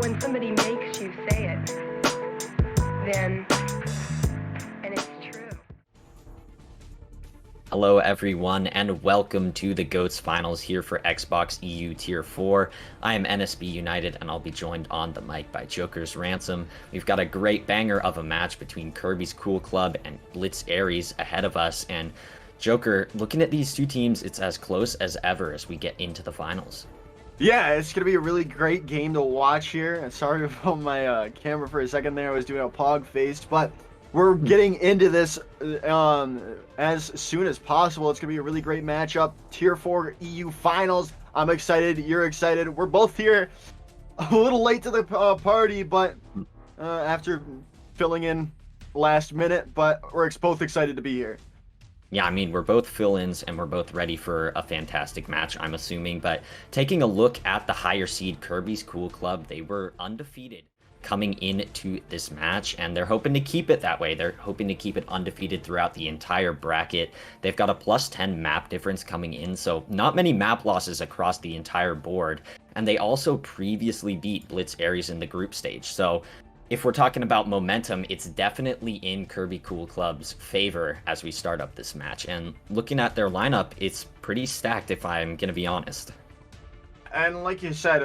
when somebody makes you say it, then, and it's true. Hello everyone, and welcome to the GOATS Finals here for Xbox EU Tier 4. I am NSB United, and I'll be joined on the mic by Joker's Ransom. We've got a great banger of a match between Kirby's Cool Club and Blitz Aries ahead of us, and Joker, looking at these two teams, it's as close as ever as we get into the finals. Yeah, it's going to be a really great game to watch here. And sorry about my camera for a second there. I was doing a pog face, but we're getting into this as soon as possible. It's going to be a really great matchup. Tier 4 EU Finals. I'm excited. You're excited. We're both here a little late to the party, but after filling in last minute, but we're both excited to be here. Yeah, I mean, we're both fill-ins and we're both ready for a fantastic match, I'm assuming. But taking a look at the higher seed Kirby's Cool Club, they were undefeated coming into this match, and they're hoping to keep it that way. They're hoping to keep it undefeated throughout the entire bracket. They've got a +10 map difference coming in, so not many map losses across the entire board. And they also previously beat Blitz Aries in the group stage. So if we're talking about momentum, it's definitely in Kirby Cool Club's favor as we start up this match. And looking at their lineup, it's pretty stacked, if I'm going to be honest. And like you said,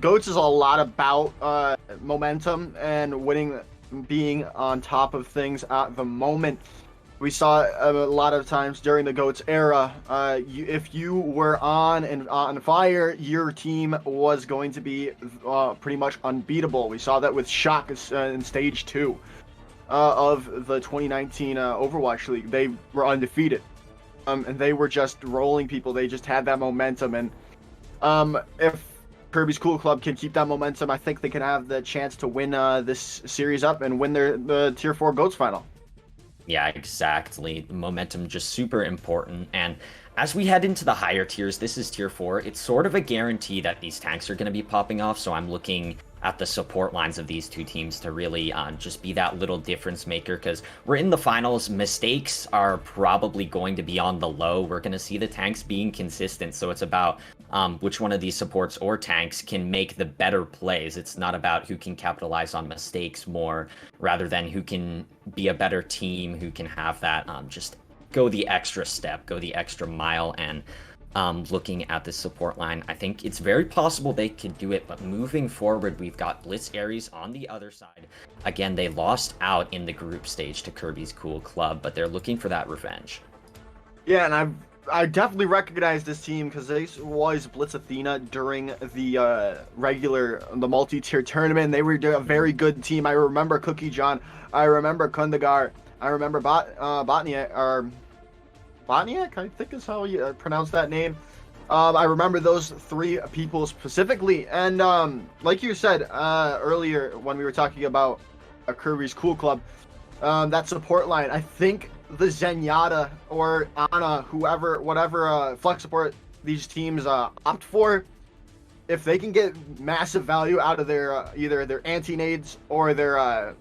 GOATS is a lot about momentum and winning, being on top of things at the moment. We saw a lot of times during the GOATS era, if you were on fire, your team was going to be pretty much unbeatable. We saw that with Shock in Stage 2 of the 2019 Overwatch League. They were undefeated, and they were just rolling people. They just had that momentum, and if Kirby's Cool Club can keep that momentum, I think they can have the chance to win this series up and win the Tier 4 GOATS final. Yeah, exactly. Momentum just super important. And as we head into the higher tiers, this is Tier 4, it's sort of a guarantee that these tanks are going to be popping off. So I'm looking at the support lines of these two teams to really just be that little difference maker, because we're in the finals. Mistakes are probably going to be on the low. We're going to see the tanks being consistent. So it's about which one of these supports or tanks can make the better plays. It's not about who can capitalize on mistakes more, rather than who can be a better team, who can have that just go the extra step, go the extra mile. And looking at the support line, I think it's very possible they could do it, but moving forward, we've got Blitz Aries on the other side. Again, they lost out in the group stage to Kirby's Cool Club, but they're looking for that revenge. Yeah, and I definitely recognize this team because they was Blitz Athena during the multi-tier tournament. They were a very good team. I remember Cookie John, I remember Kundagar, I remember Botniak, I think is how you pronounce that name. I remember those three people specifically, and like you said earlier when we were talking about Kirby's Cool Club, that support line, I think the Zenyatta or Ana, whatever flex support these teams opt for, if they can get massive value out of their either their anti-nades or their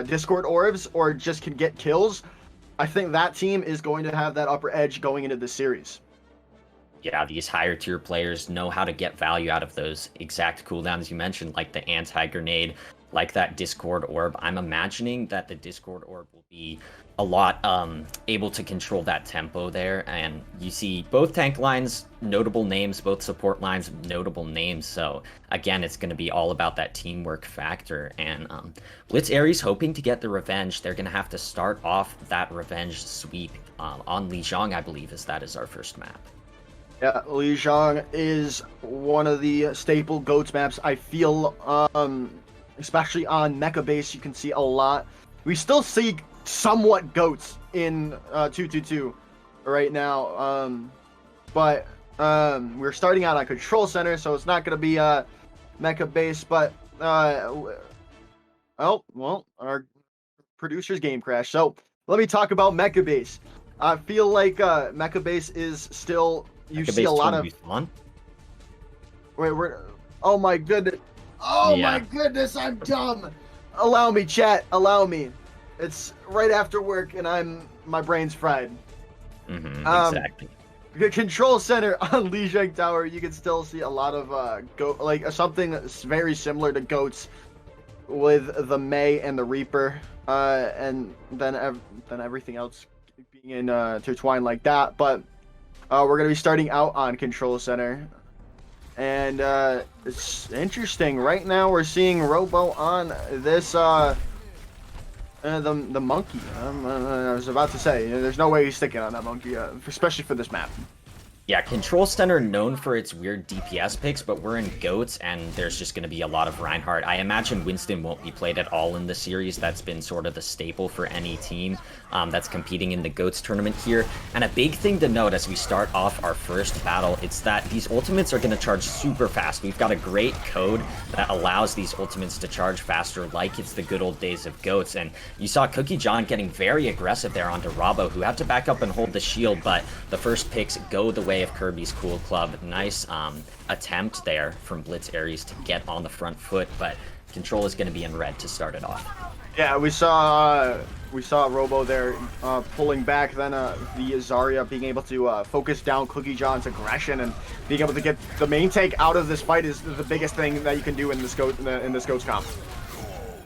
Discord orbs, or just can get kills, I think that team is going to have that upper edge going into this series. Yeah, these higher tier players know how to get value out of those exact cooldowns you mentioned, like the anti-grenade, like that Discord orb. I'm imagining that the Discord orb will be a lot able to control that tempo there. And you see both tank lines, notable names, both support lines, notable names. So again, it's going to be all about that teamwork factor. And Blitz Aries hoping to get the revenge. They're going to have to start off that revenge sweep on Lijiang, I believe, as that is our first map. Yeah, Lijiang is one of the staple GOATS maps. I feel, especially on Mecha base, you can see a lot. We still see somewhat GOATS in 222 right now, but we're starting out on Control Center, so it's not going to be Mecha base. But oh well, our producer's game crashed. So let me talk about Mecha base. I feel like Mecha base is still. You see a lot of. Wait, oh my goodness! Oh my goodness! I'm dumb. Allow me, chat. Allow me. It's right after work, and my brain's fried. Exactly. the control center on Lijiang Tower, you can still see a lot of something very similar to goats with the May and the Reaper, and then everything else being intertwined like that. But we're gonna be starting out on control center, and it's interesting. Right now, we're seeing Robo on this the monkey. I was about to say, there's no way he's sticking on that monkey, especially for this map. Yeah, Control Center known for its weird DPS picks, but we're in GOATs, and there's just going to be a lot of Reinhardt. I imagine Winston won't be played at all in the series. That's been sort of the staple for any team that's competing in the GOATs tournament here. And a big thing to note as we start off our first battle, it's that these ultimates are going to charge super fast. We've got a great code that allows these ultimates to charge faster, like it's the good old days of GOATs. And you saw Cookie John getting very aggressive there onto Robbo, who had to back up and hold the shield, but the first picks go the way of Kirby's Cool Club. Nice attempt there from Blitz Aries to get on the front foot, but Control is going to be in red to start it off. Yeah, we saw Robo there pulling back, then the Zarya being able to focus down Cookie John's aggression, and being able to get the main take out of this fight is the biggest thing that you can do in this GOATs comp.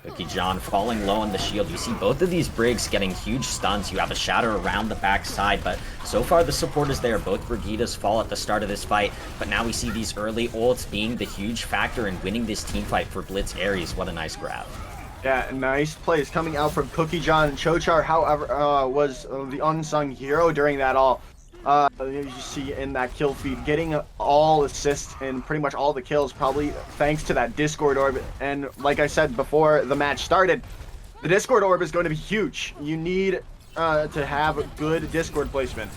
Cookie John falling low on the shield. You see both of these Brigs getting huge stuns. You have a shatter around the backside, but so far the support is there. Both Brigidas fall at the start of this fight, but now we see these early ults being the huge factor in winning this team fight for Blitz Aries. What a nice grab. Yeah, nice plays coming out from Cookie John. Chochar, however, was the unsung hero during that all. You see in that kill feed, getting all assists and pretty much all the kills, probably thanks to that Discord orb. And like I said before the match started, the Discord orb is going to be huge. You need to have good Discord placement.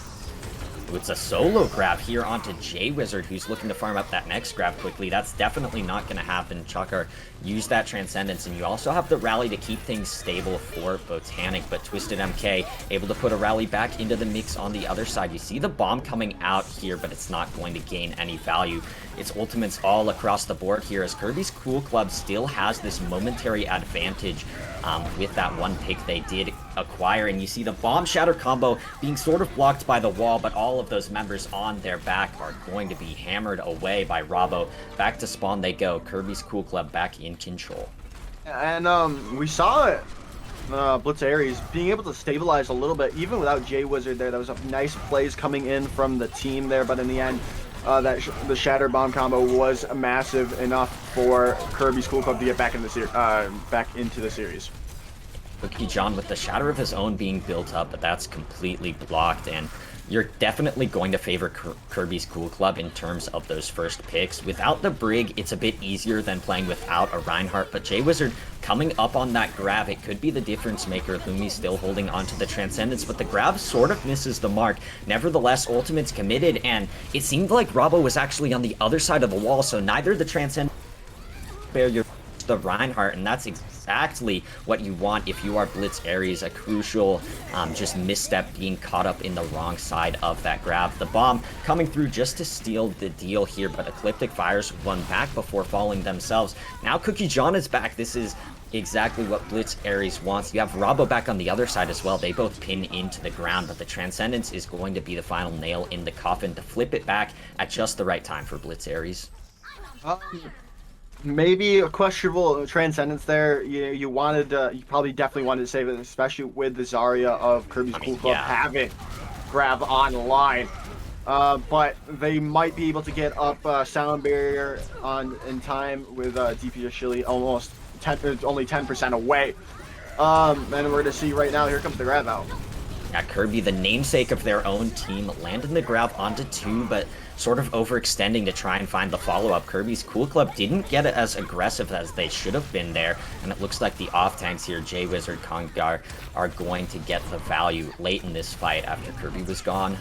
It's a solo grab here onto J-Wizard, who's looking to farm up that next grab quickly. That's definitely not going to happen. Chakar used that Transcendence, and you also have the rally to keep things stable for Botanic, but Twisted MK able to put a rally back into the mix on the other side. You see the bomb coming out here, but it's not going to gain any value. It's ultimates all across the board here, as Kirby's Cool Club still has this momentary advantage with that one pick they did acquire. And you see the bomb shatter combo being sort of blocked by the wall, but all of those members on their back are going to be hammered away by Robbo. Back to spawn they go. Kirby's Cool Club back in control. And we saw it. Blitz Aries being able to stabilize a little bit, even without J-Wizard there. That was a nice plays coming in from the team there, but in the end, the Shatter Bomb combo was massive enough for Kirby's Cool Club to get back in the back into the series. Cookie John with the shatter of his own being built up, but that's completely blocked, and you're definitely going to favor Kirby's Cool Club in terms of those first picks. Without the Brig, it's a bit easier than playing without a Reinhardt, but J-Wizard coming up on that grab, it could be the difference maker. Lumi still holding onto the Transcendence, but the grab sort of misses the mark. Nevertheless, ultimate's committed, and it seemed like Robbo was actually on the other side of the wall, so neither the Transcendence barrier the Reinhardt, and that's exactly what you want if you are Blitz Aries. A crucial just misstep, being caught up in the wrong side of that grab. The bomb coming through just to steal the deal here, but Ecliptic fires one back before falling themselves. Now Cookie John is back. This is exactly what Blitz Aries wants. You have Robbo back on the other side as well. They both pin into the ground, but the Transcendence is going to be the final nail in the coffin to flip it back at just the right time for Blitz Aries. Maybe a questionable Transcendence there. You probably definitely wanted to save it, especially with the Zarya of Kirby's Cool Club having grab online. But they might be able to get up Sound Barrier in time with DPS Shilly almost only 10% away. And we're going to see right now, here comes the grab out. Yeah, Kirby, the namesake of their own team, landing the grab onto 2, but sort of overextending to try and find the follow-up. Kirby's Cool Club didn't get it as aggressive as they should have been there, and it looks like the off-tanks here, J-Wizard, Kongar, are going to get the value late in this fight after Kirby was gone.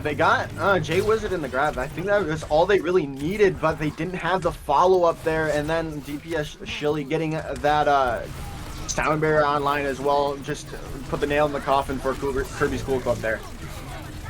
They got J-Wizard in the grab. I think that was all they really needed, but they didn't have the follow-up there, and then DPS Shilly getting that Sound Barrier online as well, just put the nail in the coffin for Kirby's Cool Club there.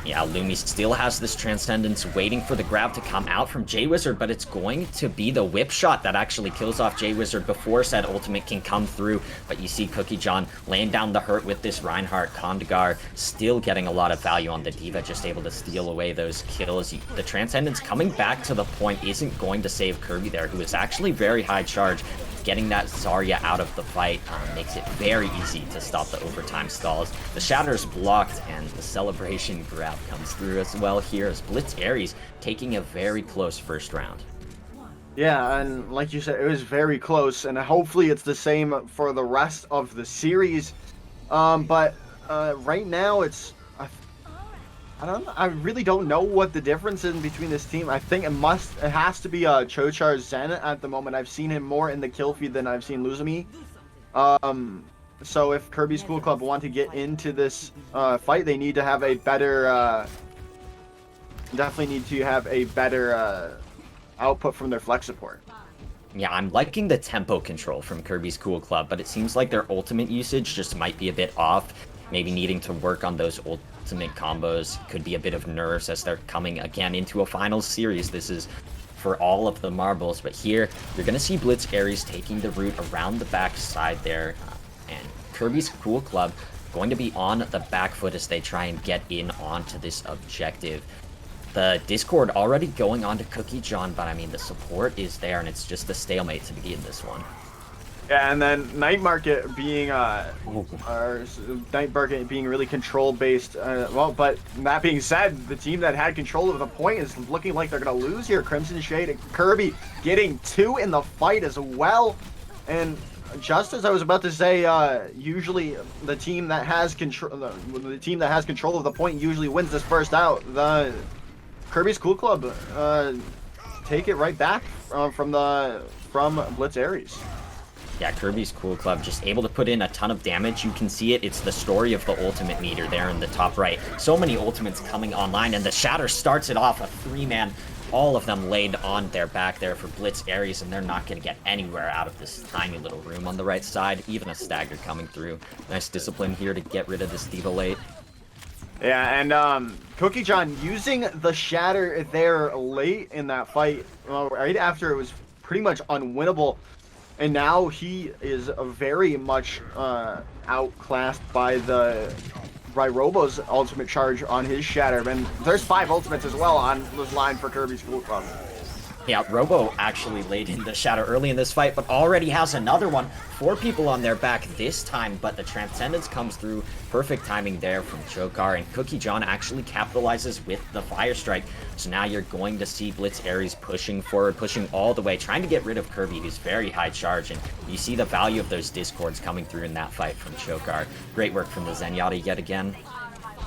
Yeah, Lumi still has this Transcendence waiting for the grab to come out from J-Wizard, but it's going to be the whip shot that actually kills off J-Wizard before said ultimate can come through. But you see Cookie John laying down the hurt with this Reinhardt. Kondagar still getting a lot of value on the D.Va, just able to steal away those kills. The Transcendence coming back to the point isn't going to save Kirby there, who is actually very high charge. Getting that Zarya out of the fight makes it very easy to stop the overtime stalls. The Shatter's blocked, and the Celebration grab comes through as well here as Blitz Ares taking a very close first round. Yeah, and like you said, it was very close, and hopefully it's the same for the rest of the series. But right now it's... I really don't know what the difference is between this team. I think it has to be Chochar Zen at the moment. I've seen him more in the kill feed than I've seen Luzumi. So if Kirby School Club want to get into this fight, they need to have a better definitely need to have a better output from their flex support. Yeah, I'm liking the tempo control from Kirby's Cool Club, but it seems like their ultimate usage just might be a bit off. Maybe needing to work on those ultimate combos. Could be a bit of nerves as they're coming again into a finals series. This is for all of the marbles, but here you're going to see Blitz Ares taking the route around the back side there, and Kirby's Cool Club going to be on the back foot as they try and get in onto this objective. The Discord already going on to Cookie John, but I mean the support is there, and it's just a stalemate to begin this one. Yeah, and then Night Market being really control based. Well, but that being said, the team that had control of the point is looking like they're gonna lose here. Crimson Shade and Kirby getting 2 in the fight as well. And just as I was about to say, usually the team that has control of the point usually wins this first out. The Kirby's Cool Club take it right back from Blitz Ares. Yeah, Kirby's Cool Club just able to put in a ton of damage. You can see it. It's the story of the ultimate meter there in the top right. So many ultimates coming online, and the Shatter starts it off, a 3-man. All of them laid on their back there for Blitz Ares, and they're not going to get anywhere out of this tiny little room on the right side. Even a stagger coming through. Nice discipline here to get rid of this D.Va late. Yeah, and Cookie John using the Shatter there late in that fight, right after it was pretty much unwinnable. And now he is very much outclassed by Robo's ultimate charge on his Shatter. And there's 5 ultimates as well on this line for Kirby's Cool Club. Yeah, Robo actually laid in the Shatter early in this fight, but already has another one. 4 people on their back this time, but the Transcendence comes through. Perfect timing there from Chokar, and Cookie John actually capitalizes with the Fire Strike. So now you're going to see Blitz Ares pushing forward, pushing all the way, trying to get rid of Kirby, who's very high charge, and you see the value of those Discords coming through in that fight from Chokar. Great work from the Zenyatta yet again.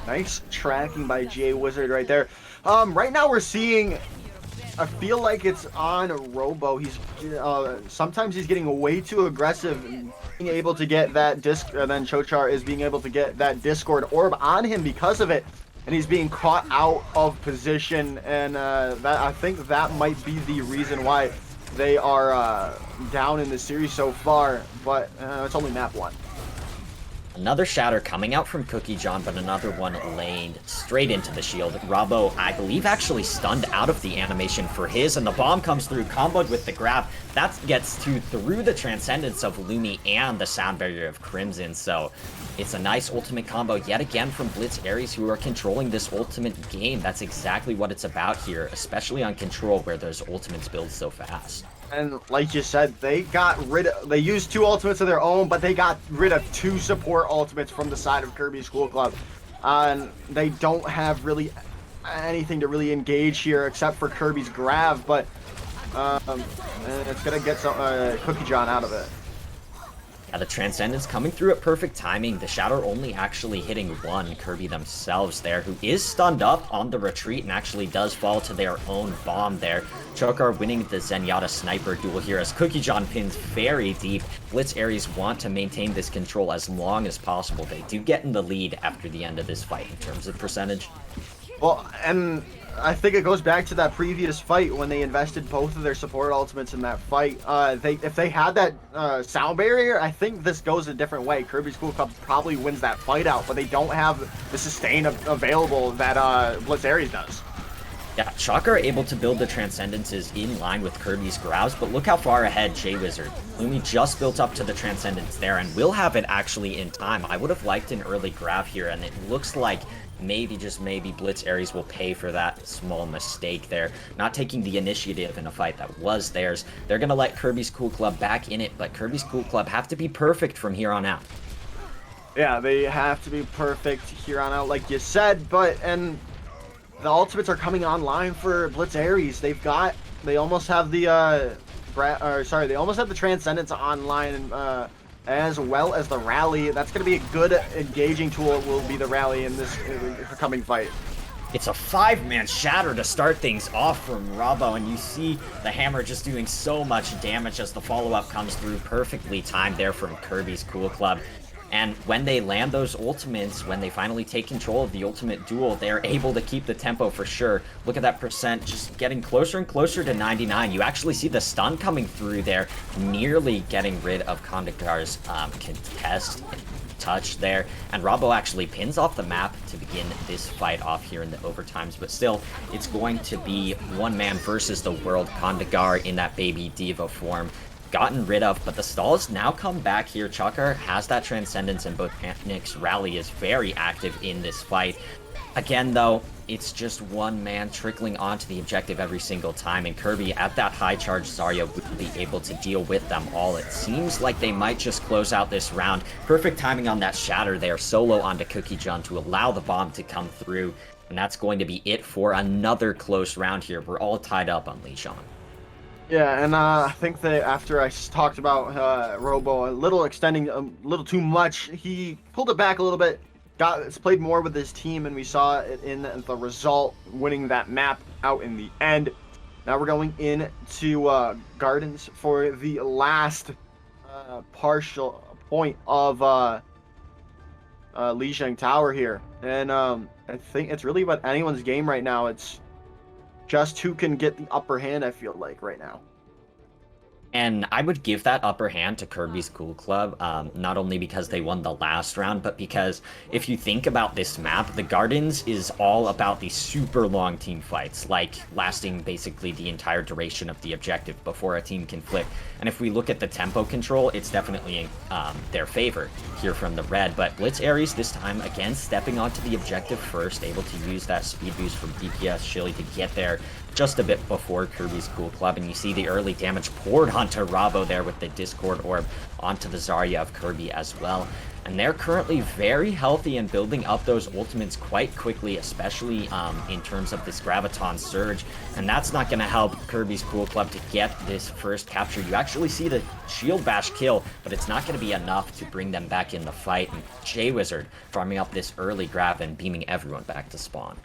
Nice tracking by J-Wizard right there. Right now we're seeing... I feel like it's on Robo. He's sometimes he's getting way too aggressive, and being able to get that disc, and then Chochar is being able to get that Discord orb on him because of it, and he's being caught out of position, and I think that might be the reason why they are down in the series so far. But it's only map 1. Another Shatter coming out from Cookie John, but another one laying straight into the shield. Robo, I believe, actually stunned out of the animation for his, and the bomb comes through, comboed with the grab. That gets through the Transcendence of Lumi and the Sound Barrier of Crimson, so it's a nice ultimate combo yet again from Blitz Ares, who are controlling this ultimate game. That's exactly what it's about here, especially on Control, where those ultimates build so fast. And like you said, they used 2 ultimates of their own, but they got rid of 2 support ultimates from the side of Kirby's School Club. And they don't have really anything to really engage here except for Kirby's grab, but it's going to get some Cookie John out of it. Yeah, the Transcendence coming through at perfect timing. The Shatter only actually hitting 1. Kirby themselves there, who is stunned up on the retreat and actually does fall to their own bomb there. Chokar winning the Zenyatta sniper duel here as Cookie John pins very deep. Blitz Ares want to maintain this control as long as possible. They do get in the lead after the end of this fight in terms of percentage. Well, and I think it goes back to that previous fight when they invested both of their support ultimates in that fight. If they had that sound barrier, I think this goes a different way. Kirby's Cool Club probably wins that fight out, but they don't have the sustain available that Blitz Aries does. Yeah, Chalk are able to build the Transcendences in line with Kirby's grabs, but look how far ahead J-Wizard. Lumi just built up to the Transcendence there and will have it actually in time. I would have liked an early grab here, and it looks like maybe, just maybe, Blitz Aries will pay for that small mistake there. Not taking the initiative in a fight that was theirs. They're going to let Kirby's Cool Club back in it, but Kirby's Cool Club have to be perfect from here on out. Yeah, they have to be perfect here on out, like you said, and the ultimates are coming online for Blitz Aries. They almost have the they almost have the Transcendence online, as well as the rally. That's going to be a good engaging tool. Will be the rally in this coming fight. It's a 5-man shatter to start things off from Rabo, and you see the hammer just doing so much damage as the follow-up comes through, perfectly timed there from Kirby's Cool Club. And when they land those ultimates, when they finally take control of the ultimate duel, they're able to keep the tempo for sure. Look at that percent just getting closer and closer to 99. You actually see the stun coming through there, nearly getting rid of Kondakar's contest touch there. And Rabo actually pins off the map to begin this fight off here in the overtimes. But still, it's going to be one man versus the world. Kondakar in that baby diva form gotten rid of, but the stalls now come back here. Chakar has that Transcendence, and both Panic's rally is very active in this fight. Again, though, it's just one man trickling onto the objective every single time, and Kirby at that high charge Zarya would be able to deal with them all. It seems like they might just close out this round. Perfect timing on that shatter there, solo onto Cookie John to allow the bomb to come through, and that's going to be it for another close round here. We're all tied up on Lijiang. Yeah, and I think that after I talked about Robo extending a little too much, he pulled it back a little bit, played more with his team, and we saw it in the result, winning that map out in the end. Now we're going into Gardens for the last partial point of Lijiang Tower here. And I think it's really about anyone's game right now. It's just who can get the upper hand, I feel like, right now. And I would give that upper hand to Kirby's Cool Club, not only because they won the last round, but because if you think about this map, the Gardens is all about these super long team fights, like lasting basically the entire duration of the objective before a team can flip. And if we look at the tempo control, it's definitely in their favor here from the red. But Blitz Aries this time, again, stepping onto the objective first, able to use that speed boost from DPS Chili to get there just a bit before Kirby's Cool Club, and you see the early damage poured onto Rabo there with the Discord Orb onto the Zarya of Kirby as well. And they're currently very healthy and building up those ultimates quite quickly, especially in terms of this Graviton Surge. And that's not going to help Kirby's Cool Club to get this first capture. You actually see the Shield Bash kill, but it's not going to be enough to bring them back in the fight. And J-Wizard farming up this early grab and beaming everyone back to spawn.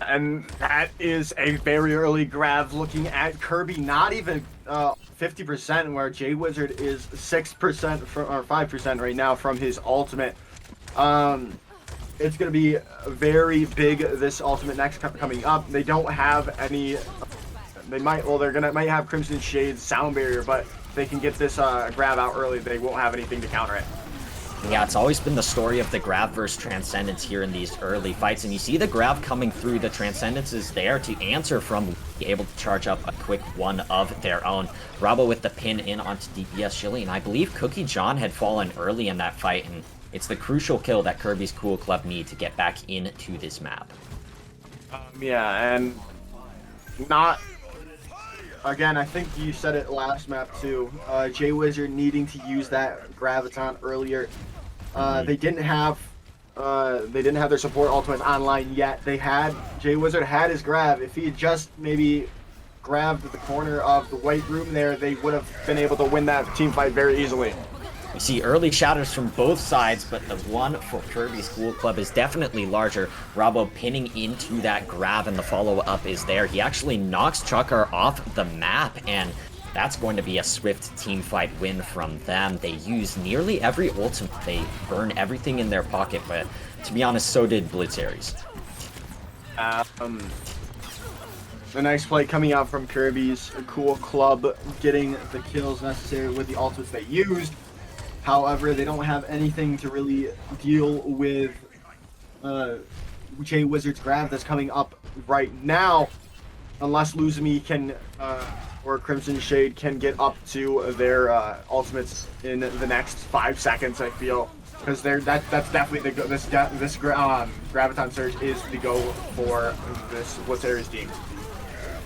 And that is a very early grab, looking at Kirby not even 50%, where J-Wizard is 6% or 5% right now from his ultimate. It's going to be very big, this ultimate next coming up. They don't have any, might have Crimson Shade's sound barrier, but if they can get this grab out early, they won't have anything to counter it. Yeah, it's always been the story of the grab versus Transcendence here in these early fights, and you see the grab coming through. The Transcendence is there to answer from, able to charge up a quick one of their own. Rabo with the pin in onto DPS Chili, and I believe Cookie John had fallen early in that fight, and it's the crucial kill that Kirby's Cool Club need to get back into this map. Yeah, and not... Again, I think you said it last map too. J-Wizard needing to use that Graviton earlier. They didn't have their support ultimates online yet. J-Wizard had his grab. If he had just maybe grabbed the corner of the white room there, they would have been able to win that team fight very easily. We see early shatters from both sides, but the one for Kirby's Cool Club is definitely larger. Rabo pinning into that grab, and the follow-up is there. He actually knocks Chakar off the map, and that's going to be a swift team fight win from them. They use nearly every ultimate. They burn everything in their pocket, but to be honest, so did Blitz Aries. A nice play coming out from Kirby's cool club, getting the kills necessary with the ultimates they used. However, they don't have anything to really deal with Jay Wizard's grab that's coming up right now, unless Luzumi can or Crimson Shade can get up to their ultimates in the next 5 seconds. I feel because that's definitely this Graviton Surge is the go for this Blitz Aries team.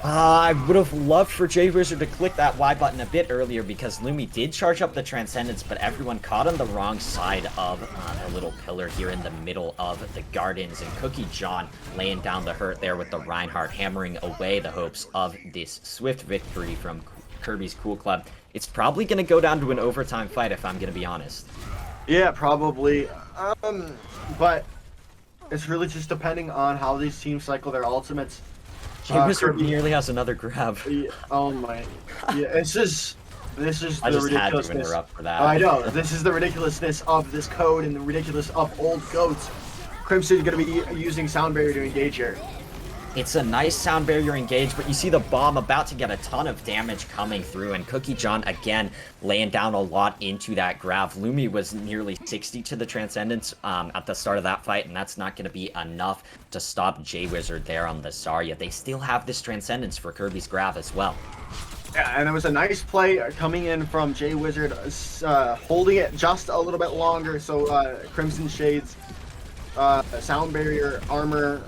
I would have loved for Jay Wizard to click that Y button a bit earlier because Lumi did charge up the Transcendence, but everyone caught on the wrong side of a little pillar here in the middle of the gardens, and Cookie John laying down the hurt there with the Reinhardt, hammering away the hopes of this swift victory from Kirby's Cool Club. It's probably going to go down to an overtime fight if I'm going to be honest. Yeah, probably. But it's really just depending on how these teams cycle their ultimates. Jay Wizard nearly has another grab. Yeah, oh my! Yeah, this is I the just had to ridiculousness. interrupt for that. I know this is the ridiculousness of this code and the ridiculous of old goats. Crimson's gonna be using sound barrier to engage here. It's a nice sound barrier engage, but you see the bomb about to get a ton of damage coming through, and Cookie John again laying down a lot into that grab. Lumi was nearly 60 to the Transcendence at the start of that fight, and that's not going to be enough to stop Jay Wizard there on the Zarya. They still have this Transcendence for Kirby's grab as well. Yeah, and it was a nice play coming in from Jay Wizard, holding it just a little bit longer so Crimson Shade's sound barrier armor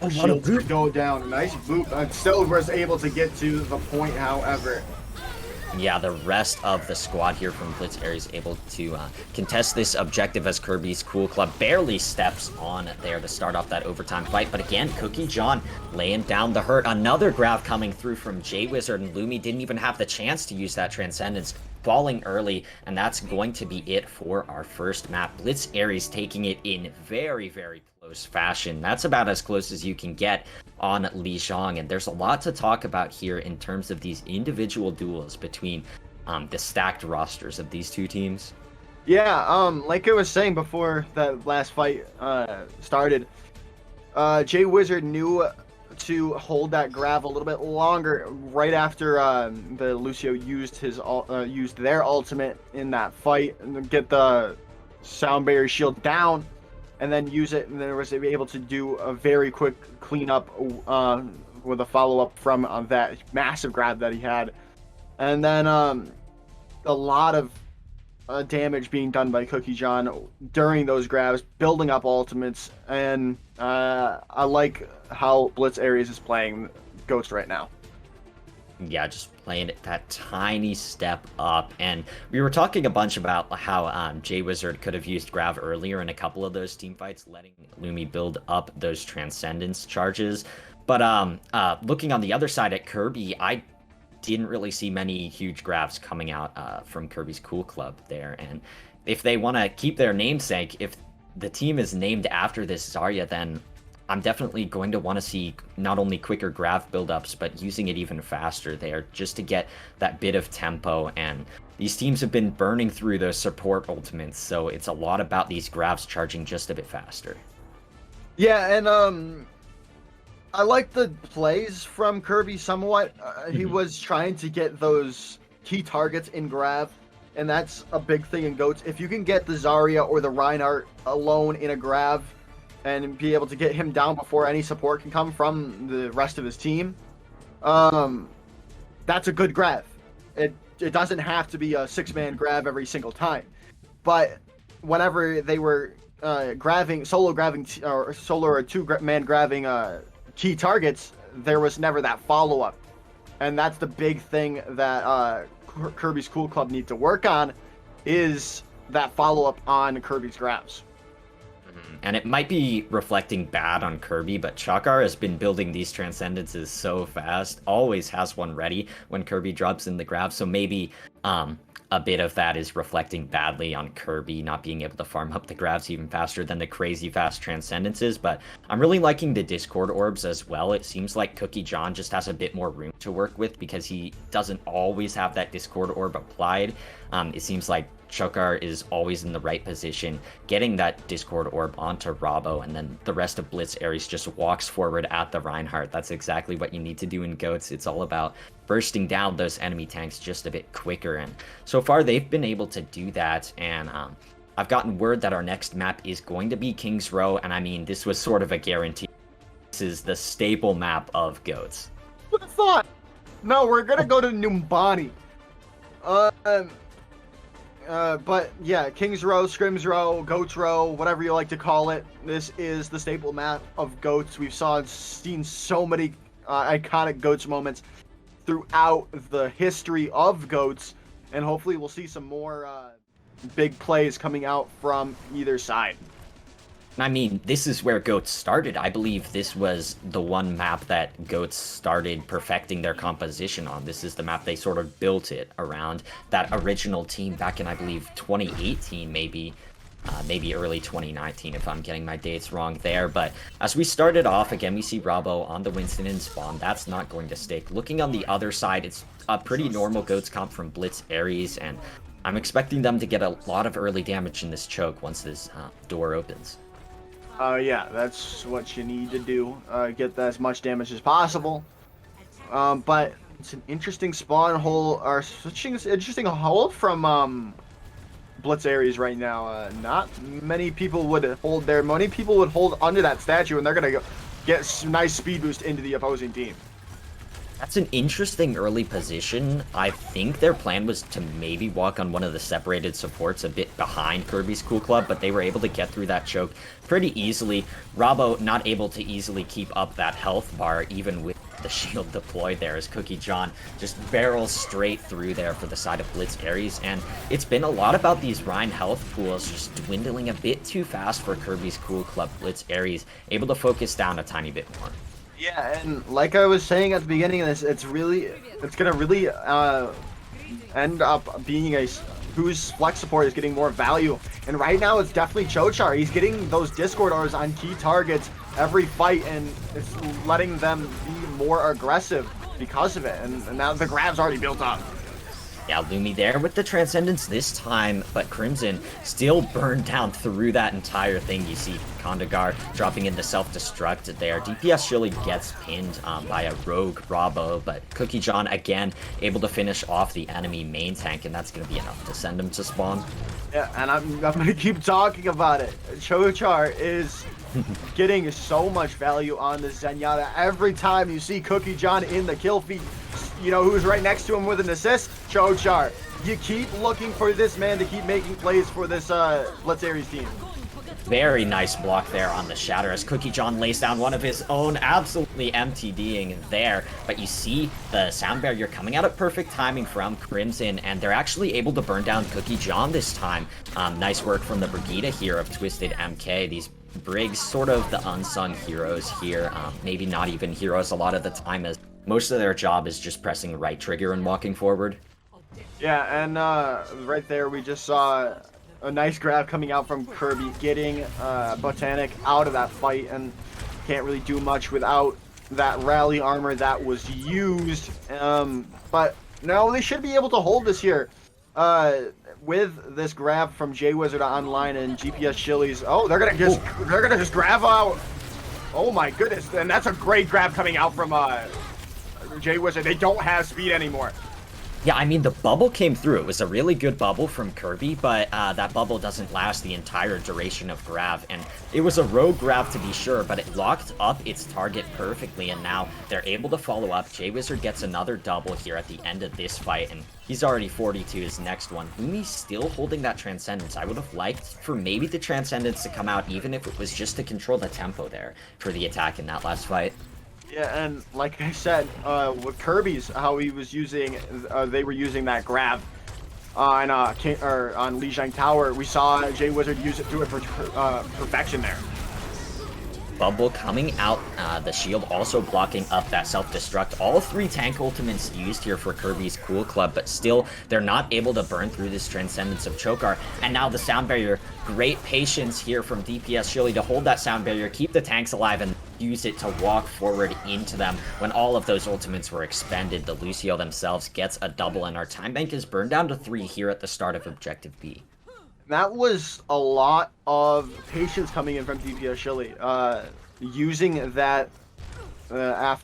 shields could go down. Nice boot. Still was able to get to the point, however. Yeah, the rest of the squad here from Blitz Aries able to contest this objective as Kirby's Cool Club barely steps on there to start off that overtime fight. But again, Cookie John laying down the hurt. Another grab coming through from Jay Wizard, and Lumi didn't even have the chance to use that Transcendence, falling early, and that's going to be it for our first map. Blitz Aries taking it in very, very close fashion. That's about as close as you can get on Lijiang, and there's a lot to talk about here in terms of these individual duels between the stacked rosters of these two teams. Yeah, like I was saying before that last fight started, Jay Wizard knew to hold that grab a little bit longer right after the Lucio used their ultimate in that fight and get the sound barrier shield down, and then use it, and then was able to do a very quick cleanup with a follow-up from that massive grab that he had. And then a lot of damage being done by Cookie John during those grabs, building up ultimates, and I like how Blitz Aries is playing Ghost right now. Yeah, just playing it that tiny step up. And we were talking a bunch about how Jay Wizard could have used Grav earlier in a couple of those team fights, letting Lumi build up those Transcendence charges. But looking on the other side at Kirby, I didn't really see many huge grabs coming out from Kirby's Cool Club there. And if they want to keep their namesake, if the team is named after this Zarya, then I'm definitely going to want to see not only quicker grab buildups, but using it even faster there just to get that bit of tempo. And these teams have been burning through those support ultimates, so it's a lot about these grabs charging just a bit faster. Yeah, and I like the plays from Kirby somewhat. He was trying to get those key targets in grab, and that's a big thing in GOATs. If you can get the Zarya or the Reinhardt alone in a grab, and be able to get him down before any support can come from the rest of his team, that's a good grab. It doesn't have to be a 6-man grab every single time, but whenever they were solo or 2-man grabbing key targets, there was never that follow-up, and that's the big thing that Kirby's Cool Club need to work on, is that follow-up on Kirby's grabs. And it might be reflecting bad on Kirby, but Chakar has been building these Transcendences so fast, always has one ready when Kirby drops in the grab, so maybe a bit of that is reflecting badly on Kirby not being able to farm up the grabs even faster than the crazy fast Transcendences. But I'm really liking the Discord orbs as well. It seems like Cookie John just has a bit more room to work with because he doesn't always have that Discord orb applied. It seems like Chokar is always in the right position, getting that Discord Orb onto Robbo, and then the rest of Blitz Ares just walks forward at the Reinhardt. That's exactly what you need to do in GOATS. It's all about bursting down those enemy tanks just a bit quicker, and so far they've been able to do that, and I've gotten word that our next map is going to be King's Row, and I mean, this was sort of a guarantee. This is the staple map of GOATS. What have thought? No, we're gonna go to Numbani. But yeah, King's Row, Scrims Row, Goats Row, whatever you like to call it. This is the staple map of GOATS. We've seen so many iconic GOATS moments throughout the history of GOATS, and hopefully we'll see some more big plays coming out from either side. I mean, this is where GOATS started. I believe this was the one map that GOATS started perfecting their composition on. This is the map they sort of built it around, that original team back in, I believe, 2018 maybe. Maybe early 2019 if I'm getting my dates wrong there. But as we started off, again, we see Robbo on the Winston and spawn. That's not going to stick. Looking on the other side, it's a pretty normal GOATS comp from Blitz Ares, and I'm expecting them to get a lot of early damage in this choke once this door opens. Yeah, that's what you need to do. Get as much damage as possible. But it's an interesting spawn hole, or interesting hole from Blitz Ares right now. Not many people would hold there. Many people would hold under that statue, and they're gonna get some nice speed boost into the opposing team. That's an interesting early position. I think their plan was to maybe walk on one of the separated supports a bit behind Kirby's Cool Club, but they were able to get through that choke pretty easily. Robbo not able to easily keep up that health bar, even with the shield deployed there, as Cookie John just barrels straight through there for the side of Blitz Ares. And it's been a lot about these Rhine health pools just dwindling a bit too fast for Kirby's Cool Club. Blitz Ares able to focus down a tiny bit more. Yeah, and like I was saying at the beginning of this, it's gonna really end up being whose flex support is getting more value. And right now it's definitely Chochar. He's getting those Discord Ors on key targets every fight, and it's letting them be more aggressive because of it. And now the grab's already built up. Yeah, Lumi there with the Transcendence this time, but Crimson still burned down through that entire thing. You see Kondagar dropping into self-destruct there. DPS surely gets pinned by a rogue Robbo, but Cookie John again able to finish off the enemy main tank, and that's going to be enough to send him to spawn. Yeah, and I'm going to keep talking about it. Chochar is getting so much value on the Zenyatta. Every time you see Cookie John in the kill feed, you know who's right next to him with an assist? Chochar. You keep looking for this man to keep making plays for this Blitz Ares team. Very nice block there on the Shatter as Cookie John lays down one of his own, absolutely MTDing there. But you see the sound barrier coming out at perfect timing from Crimson, and they're actually able to burn down Cookie John this time. Nice work from the Brigida here of Twisted MK. These Briggs, sort of the unsung heroes here. Maybe not even heroes a lot of the time, as most of their job is just pressing the right trigger and walking forward. Yeah, and right there we just saw a nice grab coming out from Kirby, getting Botanic out of that fight, and can't really do much without that rally armor that was used. But no, they should be able to hold this here. With this grab from J-Wizard online and GPS Chili's. Oh, they're gonna just grab out. Oh my goodness, and that's a great grab coming out from J-Wizard. They don't have speed anymore. Yeah, I mean, the bubble came through. It was a really good bubble from Kirby, but that bubble doesn't last the entire duration of grab. And it was a rogue grab to be sure, but it locked up its target perfectly, and now they're able to follow up. J-Wizard gets another double here at the end of this fight, and he's already 42 his next one. Lumi's still holding that Transcendence. I would have liked for maybe the Transcendence to come out, even if it was just to control the tempo there for the attack in that last fight. Yeah, and like I said, with Kirby's, how he was using, they were using that grab on Lijiang Tower. We saw J-Wizard use it to perfection there. Bubble coming out, the shield also blocking up that self-destruct. All three tank ultimates used here for Kirby's Cool Club, but still they're not able to burn through this Transcendence of Chokar. And now the sound barrier, great patience here from DPS Chili to hold that sound barrier, keep the tanks alive, and use it to walk forward into them. When all of those ultimates were expended, the Lucio themselves gets a double, and our time bank is burned down to 3 here at the start of Objective B. That was a lot of patience coming in from DPS Chile. Using that,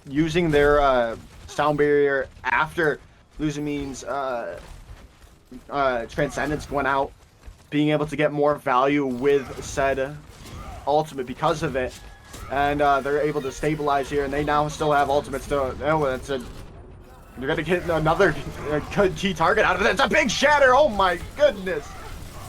using their sound barrier after losing means Transcendence went out, being able to get more value with said ultimate because of it, and they're able to stabilize here, and they now still have ultimates to. Oh, they're gonna get another key target out of it. It's a big shatter. Oh my goodness.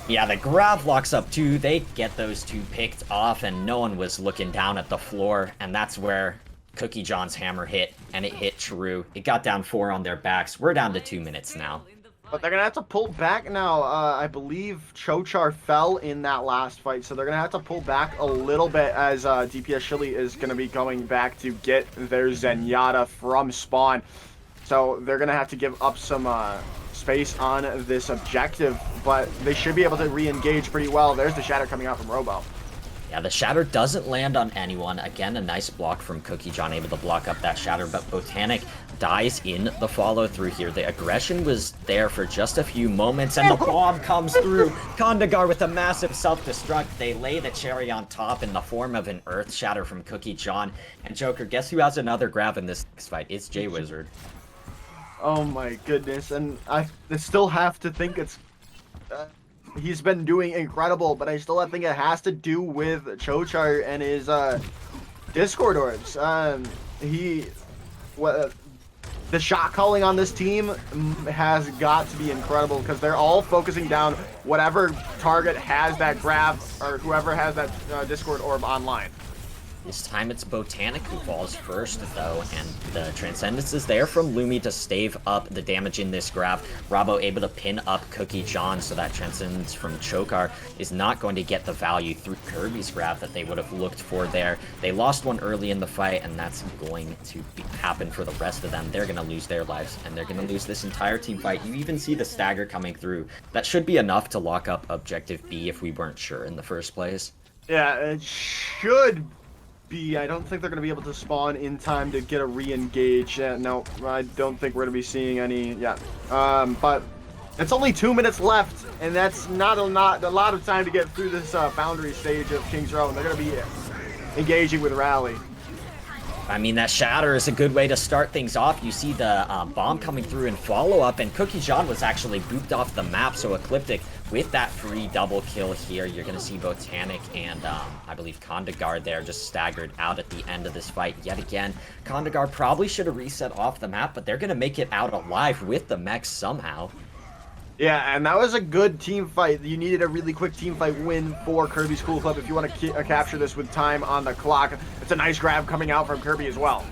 Yeah, the grab locks up too. They get those 2 picked off, and no one was looking down at the floor, and that's where Cookie John's hammer hit, and it hit true. It got down 4 on their backs. We're down to 2 minutes now. But they're gonna have to pull back now. I believe Chochar fell in that last fight, so they're gonna have to pull back a little bit as DPS Chile is gonna be going back to get their Zenyatta from spawn. So they're gonna have to give up some space on this objective, but they should be able to re-engage pretty well. There's the shatter coming out from Robo. Yeah, the shatter doesn't land on anyone. Again, a nice block from Cookie John, able to block up that shatter, but Botanic dies in the follow-through here. The aggression was there for just a few moments, and the bomb comes through. Kondagar with a massive self-destruct. They lay the cherry on top in the form of an Earth Shatter from Cookie John. And Joker, guess who has another grab in this next fight? It's J-Wizard. Oh my goodness, and I still have to think it's... he's been doing incredible, but I still think it has to do with Chochar and his Discord orbs. The shot calling on this team has got to be incredible because they're all focusing down whatever target has that grab or whoever has that Discord orb online. This time it's Botanic who falls first, though, and the Transcendence is there from Lumi to stave up the damage in this grab. Rabo able to pin up Cookie John, so that Transcendence from Chokar is not going to get the value through Kirby's grab that they would have looked for there. They lost one early in the fight, and that's going to happen for the rest of them. They're going to lose their lives, and they're going to lose this entire team fight. You even see the stagger coming through. That should be enough to lock up Objective B if we weren't sure in the first place. Yeah, it should be. I don't think they're going to be able to spawn in time to get a re-engage. No, I don't think we're going to be seeing any. Yeah, but it's only 2 minutes left, and that's not a lot of time to get through this boundary stage of King's Row, and they're going to be engaging with Rally. I mean, that shatter is a good way to start things off. You see the bomb coming through in follow-up, and Cookie John was actually booped off the map, so Ecliptic with that free double kill here. You're going to see Botanic and I believe Kondagar there just staggered out at the end of this fight yet again. Kondagar probably should have reset off the map, but they're going to make it out alive with the mech somehow. Yeah, and that was a good team fight. You needed a really quick team fight win for Kirby's Cool Club if you want to capture this with time on the clock. It's a nice grab coming out from Kirby as well.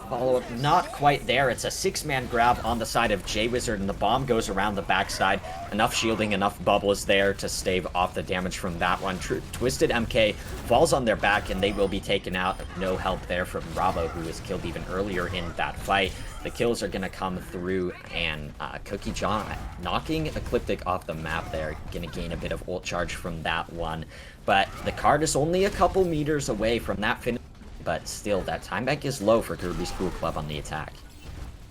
Follow-up not quite there. It's a 6-man grab on the side of J-Wizard, and the bomb goes around the backside. Enough shielding, enough bubbles there to stave off the damage from that one. Twisted MK falls on their back, and they will be taken out. No help there from Bravo, who was killed even earlier in that fight. The kills are going to come through, and Cookie John knocking Ecliptic off the map there. Going to gain a bit of ult charge from that one. But the card is only a couple meters away from that finish. But still, that time bank is low for Kirby's Cool Club on the attack.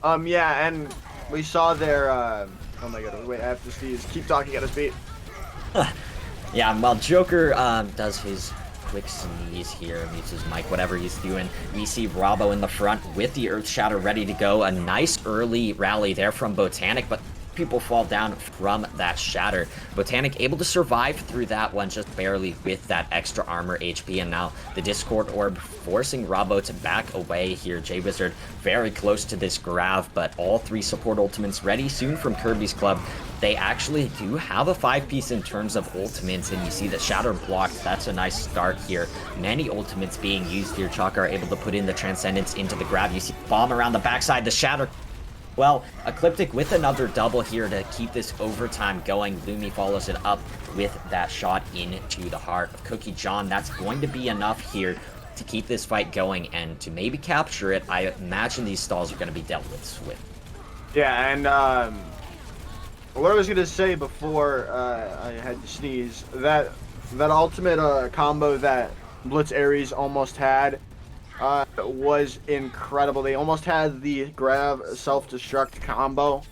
Yeah, and we saw their, oh my god, wait, I have to sneeze. Keep talking at his feet. Yeah, while Joker does his quick sneeze here, mutes his mic, whatever he's doing, we see Rabo in the front with the Earth Shatter ready to go. A nice early rally there from Botanic, but people fall down from that shatter. Botanic able to survive through that one just barely with that extra armor HP, and now the Discord Orb forcing Rabo to back away here. J-Wizard very close to this grab, but all 3 support ultimates ready soon from Kirby's Club. They actually do have a 5-piece in terms of ultimates, and you see the shatter blocked. That's a nice start here. Many ultimates being used here. Chaka are able to put in the Transcendence into the grab. You see bomb around the backside, the shatter. Well, Ecliptic with another double here to keep this overtime going. Lumi follows it up with that shot into the heart of Cookie John. That's going to be enough here to keep this fight going and to maybe capture it. I imagine these stalls are going to be dealt with swift. Yeah, and what I was going to say before I had to sneeze, that ultimate combo that Blitz Ares almost had was incredible. They almost had the grab self-destruct combo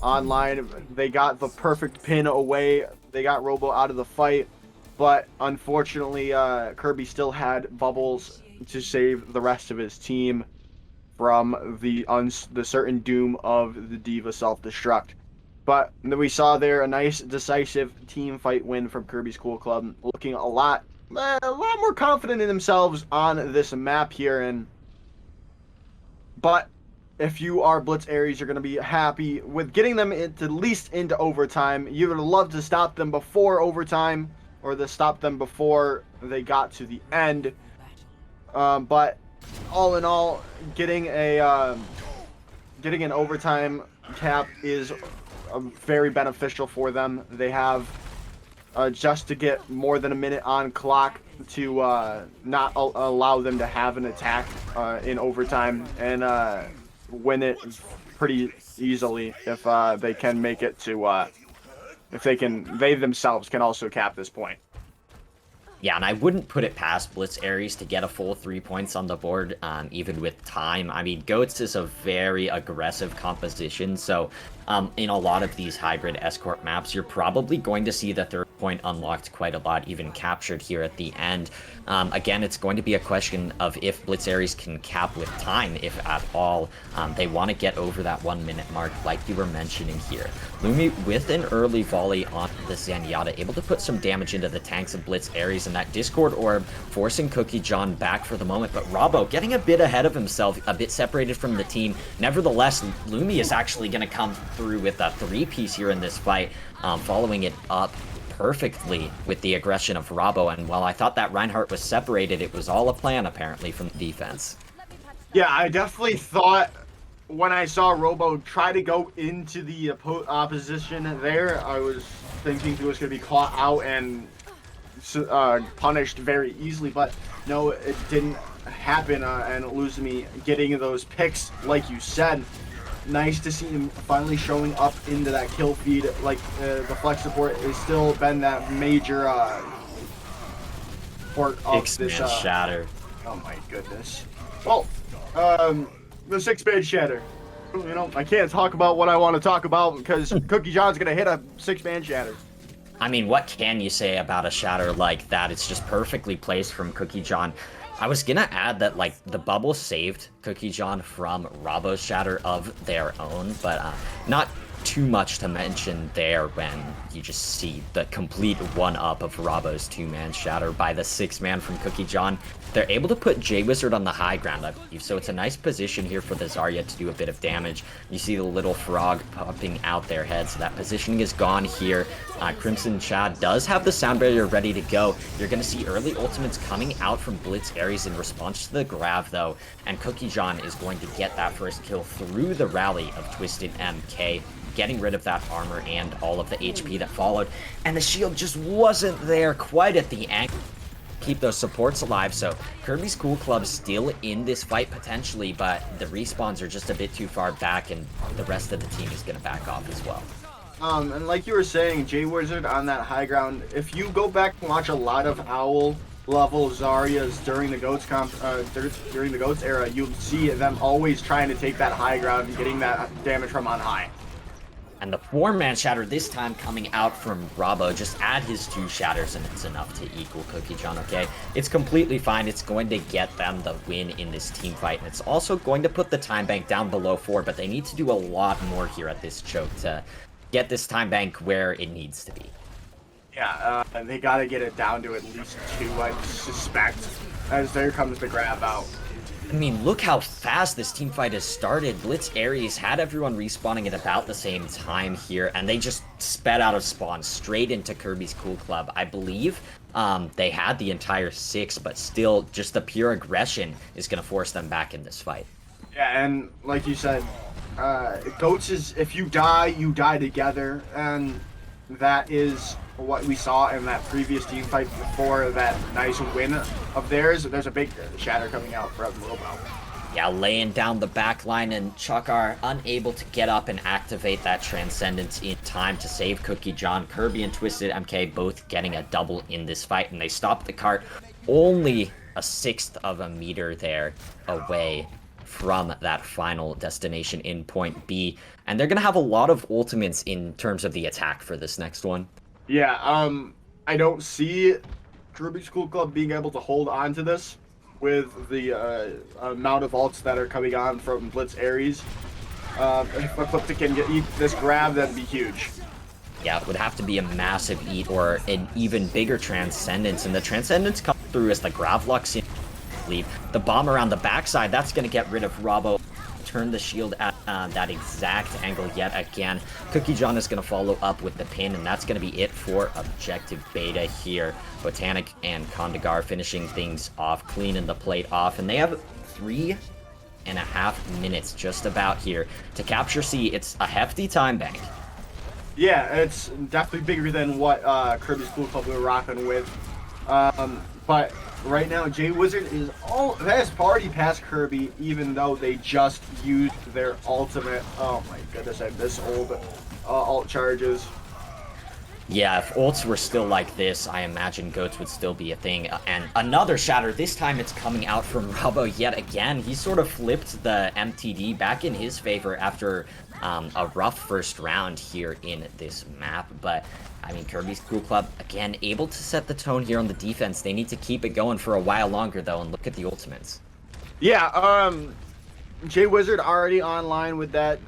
online. They got the perfect pin away. They got Robo out of the fight, but unfortunately, Kirby still had bubbles to save the rest of his team from the certain doom of the Diva self-destruct. But we saw there a nice, decisive team fight win from Kirby's Cool Club, looking a lot more confident in themselves on this map here. But if you are Blitz Aries, you're going to be happy with getting them at least into overtime. You would love to stop them before overtime, or to stop them before they got to the end. But all in all, getting an overtime cap is very beneficial for them. They have just to get more than a minute on clock to not allow them to have an attack in overtime, and win it pretty easily if they can make it to they themselves can also cap this point. Yeah, and I wouldn't put it past Blitz Aries to get a full 3 points on the board, even with time. I mean, Goats is a very aggressive composition, so in a lot of these hybrid escort maps, you're probably going to see the third point unlocked quite a lot, even captured here at the end. Again, it's going to be a question of if Blitz Aries can cap with time, if at all. They want to get over that 1 minute mark, like you were mentioning here. Lumi with an early volley on the Zenyatta, able to put some damage into the tanks of Blitz Aries, and that Discord Orb forcing Cookie John back for the moment, but Robbo getting a bit ahead of himself, a bit separated from the team. Nevertheless, Lumi is actually going to come through with a 3-piece here in this fight, following it up perfectly with the aggression of Robbo. And while I thought that Reinhardt was separated, it was all a plan apparently from the defense. Yeah, I definitely thought when I saw Robo try to go into the opposition there, I was thinking he was going to be caught out and punished very easily, but no, it didn't happen, and Luzumi getting those picks, like you said. Nice to see him finally showing up into that kill feed. Like the flex support has still been that major part of this. Shatter. Oh my goodness. Well, the 6-man shatter. You know, I can't talk about what I want to talk about because Cookie John's gonna hit a 6-man shatter. I mean, what can you say about a shatter like that? It's just perfectly placed from Cookie John. I was gonna add that, like, the bubble saved Cookie John from Robbo's shatter of their own, but not too much to mention there when you just see the complete one-up of Robbo's 2-man shatter by the 6-man from Cookie John. They're able to put J-Wizard on the high ground, I believe, so it's a nice position here for the Zarya to do a bit of damage. You see the little frog popping out their head, so that positioning is gone here. Crimson Chad does have the sound barrier ready to go. You're going to see early ultimates coming out from Blitz Aries in response to the grab, though, and Cookie John is going to get that first kill through the rally of Twisted MK, getting rid of that armor and all of the HP that followed, and the shield just wasn't there quite at the end. Keep those supports alive, so Kirby's Cool Club still in this fight potentially, but the respawns are just a bit too far back, and the rest of the team is going to back off as well. And like you were saying, J-Wizard on that high ground, if you go back and watch a lot of Owl level Zaryas during the Goats during the Goats era, you'll see them always trying to take that high ground and getting that damage from on high. And the 4-man shatter this time coming out from Robbo. Just add his 2 shatters and it's enough to equal Cookie John, okay? It's completely fine. It's going to get them the win in this team fight. And it's also going to put the time bank down below 4, but they need to do a lot more here at this choke to get this time bank where it needs to be. Yeah, they got to get it down to at least 2, I suspect, as there comes the grab out. I mean, look how fast this team fight has started. Blitz Aries had everyone respawning at about the same time here, and they just sped out of spawn straight into Kirby's Cool Club. I believe they had the entire 6, but still, just the pure aggression is going to force them back in this fight. Yeah, and like you said, Goats is, if you die together, and that is what we saw in that previous team fight before that nice win of theirs. There's a big shatter coming out from Robo. Yeah, laying down the back line, and Chakar unable to get up and activate that Transcendence in time to save Cookie John. Kirby and Twisted MK both getting a double in this fight, and they stop the cart only a sixth of a meter there away from that final destination in point B. And they're going to have a lot of ultimates in terms of the attack for this next one. Yeah, I don't see Kirby School Club being able to hold on to this with the amount of ults that are coming on from Blitz Ares. If Ecliptic can eat this grab, that'd be huge. Yeah, it would have to be a massive eat or an even bigger Transcendence, and the Transcendence comes through as the Gravlux in leave. The bomb around the backside, that's going to get rid of Robbo. Turn the shield at that exact angle yet again. Cookie John is going to follow up with the pin, and that's going to be it for Objective Beta here. Botanic and Kondagar finishing things off, cleaning the plate off, and they have 3.5 minutes just about here to capture C. It's a hefty time bank. Yeah, it's definitely bigger than what Kirby School Club were rocking with. But right now, Jay Wizard has already passed Kirby, even though they just used their ultimate. Oh my goodness, I miss old alt charges. Yeah, if ults were still like this, I imagine goats would still be a thing. And another shatter, this time it's coming out from Robbo yet again. He sort of flipped the MTD back in his favor after a rough first round here in this map. But, I mean, Kirby School Club, again, able to set the tone here on the defense. They need to keep it going for a while longer, though, and look at the ultimates. Yeah, Jay Wizard already online with that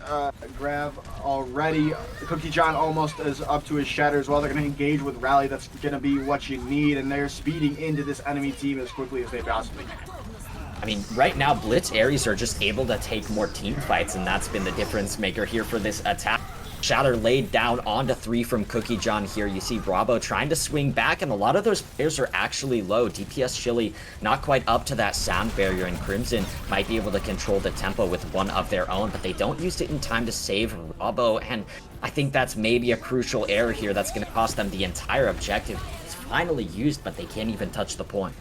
grab already. Cookie John almost is up to his shatter as well. They're going to engage with Rally. That's going to be what you need, and they're speeding into this enemy team as quickly as they possibly can. I mean, right now, Blitz Ares are just able to take more team fights, and that's been the difference maker here for this attack. Shatter laid down onto 3 from Cookie John here. You see Robbo trying to swing back, and a lot of those players are actually low. DPS Chili not quite up to that sound barrier, and Crimson might be able to control the tempo with one of their own, but they don't use it in time to save Robbo, and I think that's maybe a crucial error here that's going to cost them the entire objective. It's finally used, but they can't even touch the point.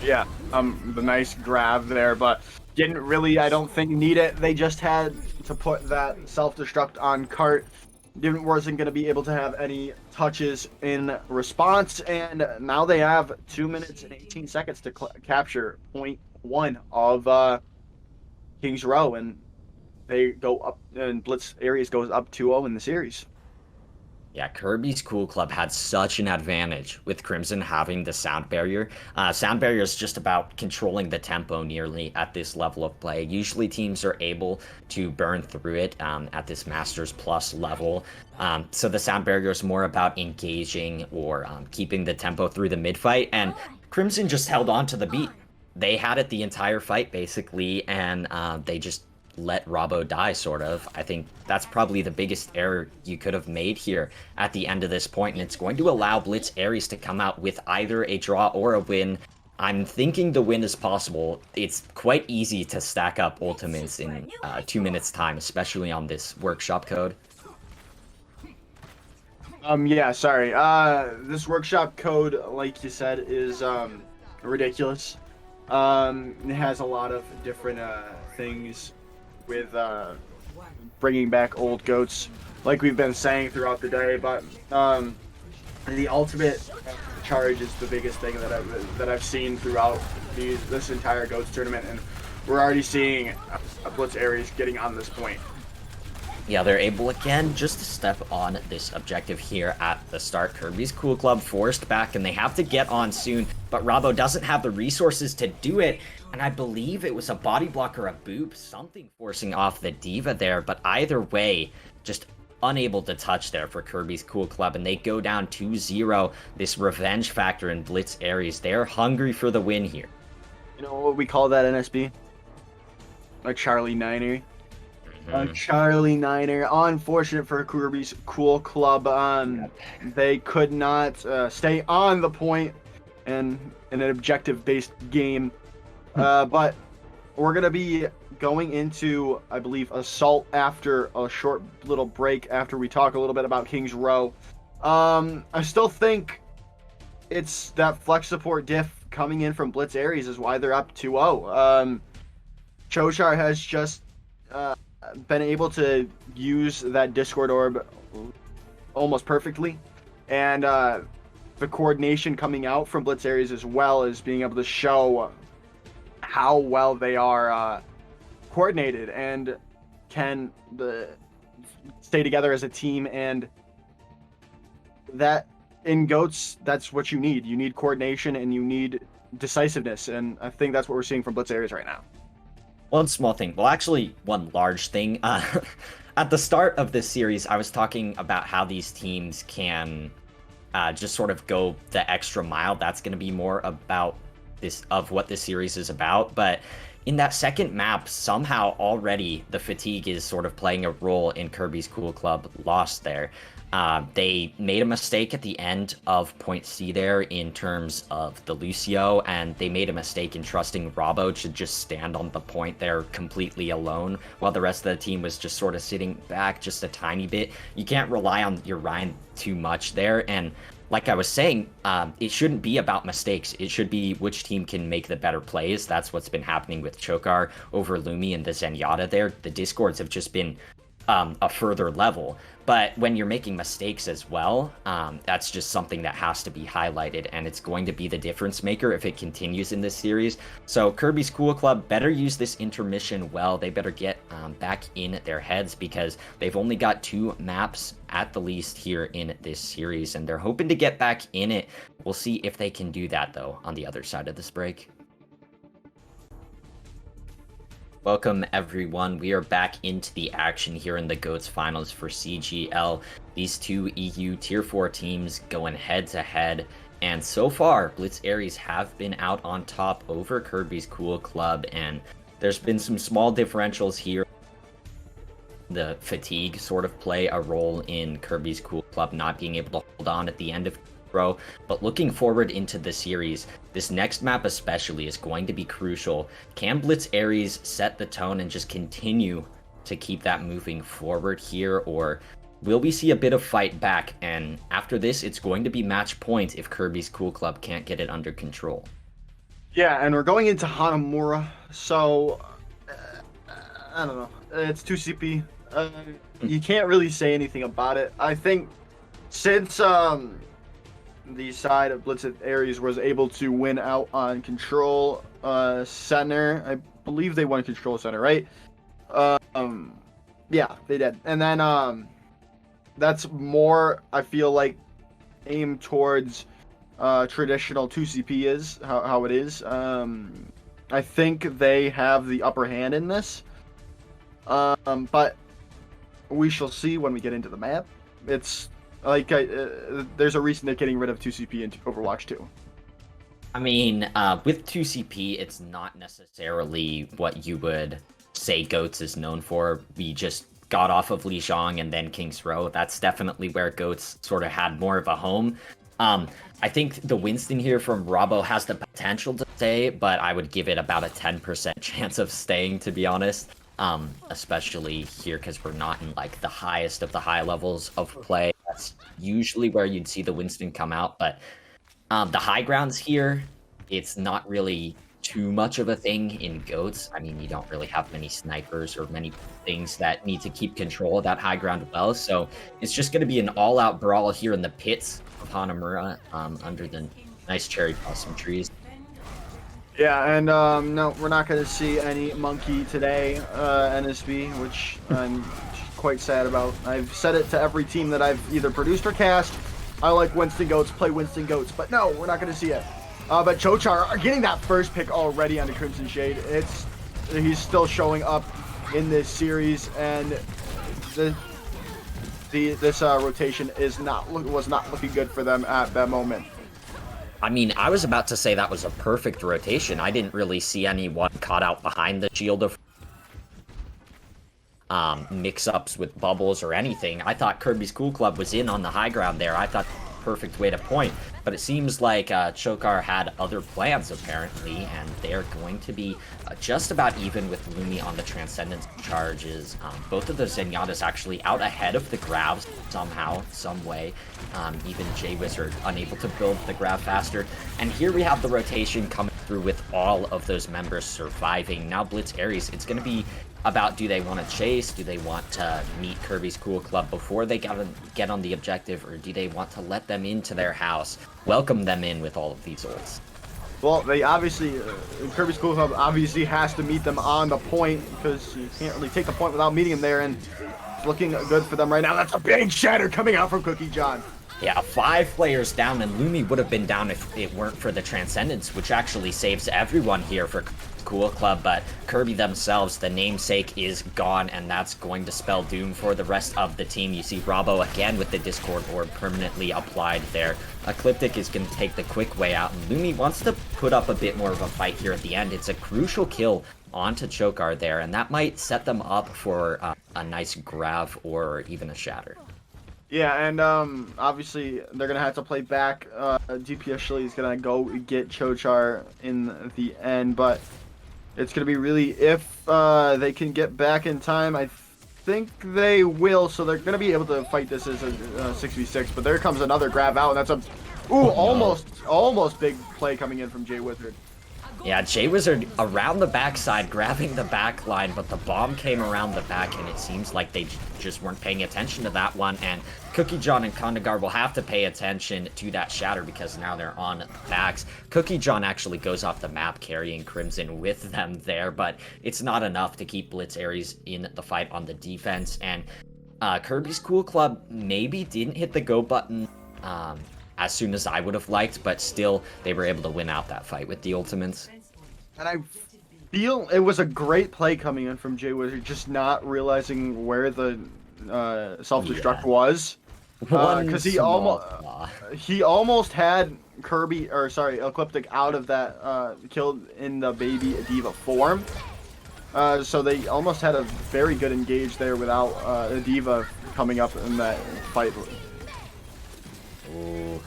Yeah, the nice grab there, but didn't really, I don't think, need it. They just had to put that self-destruct on cart. Wasn't going to be able to have any touches in response, and now they have 2 minutes and 18 seconds to capture point 1 of Kings Row, and they go up, and Blitz Ares goes up 2-0 in the series. Yeah, Kirby School Club had such an advantage with Crimson having the sound barrier. Sound barrier is just about controlling the tempo nearly at this level of play. Usually teams are able to burn through it at this Masters Plus level. So the sound barrier is more about engaging or keeping the tempo through the mid-fight. And Crimson just held on to the beat. They had it the entire fight, basically, and they just let Robbo die, sort of. I think that's probably the biggest error you could have made here at the end of this point, and it's going to allow Blitz Ares to come out with either a draw or a win. I'm thinking the win is possible. It's quite easy to stack up ultimates in 2 minutes time, especially on this workshop code. Yeah, sorry. This workshop code, like you said, is ridiculous. It has a lot of different things with bringing back old goats, like we've been saying throughout the day, but the ultimate charge is the biggest thing that I've seen throughout this entire goats tournament, and we're already seeing Blitz Ares getting on this point. Yeah, they're able again just to step on this objective here at the start. Kirby's Cool Club forced back, and they have to get on soon, but Robbo doesn't have the resources to do it, and I believe it was a body block or a boop, something forcing off the Diva there, but either way, just unable to touch there for Kirby's Cool Club, and they go down 2-0. This revenge factor in Blitz Ares, they're hungry for the win here. You know what we call that, NSB? A Charlie Niner. A Charlie Niner. Unfortunate for Kirby's Cool Club. They could not stay on the point in an objective-based game. But we're going to be going into, I believe, Assault after a short little break after we talk a little bit about Kings Row. I still think it's that flex support diff coming in from Blitz Ares is why they're up 2-0. Choshar has just been able to use that Discord orb almost perfectly, and the coordination coming out from Blitz Ares as well as being able to show how well they are coordinated and can stay together as a team. And that in GOATs, that's what you need. You need coordination and you need decisiveness. And I think that's what we're seeing from Blitz Aries right now. One small thing. Well, actually, one large thing. At the start of this series, I was talking about how these teams can just sort of go the extra mile. That's going to be more about what this series is about. But in that second map, somehow already the fatigue is sort of playing a role in Kirby's Cool Club loss there. They made a mistake at the end of point C there in terms of the Lucio, and they made a mistake in trusting Robbo to just stand on the point there completely alone, while the rest of the team was just sort of sitting back just a tiny bit. You can't rely on your Ryan too much there, and like I was saying, it shouldn't be about mistakes. It should be which team can make the better plays. That's what's been happening with Chokar over Lumi and the Zenyatta there. The Discords have just been a further level. But when you're making mistakes as well, that's just something that has to be highlighted, and it's going to be the difference maker if it continues in this series. So Kirby's Cool Club better use this intermission well. They better get back in their heads, because they've only got 2 maps at the least here in this series, and they're hoping to get back in it. We'll see if they can do that, though, on the other side of this break. Welcome everyone, we are back into the action here in the GOATS finals for CGL. These 2 EU tier 4 teams going head to head, and so far Blitz Aries have been out on top over Kirby's Cool Club, and there's been some small differentials here. The fatigue sort of play a role in Kirby's Cool Club not being able to hold on at the end of row, but looking forward into the series, this next map especially is going to be crucial. Can Blitz Aries set the tone and just continue to keep that moving forward here, or will we see a bit of fight back? And after this, it's going to be match point if Kirby's Cool Club can't get it under control. Yeah, and we're going into Hanamura, so I don't know. It's 2CP. You can't really say anything about it. I think since the side of Blitz Aries was able to win out on Control Center. I believe they won Control Center, right? Yeah, they did. And then that's more, I feel like, aimed towards traditional 2CP is, how it is. I think they have the upper hand in this. But we shall see when we get into the map. It's like there's a reason they're getting rid of 2CP in Overwatch 2. I mean, with 2CP, it's not necessarily what you would say GOATS is known for. We just got off of Lijiang and then King's Row. That's definitely where GOATS sort of had more of a home. I think the Winston here from Robbo has the potential to stay, but I would give it about a 10% chance of staying, to be honest. Especially here because we're not in like the highest of the high levels of play. That's usually where you'd see the Winston come out, but the high grounds here, it's not really too much of a thing in GOATS. I mean, you don't really have many snipers or many things that need to keep control of that high ground well, so it's just going to be an all-out brawl here in the pits of Hanamura under the nice cherry blossom trees. Yeah, and no, we're not going to see any Monkey today, NSB, which I'm quite sad about. I've said it to every team that I've either produced or cast. I like Winston Goats, play Winston Goats, but no, we're not going to see it. But Chochar are getting that first pick already on the Crimson Shade. He's still showing up in this series, and this rotation was not looking good for them at that moment. I mean, I was about to say that was a perfect rotation. I didn't really see anyone caught out behind the shield of mix-ups with bubbles or anything. I thought Kirby's Cool Club was in on the high ground there. I thought perfect way to point, but it seems like Chokar had other plans apparently, and they're going to be just about even with Lumi on the Transcendence charges. Both of those Zenyatta's actually out ahead of the Gravs somehow, some way. Even J-Wizard unable to build the Grav faster, and here we have the rotation coming through with all of those members surviving. Now Blitz Aries, it's going to be about, do they want to chase? Do they want to meet Kirby's Cool Club before they get on the objective, or do they want to let them into their house, welcome them in with all of these ults? Well, they obviously, Kirby's Cool Club obviously has to meet them on the point because you can't really take the point without meeting them there, and it's looking good for them right now. That's a big shatter coming out from Cookie John. Yeah, 5 players down, and Lumi would have been down if it weren't for the Transcendence, which actually saves everyone here for Cool Club, but Kirby themselves, the namesake, is gone, and that's going to spell doom for the rest of the team. You see Robbo again with the Discord Orb permanently applied there. Ecliptic is going to take the quick way out, and Lumi wants to put up a bit more of a fight here at the end. It's a crucial kill onto Chokar there, and that might set them up for a nice grab or even a shatter. Yeah, and obviously they're gonna have to play back. DPS Shilly is gonna go get Chochar in the end, but it's gonna be really if they can get back in time. I think they will, so they're gonna be able to fight this as a 6v6. But there comes another grab out, and that's a almost big play coming in from Jay Wizard. Yeah, Jay Wizard around the backside, grabbing the back line, but the bomb came around the back, and it seems like they just weren't paying attention to that one, and Cookie John and Kondagar will have to pay attention to that shatter because now they're on the backs. Cookie John actually goes off the map carrying Crimson with them there, but it's not enough to keep Blitz Aries in the fight on the defense, and Kirby's Cool Club maybe didn't hit the go button as soon as I would have liked, but still they were able to win out that fight with the ultimates. And I feel it was a great play coming in from Jay Wizard, just not realizing where the self-destruct was, because he almost had Kirby, or sorry, Ecliptic out of that killed in the baby diva form. So they almost had a very good engage there without a diva coming up in that fight. Ooh.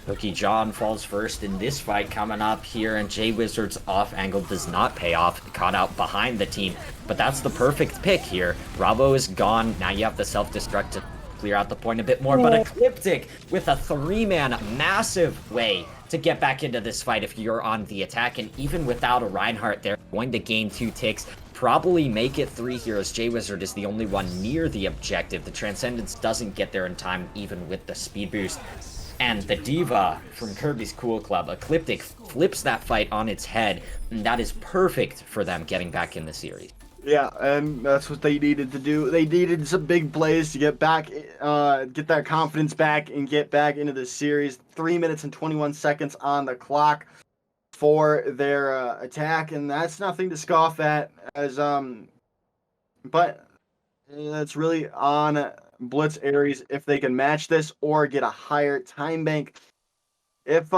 Cookie John falls first in this fight coming up here, and Jay Wizard's off angle does not pay off, caught out behind the team, but that's the perfect pick here. Robbo is gone, now you have the self-destruct to clear out the point a bit more, but Ecliptic with a 3-man massive way to get back into this fight if you're on the attack, and even without a Reinhardt they're going to gain 2 ticks, probably make it 3 here as Jay Wizard is the only one near the objective. The Transcendence doesn't get there in time even with the speed boost. And the diva from Kirby's Cool Club, Ecliptic, flips that fight on its head, and that is perfect for them getting back in the series. Yeah, and that's what they needed to do. They needed some big plays to get back, get that confidence back, and get back into the series. 3 minutes and 21 seconds on the clock for their attack, and that's nothing to scoff at. But it's really on Blitz Aries if they can match this or get a higher time bank. If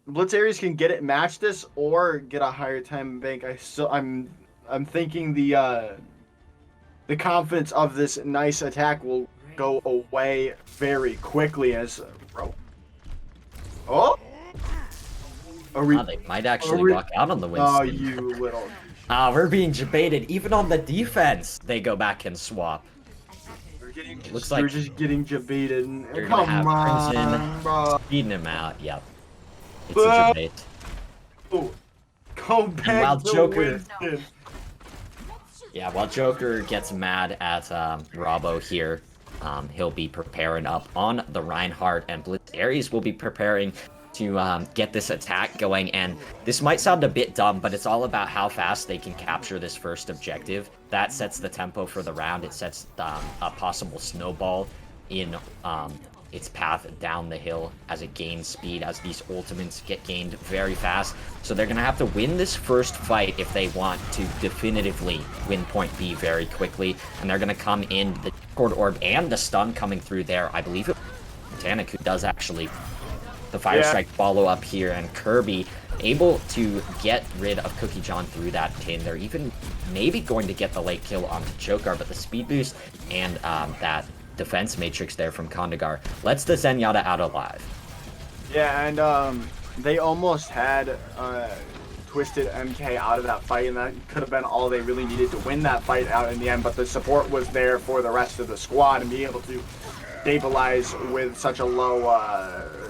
Blitz Aries can match this or get a higher time bank, I'm thinking the confidence of this nice attack will go away very quickly as they might actually walk out on the win. Oh, you little. We're being debated. Even on the defense, they go back and swap. Looks like you're just getting debated. You're Come gonna have on, Crimson bro. speeding him out. Yep. It's a debate. Go back while to Joker- Winston. Yeah, while Joker gets mad at Robbo here, he'll be preparing up on the Reinhardt, and Blitz Aries will be preparing to get this attack going. And this might sound a bit dumb, but it's all about how fast they can capture this first objective. That sets the tempo for the round. It sets a possible snowball in its path down the hill as it gains speed, as these ultimates get gained very fast. So they're going to have to win this first fight if they want to definitively win point B very quickly. And they're going to come in the Discord Orb and the stun coming through there. I believe it was Titanic who does actually the Fire Strike follow up here, and Kirby able to get rid of Cookie John through that pin. They're even maybe going to get the late kill onto Chokar, but the speed boost and that defense matrix there from Kondagar lets the Zenyatta out alive. Yeah, and they almost had Twisted MK out of that fight, and that could have been all they really needed to win that fight out in the end, but the support was there for the rest of the squad, and being able to stabilize with such a low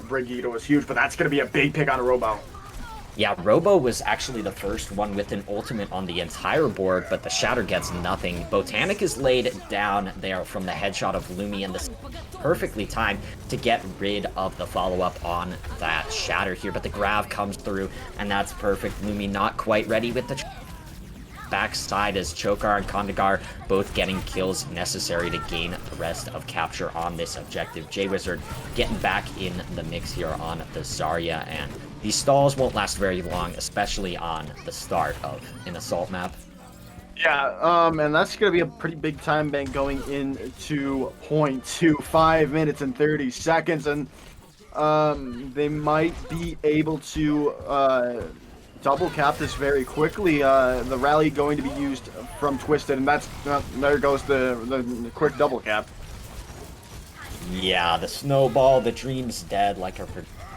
Brigitte was huge, but that's going to be a big pick on a Robo. Yeah, Robo was actually the first one with an ultimate on the entire board, but the Shatter gets nothing. Botanic is laid down there from the headshot of Lumi, and this perfectly timed to get rid of the follow-up on that Shatter here, but the Grav comes through, and that's perfect. Lumi not quite ready with the backside as Chokar and Kondagar both getting kills necessary to gain the rest of capture on this objective. J-Wizard getting back in the mix here on the Zarya, and these stalls won't last very long, especially on the start of an assault map. Yeah, and that's going to be a pretty big time bank going into 0.25 minutes and 30 seconds, and they might be able to double cap this very quickly. The rally going to be used from Twisted, and that's there goes the quick double cap. Yeah, the snowball, the dream's dead, like our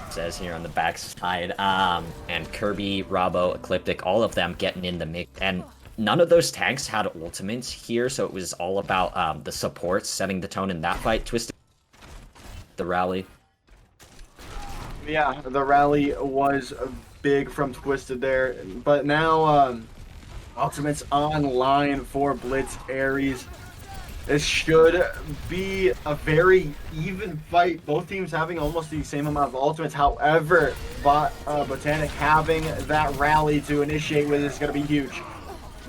says here on the backside. And Kirby, Rabo, Ecliptic, all of them getting in the mix. And none of those tanks had ultimates here, so it was all about the supports setting the tone in that fight. Twisted the rally. Yeah, the rally was big from Twisted there, but now ultimates online for Blitz Ares. This should be a very even fight. Both teams having almost the same amount of ultimates. However, Botanic having that rally to initiate with is going to be huge.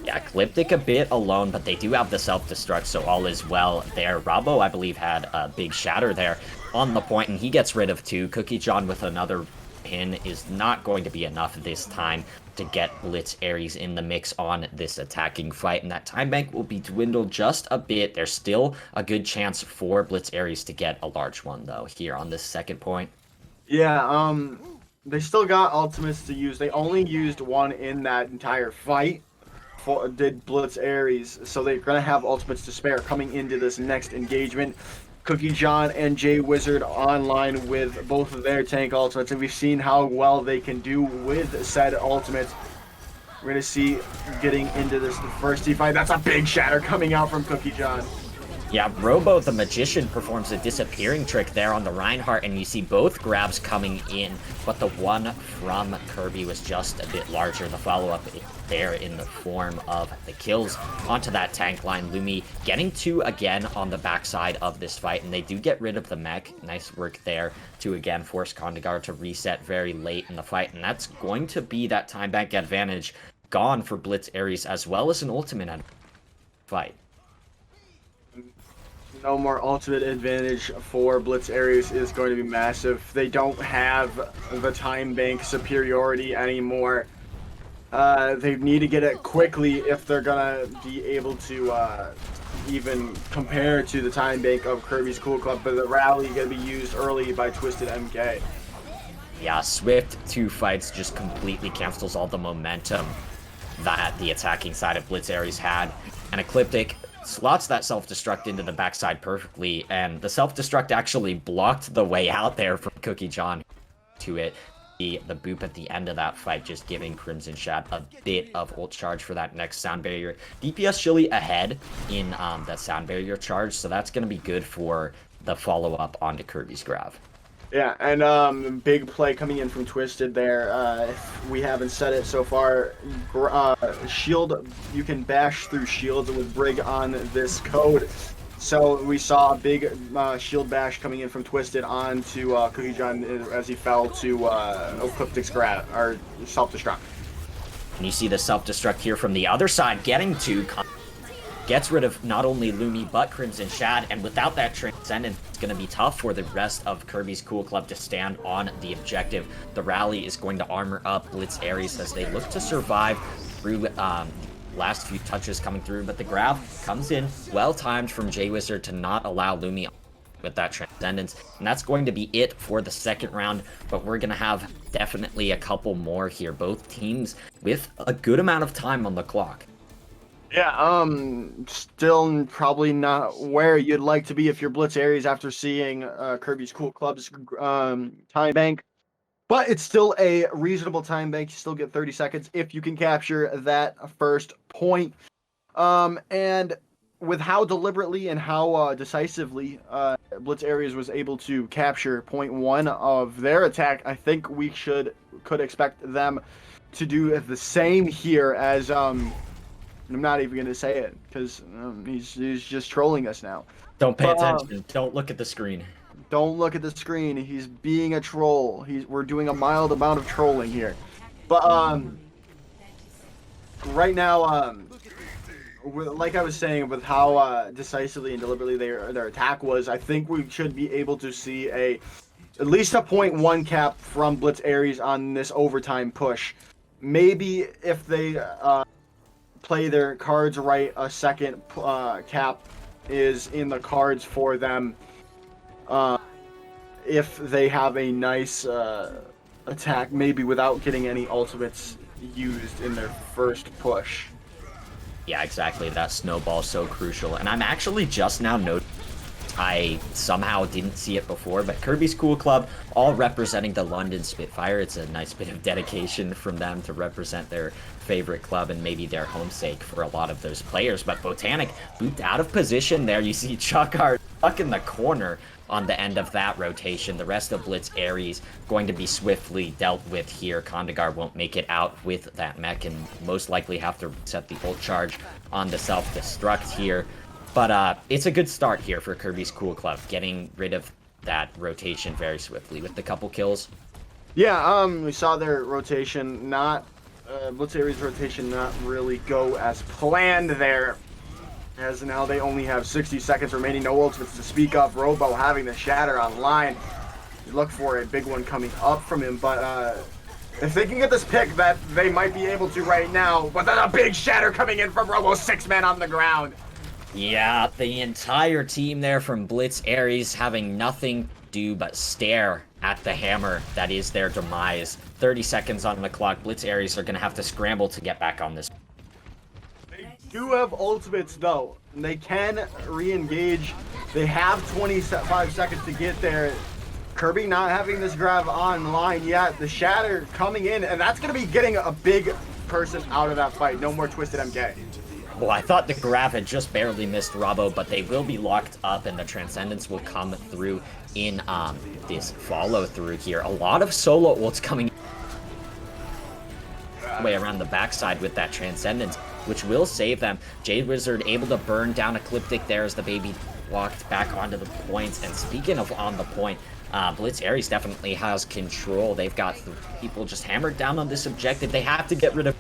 Yeah, Ecliptic a bit alone, but they do have the self-destruct, so all is well there. Rabo, I believe, had a big shatter there on the point, and he gets rid of two. Cookie John with another pin is not going to be enough this time to get Blitz Ares in the mix on this attacking fight, and that time bank will be dwindled just a bit. There's still a good chance for Blitz Ares to get a large one, though, here on this second point. Yeah, they still got ultimates to use. They only used one in that entire fight. Did Blitz Ares, so they're gonna have ultimates to spare coming into this next engagement. Cookie John and J-Wizard online with both of their tank ultimates, and we've seen how well they can do with said ultimates. We're gonna see getting into this first team fight. That's a big shatter coming out from Cookie John. Yeah, Robo the Magician performs a disappearing trick there on the Reinhardt, and you see both grabs coming in, but the one from Kirby was just a bit larger. The follow-up there in the form of the kills onto that tank line. Lumi getting two again on the backside of this fight, and they do get rid of the mech. Nice work there to again force Kondagar to reset very late in the fight, and that's going to be that time bank advantage gone for Blitz Ares, as well as an ultimate fight. No more ultimate advantage for Blitz Ares is going to be massive. They don't have the time bank superiority anymore. They need to get it quickly if they're gonna be able to even compare to the time bank of Kirby's Cool Club, but the rally gonna be used early by Twisted MK. Yeah, Swift 2 fights just completely cancels all the momentum that the attacking side of Blitz Ares had, and Ecliptic slots that self-destruct into the backside perfectly, and the self-destruct actually blocked the way out there from Cookie John to it. The boop at the end of that fight just giving Crimson Shad a bit of ult charge for that next sound barrier. DPS Chili ahead in that sound barrier charge, so that's going to be good for the follow-up onto Kirby's Grav. Yeah, and big play coming in from Twisted there. If we haven't said it so far, shield, you can bash through shields with Brig on this code. So we saw a big shield bash coming in from Twisted onto Cookie John as he fell to Ecliptic's grab, or self-destruct. And you see the self-destruct here from the other side getting to... Gets rid of not only Lumi, but Crimson Shad, and without that Transcendence, it's going to be tough for the rest of Kirby's Cool Club to stand on the objective. The rally is going to armor up Blitz Ares as they look to survive through last few touches coming through, but the grab comes in well-timed from J-Wizard to not allow Lumi with that Transcendence, and that's going to be it for the second round, but we're going to have definitely a couple more here, both teams with a good amount of time on the clock. Yeah, still probably not where you'd like to be if you're Blitz Ares after seeing Kirby's Cool Club's time bank. But it's still a reasonable time bank. You still get 30 seconds if you can capture that first point. And with how deliberately and how decisively Blitz Ares was able to capture point one of their attack, I think we should could expect them to do the same here as I'm not even gonna say it because he's just trolling us now. Don't pay attention. Don't look at the screen. Don't look at the screen. He's being a troll. We're doing a mild amount of trolling here. But right now, like I was saying, with how decisively and deliberately their attack was, I think we should be able to see at least a 0.1 cap from Blitz Aries on this overtime push. Maybe if they play their cards right, a second cap is in the cards for them. If they have a nice attack, maybe without getting any ultimates used in their first push. Yeah, exactly. That snowball so crucial. And I'm actually just now noticing, I somehow didn't see it before, but Kirby's Cool Club, all representing the London Spitfire. It's a nice bit of dedication from them to represent their favorite club and maybe their homesake for a lot of those players. But Botanic booped out of position there. You see Chuckard stuck in the corner on the end of that rotation. The rest of Blitz Aries going to be swiftly dealt with here. Kondagar won't make it out with that mech and most likely have to set the ult charge on the self-destruct here. But it's a good start here for Kirby's Cool Club, getting rid of that rotation very swiftly with the couple kills. Yeah, we saw their rotation Blitz Aries rotation not really go as planned there. As now they only have 60 seconds remaining, no ultimates to speak of. Robo having the shatter online. You look for a big one coming up from him, but if they can get this pick that they might be able to right now, but then a big shatter coming in from Robo, 6 men on the ground. Yeah, the entire team there from Blitz Aries having nothing to do but stare at the hammer that is their demise. 30 seconds on the clock. Blitz Aries are going to have to scramble to get back on this. Do have ultimates though, and they can re-engage. They have 25 seconds to get there. Kirby not having this grab online yet. The shatter coming in, and that's going to be getting a big person out of that fight. No more Twisted MK. Well, I thought the grab had just barely missed Robbo, but they will be locked up and the Transcendence will come through in this follow-through here. A lot of solo ults coming way around the backside with that Transcendence, which will save them. Jade Wizard able to burn down Ecliptic there as the baby walked back onto the points. And speaking of on the point, Blitz Aries definitely has control. They've got the people just hammered down on this objective. They have to get rid of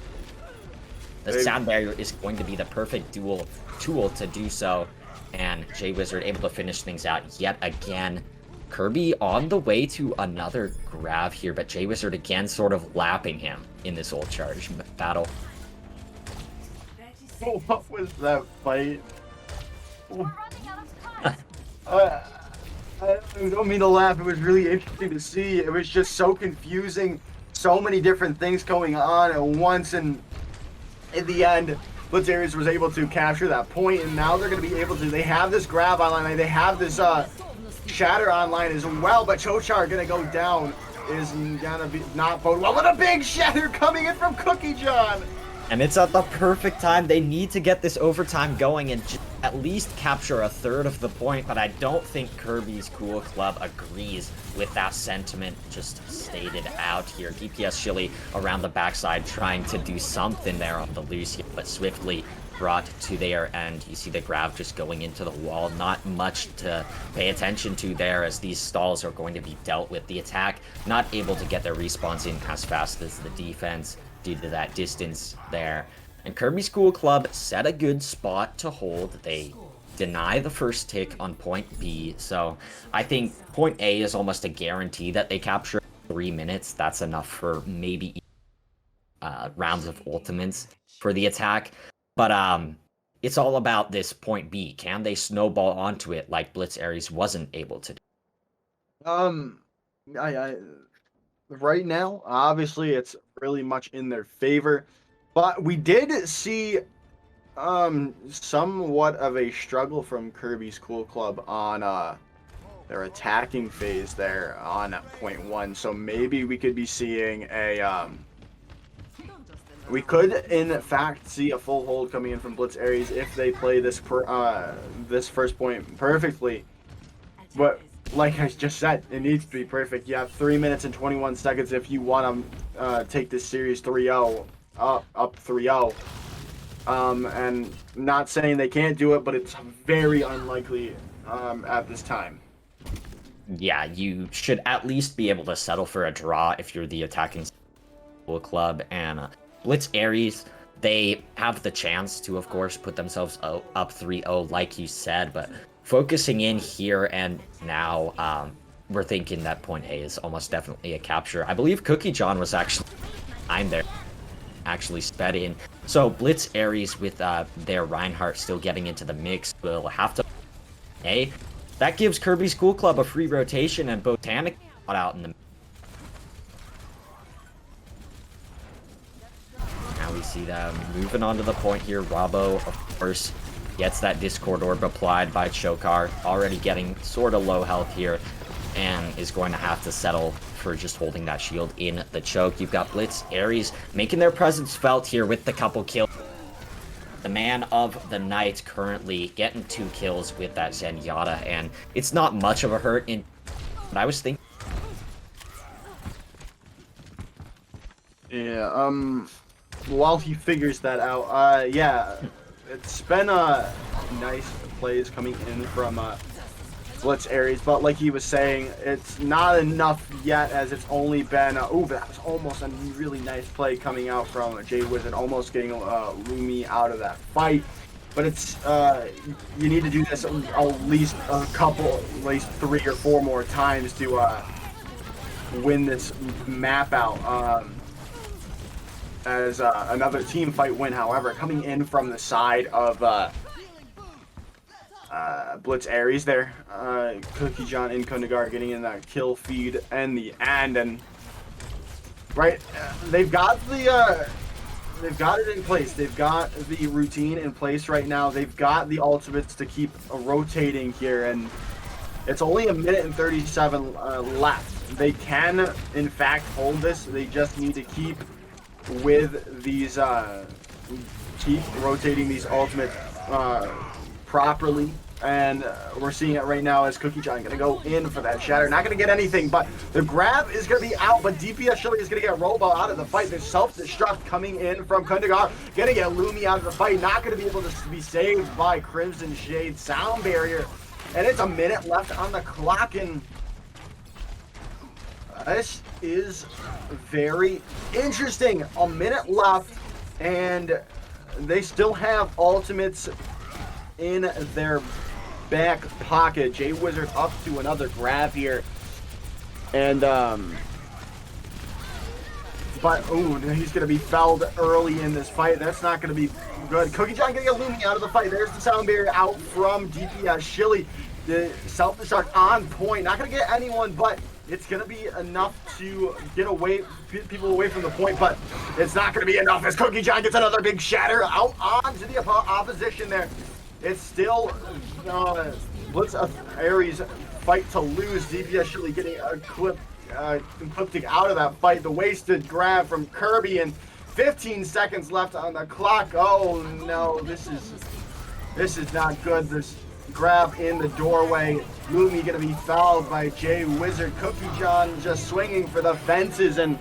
the sound barrier. Is going to be the perfect tool to do so. And Jade Wizard able to finish things out yet again. Kirby on the way to another grab here, but Jade Wizard again sort of lapping him in this ult charge battle. What was that fight? I don't mean to laugh. It was really interesting to see. It was just so confusing. So many different things going on at once, and in the end, Blitz Aries was able to capture that point, and now they're going to be able to. They have this grab online. They have this shatter online as well, but Chochar going to go down. Is going to be not bode well. What a big shatter coming in from Cookie John. And it's at the perfect time. They need to get this overtime going and at least capture a third of the point, but I don't think Kirby's Cool Club agrees with that sentiment just stated out here. DPS Chili around the backside trying to do something there on the loose here, but swiftly brought to their end. You see the grab just going into the wall. Not much to pay attention to there as these stalls are going to be dealt with. The attack not able to get their respawns in as fast as the defense due to that distance there. And Kirby's Cool Club set a good spot to hold. They deny the first tick on point B, so I think point A is almost a guarantee that they capture 3 minutes. That's enough for maybe rounds of ultimates for the attack. But it's all about this point B. Can they snowball onto it like Blitz Aries wasn't able to do? Right now, obviously, it's really much in their favor. But we did see somewhat of a struggle from Kirby's Cool Club on their attacking phase there on point 1. So maybe we could be seeing a... we could, in fact, see a full hold coming in from Blitz Aries if they play this this first point perfectly. But like I just said, it needs to be perfect. You have 3 minutes and 21 seconds if you want to take this series 3-0, up 3-0. And not saying they can't do it, but it's very unlikely at this time. Yeah, you should at least be able to settle for a draw if you're the attacking club. And Blitz Aries, they have the chance to, of course, put themselves up 3-0, like you said, but focusing in here and now, we're thinking that point A is almost definitely a capture. I believe Cookie John was actually actually sped in. So Blitz Aries with their Reinhardt still getting into the mix will have to A. That gives Kirby's Cool Club a free rotation and Botanic out in the. Now we see them moving on to the point here. Robbo, of course, gets that Discord Orb applied by Chokar, already getting sort of low health here, and is going to have to settle for just holding that shield in the choke. You've got Blitz Aries making their presence felt here with the couple kills. The man of the night currently getting 2 kills with that Zenyatta, and it's not much of a hurt in. But I was thinking. Yeah, while he figures that out, yeah, it's been nice plays coming in from Blitz Aries, but like he was saying, it's not enough yet, as it's only been oh, that was almost a really nice play coming out from Jay Wizard, almost getting Lumi out of that fight. But it's you need to do this at least at least 3 or 4 more times to win this map out. As another team fight win, however, coming in from the side of Blitz Aries there. Cookie John and Kundagar getting in that kill feed and the and right, they've got it in place. They've got the routine in place right now. They've got the ultimates to keep rotating here, and it's only 1 minute and 37 left. They can, in fact, hold this. They just need to keep with these keep rotating these ultimates properly, and we're seeing it right now as Cookie John gonna go in for that shatter. Not gonna get anything, but the grab is gonna be out, but DPS Shilly is gonna get Robo out of the fight. There's self-destruct coming in from Kundagar, gonna get Lumi out of the fight, not gonna be able to be saved by Crimson Shade sound barrier, and it's 1 minute left on the clock, and this is very interesting. 1 minute left, and they still have ultimates in their back pocket. Jay Wizard up to another grab here, and but ooh, he's gonna be felled early in this fight. That's not gonna be good. Cookie John gonna get Lumi out of the fight. There's the sound barrier out from DPS Shilly. The self-destruct on point. Not gonna get anyone, but it's going to be enough to get people away from the point, but it's not going to be enough as Cookie John gets another big shatter out onto the opposition there. It's still Blitz Aries fight to lose. DPS Shilly getting ecliptic out of that fight. The wasted grab from Kirby, and 15 seconds left on the clock. Oh no, this is not good. This grab in the doorway. Lumi gonna be fouled by Jay Wizard. Cookie John just swinging for the fences, and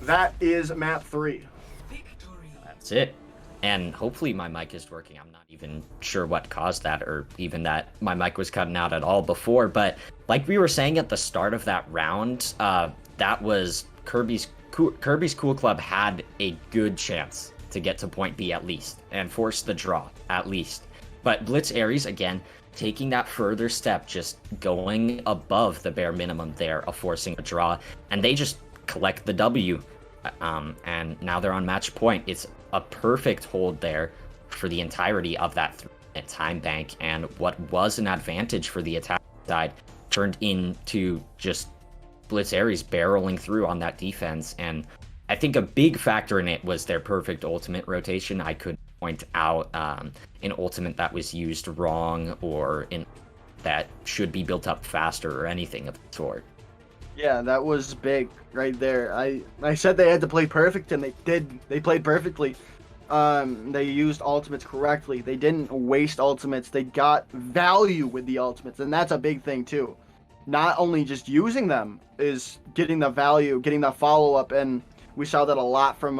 that is map 3. That's it. And hopefully my mic is working. I'm not even sure what caused that, or even that my mic was cutting out at all before. But like we were saying at the start of that round, that was Kirby's Cool Club had a good chance to get to point B at least, and force the draw at least. But Blitz Aries, again, taking that further step, just going above the bare minimum there of forcing a draw, and they just collect the W. And now they're on match point. It's a perfect hold there for the entirety of that 3-minute time bank, and what was an advantage for the attack side turned into just Blitz Aries barreling through on that defense. And I think a big factor in it was their perfect ultimate rotation. I could point out an ultimate that was used wrong, or that should be built up faster, or anything of the sort. Yeah, that was big right there. I said they had to play perfect, and they did. They played perfectly. They used ultimates correctly. They didn't waste ultimates. They got value with the ultimates, and that's a big thing too. Not only just using them is getting the value, getting the follow up, and we saw that a lot from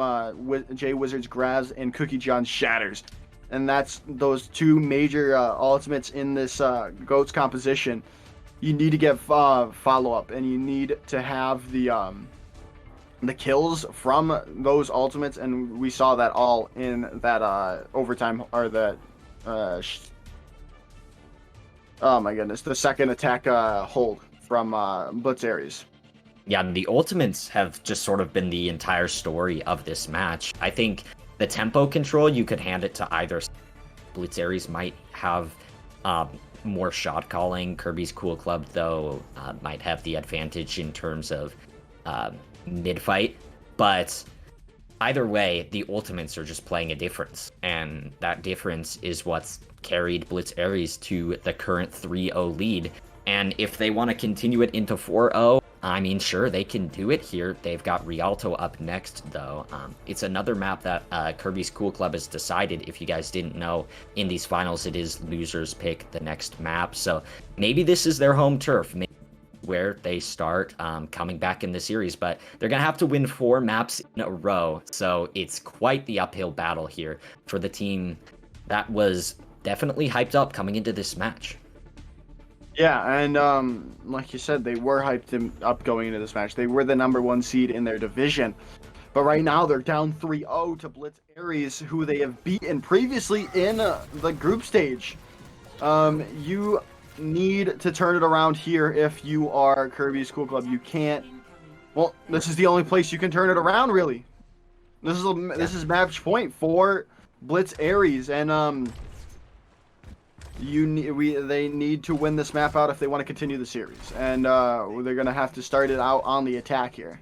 Jay Wizard's grabs and Cookie John's shatters, and that's those two major ultimates in this Goats composition. You need to get follow up, and you need to have the kills from those ultimates, and we saw that all in that overtime, or that oh my goodness, the second attack hold from Blitz Aries. Yeah, the ultimates have just sort of been the entire story of this match. I think the tempo control, you could hand it to either. Blitz Aries might have more shot calling. Kirby's Cool Club, though, might have the advantage in terms of mid-fight. But either way, the ultimates are just playing a difference. And that difference is what's carried Blitz Aries to the current 3-0 lead. And if they want to continue it into 4-0, I mean, sure, they can do it here. They've got Rialto up next, though. It's another map that Kirby's Cool Club has decided. If you guys didn't know, in these finals, it is losers pick the next map. So maybe this is their home turf, maybe where they start coming back in the series. But they're going to have to win 4 maps in a row. So it's quite the uphill battle here for the team that was definitely hyped up coming into this match. Yeah, and like you said, they were hyped up going into this match. They were the #1 seed in their division. But right now, they're down 3-0 to Blitz Aries, who they have beaten previously in the group stage. You need to turn it around here if you are Kirby's Cool Club. You can't... Well, this is the only place you can turn it around, really. This is match point for Blitz Aries, and they need to win this map out if they want to continue the series, and they're gonna have to start it out on the attack here.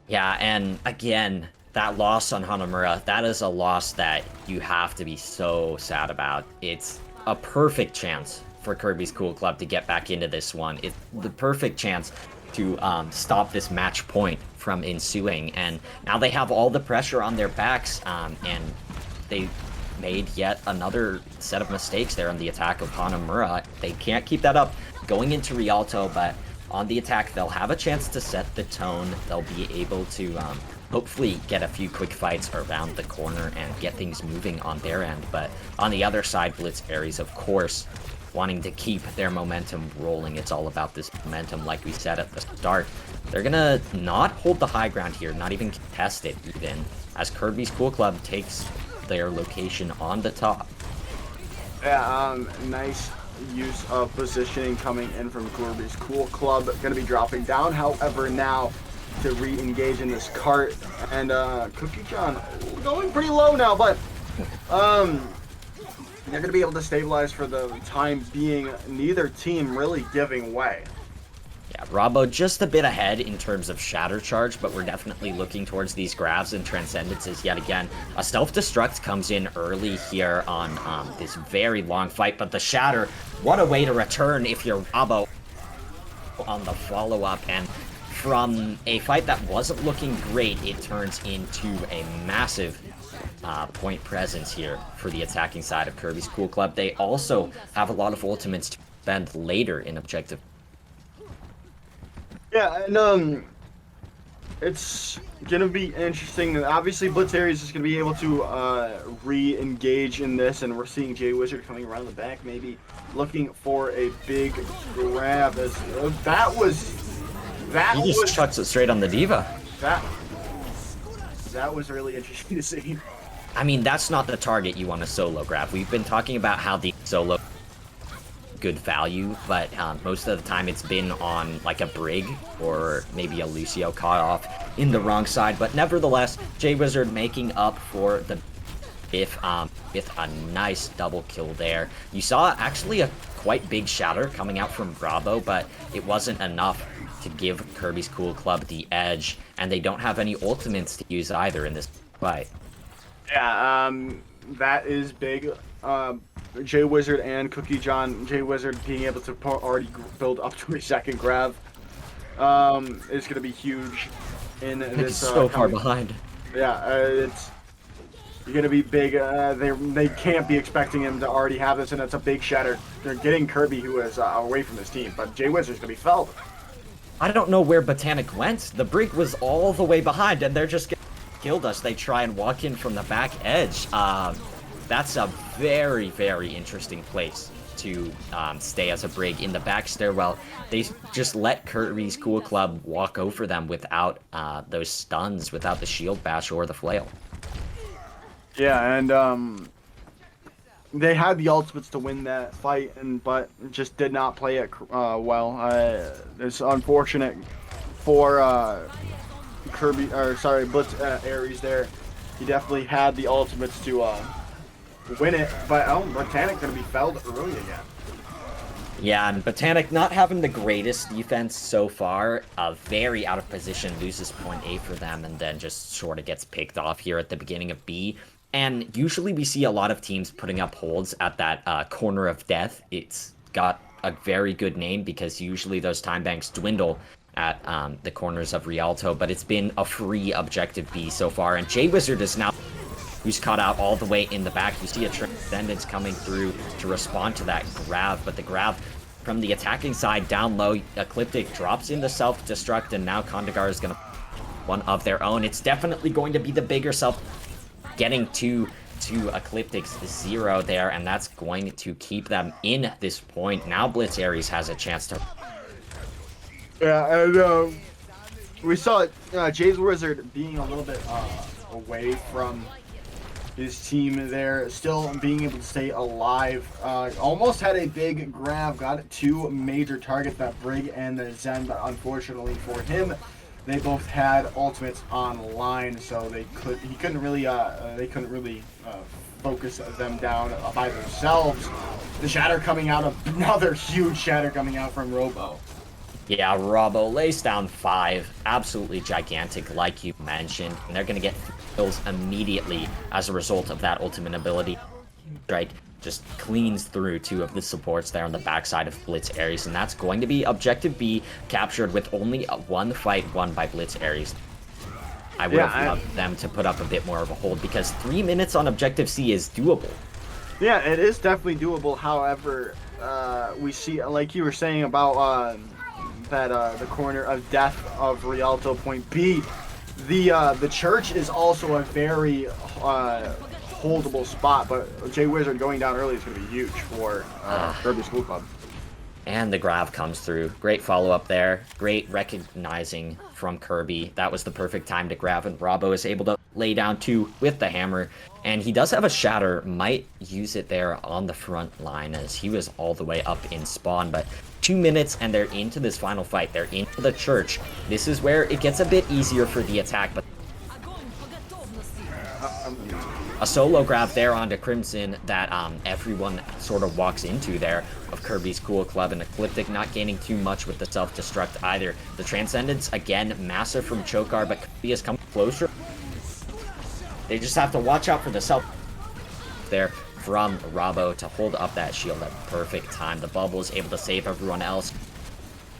Yeah, and again, that loss on Hanamura, that is a loss that you have to be so sad about. It's a perfect chance for Kirby's Cool Club to get back into this one. It's the perfect chance to stop this match point from ensuing, and now they have all the pressure on their backs, and they made yet another set of mistakes there on the attack of Hanamura. They can't keep that up going into Rialto, but on the attack, they'll have a chance to set the tone. They'll be able to hopefully get a few quick fights around the corner and get things moving on their end. But on the other side, Blitz Aries, of course, wanting to keep their momentum rolling. It's all about this momentum, like we said at the start. They're gonna not hold the high ground here, not even contest it even, as Kirby's Cool Club takes their location on the top. Yeah, nice use of positioning coming in from Kirby's Cool Club. Going to be dropping down, however, now to re-engage in this cart. And Cookie John going pretty low now, but they're going to be able to stabilize for the time being. Neither team really giving way. Yeah, Rabo just a bit ahead in terms of shatter charge, but we're definitely looking towards these grabs and transcendences yet again. A self-destruct comes in early here on this very long fight, but the shatter, what a way to return if you're Rabo on the follow-up. And from a fight that wasn't looking great, it turns into a massive point presence here for the attacking side of Kirby's Cool Club. They also have a lot of ultimates to spend later in objective. Yeah, and it's gonna be interesting. Obviously, Blitz Aries is gonna be able to re-engage in this, and we're seeing Jay Wizard coming around the back, maybe looking for a big grab. As He just chucks it straight on the Diva. That was really interesting to see. I mean, that's not the target you want to solo grab. We've been talking about how the solo good value, but most of the time it's been on like a Brig or maybe a Lucio caught off in the wrong side. But nevertheless, Jay Wizard making up for the with a nice double kill there. You saw actually a quite big shatter coming out from Bravo, but it wasn't enough to give Kirby's Cool Club the edge, and they don't have any ultimates to use either in this fight. Yeah, that is big. Jay Wizard and Cookie John. Jay Wizard being able to already build up to a second grab is going to be huge in this. He's so far behind. Yeah, You're gonna be big. They can't be expecting him to already have this, and it's a big shatter. They're getting Kirby, who is away from his team, but Jay Wizard's gonna be felled. I don't know where Botanic went. The Brig was all the way behind, and they're just getting killed us. They try and walk in from the back edge. That's a very, very interesting place to stay as a Brig. In the back stairwell, they just let Kirby's Cool Club walk over them without those stuns, without the shield bash or the flail. Yeah, and they had the ultimates to win that fight, but just did not play it well. It's unfortunate for Kirby, or sorry, Blitz Ares there. He definitely had the ultimates to win it, but Botanic gonna be felled early again. Yeah, and Botanic not having the greatest defense so far, very out of position, loses point A for them, and then just sort of gets picked off here at the beginning of B. And usually we see a lot of teams putting up holds at that corner of death. It's got a very good name because usually those time banks dwindle at the corners of Rialto, but it's been a free objective B so far, and Jay Wizard is now who's caught out all the way in the back. You see a Transcendence coming through to respond to that grab, but the grab from the attacking side down low, Ecliptic drops into self-destruct, and now Kondagar is going to one of their own. It's definitely going to be the bigger self getting to Ecliptic's 0 there, and that's going to keep them in this point. Now Blitz Ares has a chance to... Yeah, and we saw Jay's Wizard being a little bit away from his team there, still being able to stay alive. Almost had a big grab, got 2 major targets, that Brig and the Zen, but unfortunately for him, they both had ultimates online, so they couldn't really focus them down by themselves. The shatter coming out of another huge shatter coming out from Robo. Yeah, Robo lays down 5, absolutely gigantic, like you mentioned, and they're gonna get kills immediately as a result of that ultimate ability. Strike just cleans through 2 of the supports there on the backside of Blitz Ares, and that's going to be Objective B captured with only 1 fight won by Blitz Ares. I would have loved them to put up a bit more of a hold, because 3 minutes on Objective C is doable. Yeah, it is definitely doable. However, we see, like you were saying about the corner of death of Rialto Point B, the church is also a very holdable spot, but Jay Wizard going down early is going to be huge for Kirby School Club. And the grab comes through. Great follow-up there. Great recognizing from Kirby. That was the perfect time to grab, and Robo is able to lay down 2 with the hammer. And he does have a shatter. Might use it there on the front line as he was all the way up in spawn. But 2 minutes and they're into this final fight. They're into the church. This is where it gets a bit easier for the attack, but a solo grab there onto Crimson that everyone sort of walks into there of Kirby's Cool Club, and Ecliptic not gaining too much with the self-destruct either. The Transcendence, again, massive from Chokar, but Kirby is coming closer. They just have to watch out for the self there from Robo to hold up that shield at the perfect time. The bubble is able to save everyone else.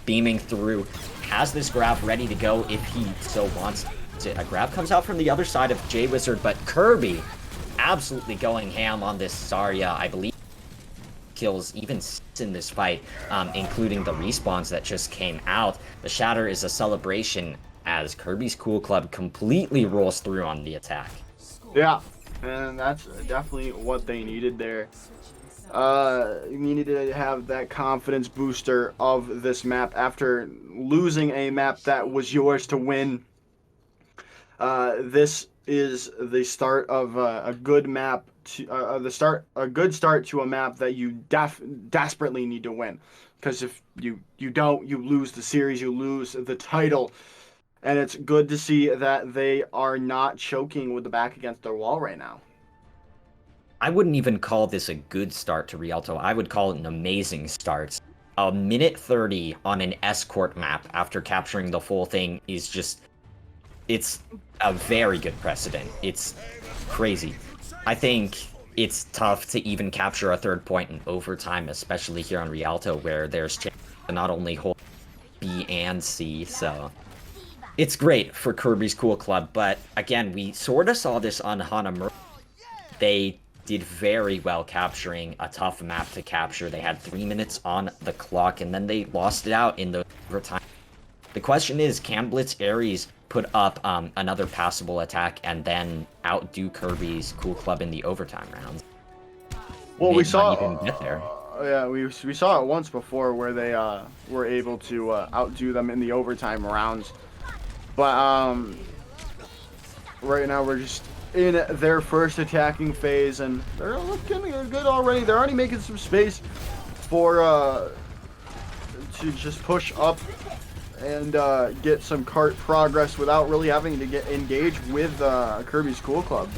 Beaming through, has this grab ready to go if he so wants it. A grab comes out from the other side of Jay Wizard, but Kirby absolutely going ham on this Zarya. I believe kills even in this fight, including the respawns that just came out. The shatter is a celebration as Kirby's Cool Club completely rolls through on the attack. Yeah, and that's definitely what they needed there. You needed to have that confidence booster of this map after losing a map that was yours to win. This is the start of a good map, a good start to a map that you desperately need to win. Because if you don't, you lose the series, you lose the title. And it's good to see that they are not choking with the back against their wall right now. I wouldn't even call this a good start to Rialto. I would call it an amazing start. A minute 30 on an escort map after capturing the full thing is just... it's a very good precedent. It's crazy. I think it's tough to even capture a 3rd point in overtime, especially here on Rialto, where there's chance to not only hold B and C, so... it's great for Kirby's Cool Club, but again, we sort of saw this on Hanamura they did very well capturing a tough map to capture. They had 3 minutes on the clock, and then they lost it out in the overtime. The question is, can Blitz Aries put up another passable attack and then outdo Kirby's Cool Club in the overtime rounds? Well, we saw. Not even get there. Yeah, we saw it once before where they were able to outdo them in the overtime rounds. But right now we're just in their first attacking phase, and they're looking good already. They're already making some space for to just push up and get some cart progress without really having to get engaged with Kirby's Cool Club.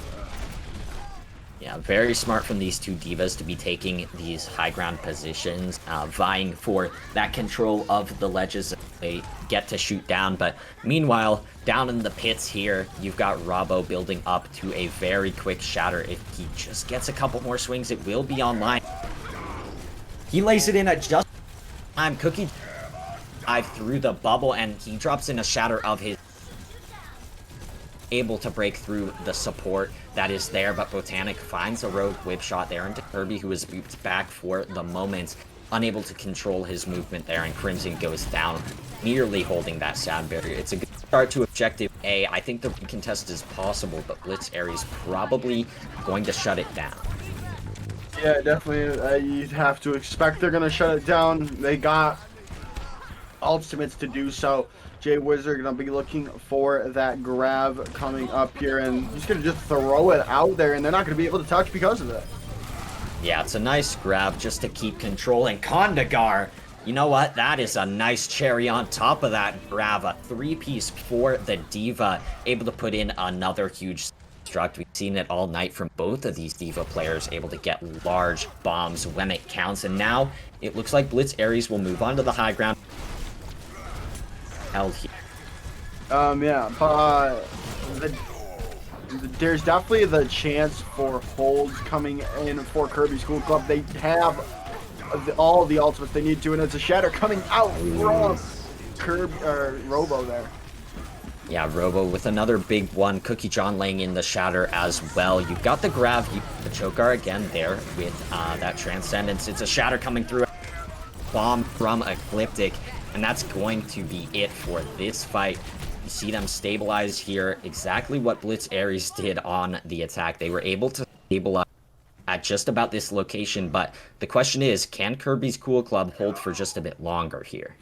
Yeah, very smart from these two divas to be taking these high ground positions, vying for that control of the ledges they get to shoot down. But meanwhile, down in the pits here, you've got Robbo building up to a very quick shatter. If he just gets a couple more swings, it will be online. He lays it in at just time. Cookie dive through the bubble, and he drops in a shatter of his, able to break through the support that is there, but Botanic finds a rogue whip shot there into Kirby, who is looped back for the moment, unable to control his movement there, and Crimson goes down, nearly holding that sound barrier. It's a good start to objective A. I think the recontest is possible, but Blitz Aries probably going to shut it down. Yeah, definitely. You'd have to expect they're gonna shut it down. They got ultimates to do so. Jay Wizard gonna be looking for that grab coming up here, and he's gonna just throw it out there, and they're not gonna be able to touch because of it. Yeah, it's a nice grab just to keep control, and Kondagar, you know what? That is a nice cherry on top of that grab. A 3-piece for the Diva, able to put in another huge destruct. We've seen it all night from both of these Diva players, able to get large bombs when it counts, and now it looks like Blitz Aries will move on to the high ground. Held here. Yeah, but there's definitely the chance for holds coming in for Kirby's Cool Club. They have all the ultimates they need to, and it's a shatter coming out from Robo there. Yeah, Robo with another big one. Cookie John laying in the shatter as well. You've got the grab, the Chokar again there with that Transcendence. It's a shatter coming through. Bomb from Ecliptic. And that's going to be it for this fight. You see them stabilize here. Exactly what Blitz Aries did on the attack. They were able to stabilize at just about this location. But the question is, can Kirby's Cool Club hold for just a bit longer here?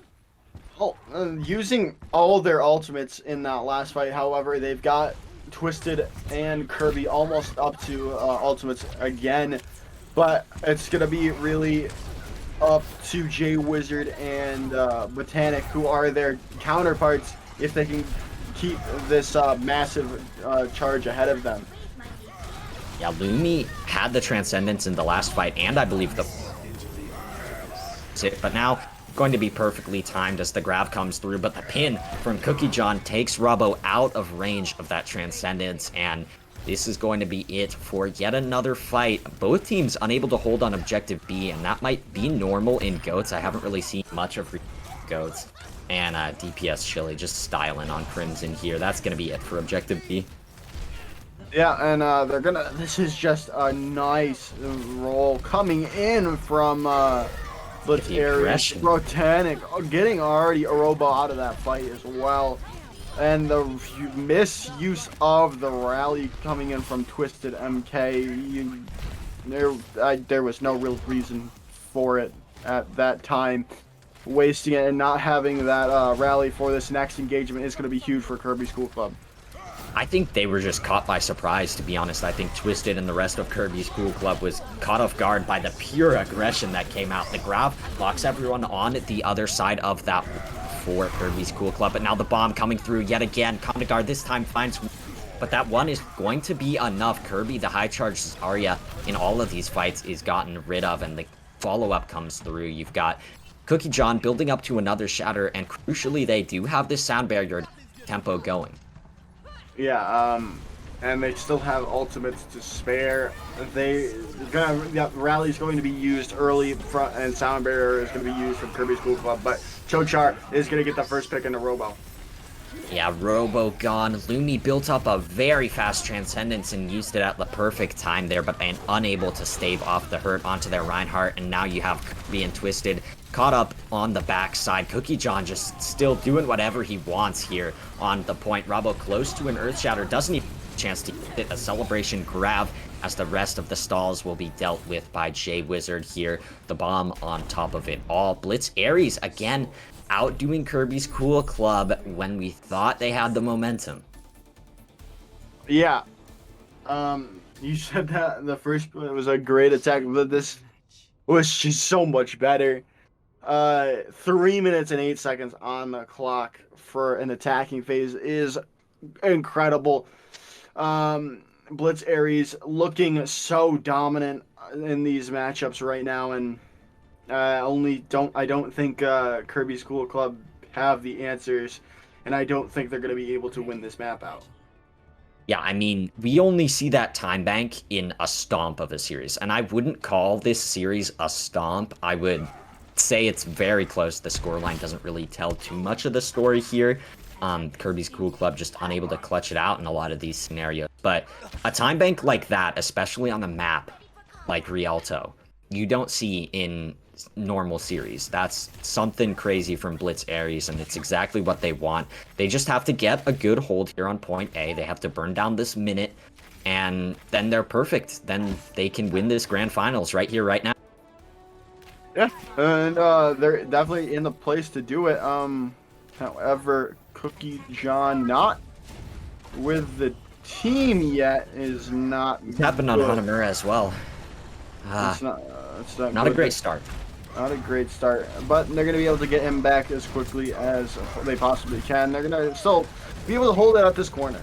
Oh, using all their ultimates in that last fight, however, they've got Twisted and Kirby almost up to ultimates again. But it's going to be really up to Jay Wizard and Botanic, who are their counterparts, if they can keep this massive charge ahead of them. Yeah, Lumi had the Transcendence in the last fight, and I believe the but now going to be perfectly timed as the grab comes through, but the pin from Cookie John takes Robbo out of range of that Transcendence, and this is going to be it for yet another fight. Both teams unable to hold on objective B, and that might be normal in GOATs. I haven't really seen much of GOATs. And DPS Chili just styling on Crimson here. That's going to be it for objective B. Yeah, and they're gonna. This is just a nice roll coming in from Blitz Aries. Botanic getting already a Robo out of that fight as well. And the misuse of the rally coming in from Twisted MK, there was no real reason for it at that time. Wasting it and not having that rally for this next engagement is going to be huge for Kirby's Cool Club. I think they were just caught by surprise, to be honest. I think Twisted and the rest of Kirby's Cool Club was caught off guard by the pure aggression that came out. The grab locks everyone on the other side of that for Kirby's Cool Club, but now the bomb coming through yet again. Kondagar this time finds, but that one is going to be enough. Kirby, the high charge Zarya in all of these fights, is gotten rid of, and the follow-up comes through. You've got Cookie John building up to another shatter, and crucially, they do have this sound barrier tempo going. Yeah, and they still have ultimates to spare. Rally's going to be used early front, and sound barrier is going to be used from Kirby's Cool Club, but Chochar is going to get the first pick in the Robo. Yeah, Robo gone. Lumi built up a very fast Transcendence and used it at the perfect time there, but then unable to stave off the hurt onto their Reinhardt, and now you have Kirby and Twisted caught up on the backside. Cookie John just still doing whatever he wants here on the point. Robo close to an Earth Shatter, doesn't even have a chance to get a Celebration grab, as the rest of the stalls will be dealt with by Jay Wizard here. The bomb on top of it all. Blitz Ares again outdoing Kirby's Cool Club when we thought they had the momentum. Yeah. You said that the first one was a great attack, but this was just so much better. 3 minutes and 8 seconds on the clock for an attacking phase is incredible. Blitz Ares looking so dominant in these matchups right now, and I don't think Kirby's Cool Club have the answers, and I don't think they're going to be able to win this map out. Yeah, I mean, we only see that time bank in a stomp of a series, and I wouldn't call this series a stomp. I would say it's very close. The scoreline doesn't really tell too much of the story here. Kirby's Cool Club just unable to clutch it out in a lot of these scenarios. But a time bank like that, especially on a map like Rialto, you don't see in normal series. That's something crazy from Blitz Ares, and it's exactly what they want. They just have to get a good hold here on point A. They have to burn down this minute, and then they're perfect. Then they can win this grand finals right here, right now. Yeah, and they're definitely in the place to do it. However, Cookie John not with the team yet is not. It's happened on Hanamura as well. It's not a great start. Not a great start, but they're going to be able to get him back as quickly as they possibly can. They're going to still be able to hold it at this corner.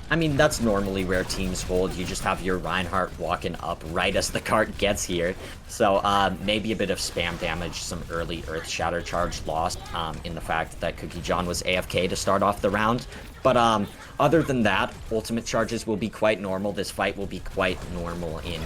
I mean, that's normally where teams hold. You just have your Reinhardt walking up right as the cart gets here. So maybe a bit of spam damage, some early Earth Shatter charge lost in the fact that Cookie John was AFK to start off the round. But other than that, ultimate charges will be quite normal. This fight will be quite normal in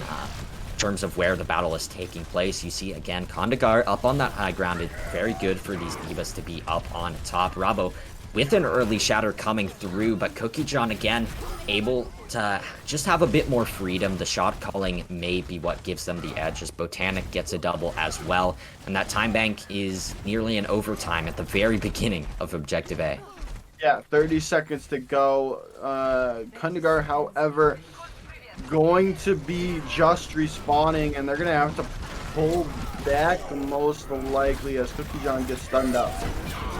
terms of where the battle is taking place. You see, again, Kondagar up on that high ground. It's very good for these divas to be up on top. Rabo with an early shatter coming through, but Cookie John again able to just have a bit more freedom. The shot calling may be what gives them the edge, as Botanic gets a double as well. And that time bank is nearly an overtime at the very beginning of Objective A. Yeah, 30 seconds to go. Kundagar, however, going to be just respawning, and they're going to have to pull back most likely as Cookie John gets stunned up.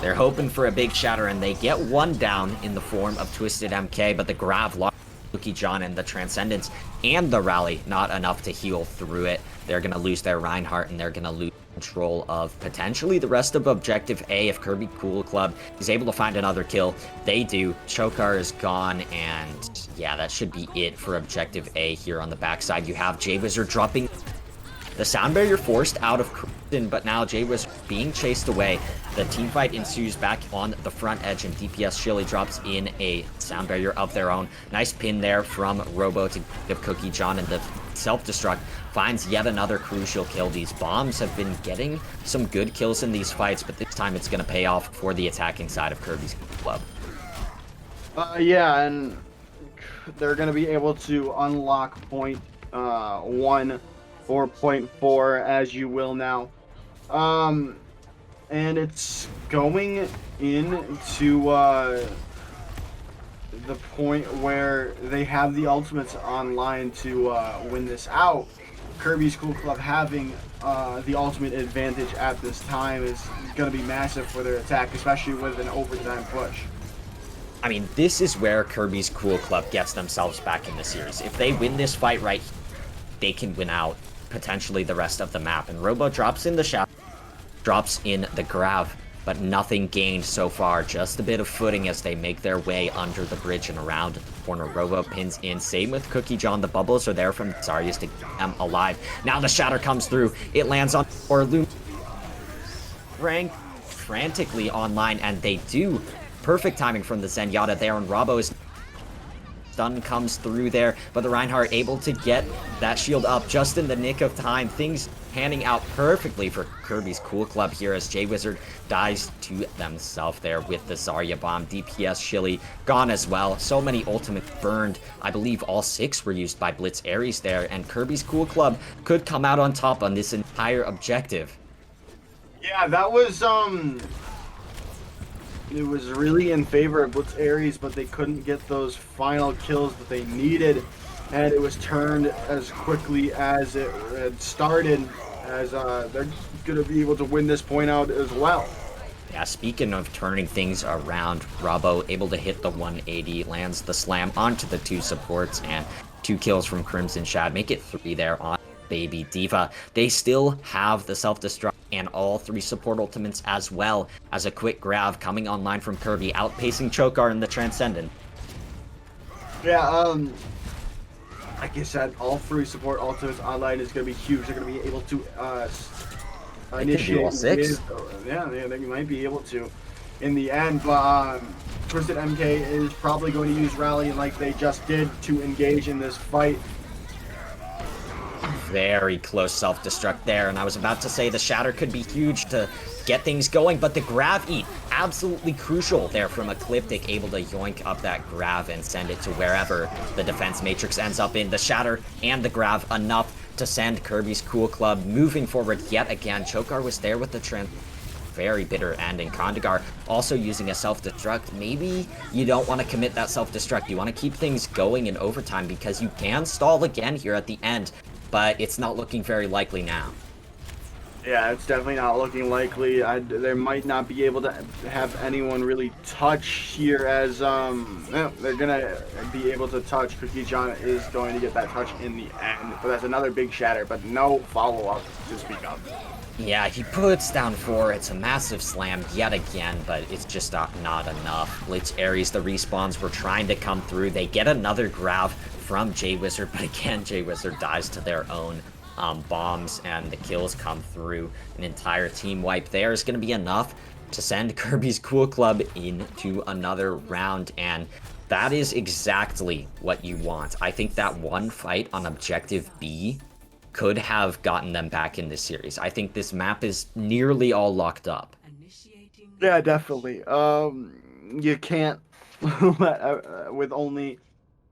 They're hoping for a big shatter, and they get one down in the form of Twisted MK, but the grab locked Cookie John and the Transcendence and the rally not enough to heal through it. They're going to lose their Reinhardt, and they're going to lose control of potentially the rest of Objective A if Kirby Cool Club is able to find another kill. They do. Chokar is gone, and yeah, that should be it for Objective A here on the backside. You have Jay Wizard dropping the sound barrier forced out of Crimson, but now Jay was being chased away. The team fight ensues back on the front edge, and DPS Chili drops in a sound barrier of their own. Nice pin there from Robo to give Cookie John, and the self-destruct finds yet another crucial kill. These bombs have been getting some good kills in these fights, but this time it's going to pay off for the attacking side of Kirby's Club. Yeah, and they're going to be able to unlock point 1 or point 4, as you will now. And it's going into the point where they have the ultimates online to win this out. Kirby's Cool Club having the ultimate advantage at this time is going to be massive for their attack, especially with an overtime push. I mean, this is where Kirby's Cool Club gets themselves back in the series. If they win this fight right, they can win out potentially the rest of the map. And Robo drops in the shadow, drops in the grab, but nothing gained so far. Just a bit of footing as they make their way under the bridge and around the corner. Robo pins in. Same with Cookie John. The bubbles are there from Zarius to keep them alive. Now the shatter comes through. It lands on Orlu. Frantically online, and they do. Perfect timing from the Zenyatta there, and Robo's stun comes through there, but the Reinhardt able to get that shield up just in the nick of time. Things panning out perfectly for Kirby's Cool Club here as J-Wizard dies to themselves there with the Zarya bomb. DPS Shilly gone as well. So many ultimates burned. I believe all 6 were used by Blitz Ares there, and Kirby's Cool Club could come out on top on this entire objective. Yeah, that was, it was really in favor of Blitz Ares, but they couldn't get those final kills that they needed, and it was turned as quickly as it had started, as they're going to be able to win this point out as well. Yeah, speaking of turning things around, Rabo able to hit the 180, lands the slam onto the 2 supports, and 2 kills from Crimson Shad, make it 3 there on Baby D.Va. They still have the self-destruct and all 3 support ultimates, as well as a quick grab coming online from Kirby, outpacing Chokar in the Transcendent. Yeah, like I said, all 3 support ultimates online is going to be huge. They're going to be able to initiate all 6. Yeah, they might be able to in the end, but Twisted MK is probably going to use Rally like they just did to engage in this fight. Very close self-destruct there, and I was about to say the shatter could be huge to get things going, but the grav eat, absolutely crucial there from Ecliptic, able to yoink up that grav and send it to wherever the defense matrix ends up in. The shatter and the grav enough to send Kirby's Cool Club moving forward yet again. Chokar was there with the very bitter ending. Kondagar also using a self-destruct. Maybe you don't want to commit that self-destruct. You want to keep things going in overtime because you can stall again here at the end, but it's not looking very likely now. Yeah, it's definitely not looking likely. They might not be able to have anyone really touch here, as they're gonna be able to touch. Cookie John is going to get that touch in the end, but that's another big shatter, but no follow-up to speak of. Yeah, he puts down 4. It's a massive slam yet again, but it's just not enough. Blitz Ares, the respawns were trying to come through. They get another grab from J-Wizard, but again, J-Wizard dies to their own bombs, and the kills come through. An entire team wipe there is going to be enough to send Kirby's Cool Club into another round, and that is exactly what you want. I think that one fight on Objective B could have gotten them back in this series. I think this map is nearly all locked up. Yeah, definitely. You can't let, with only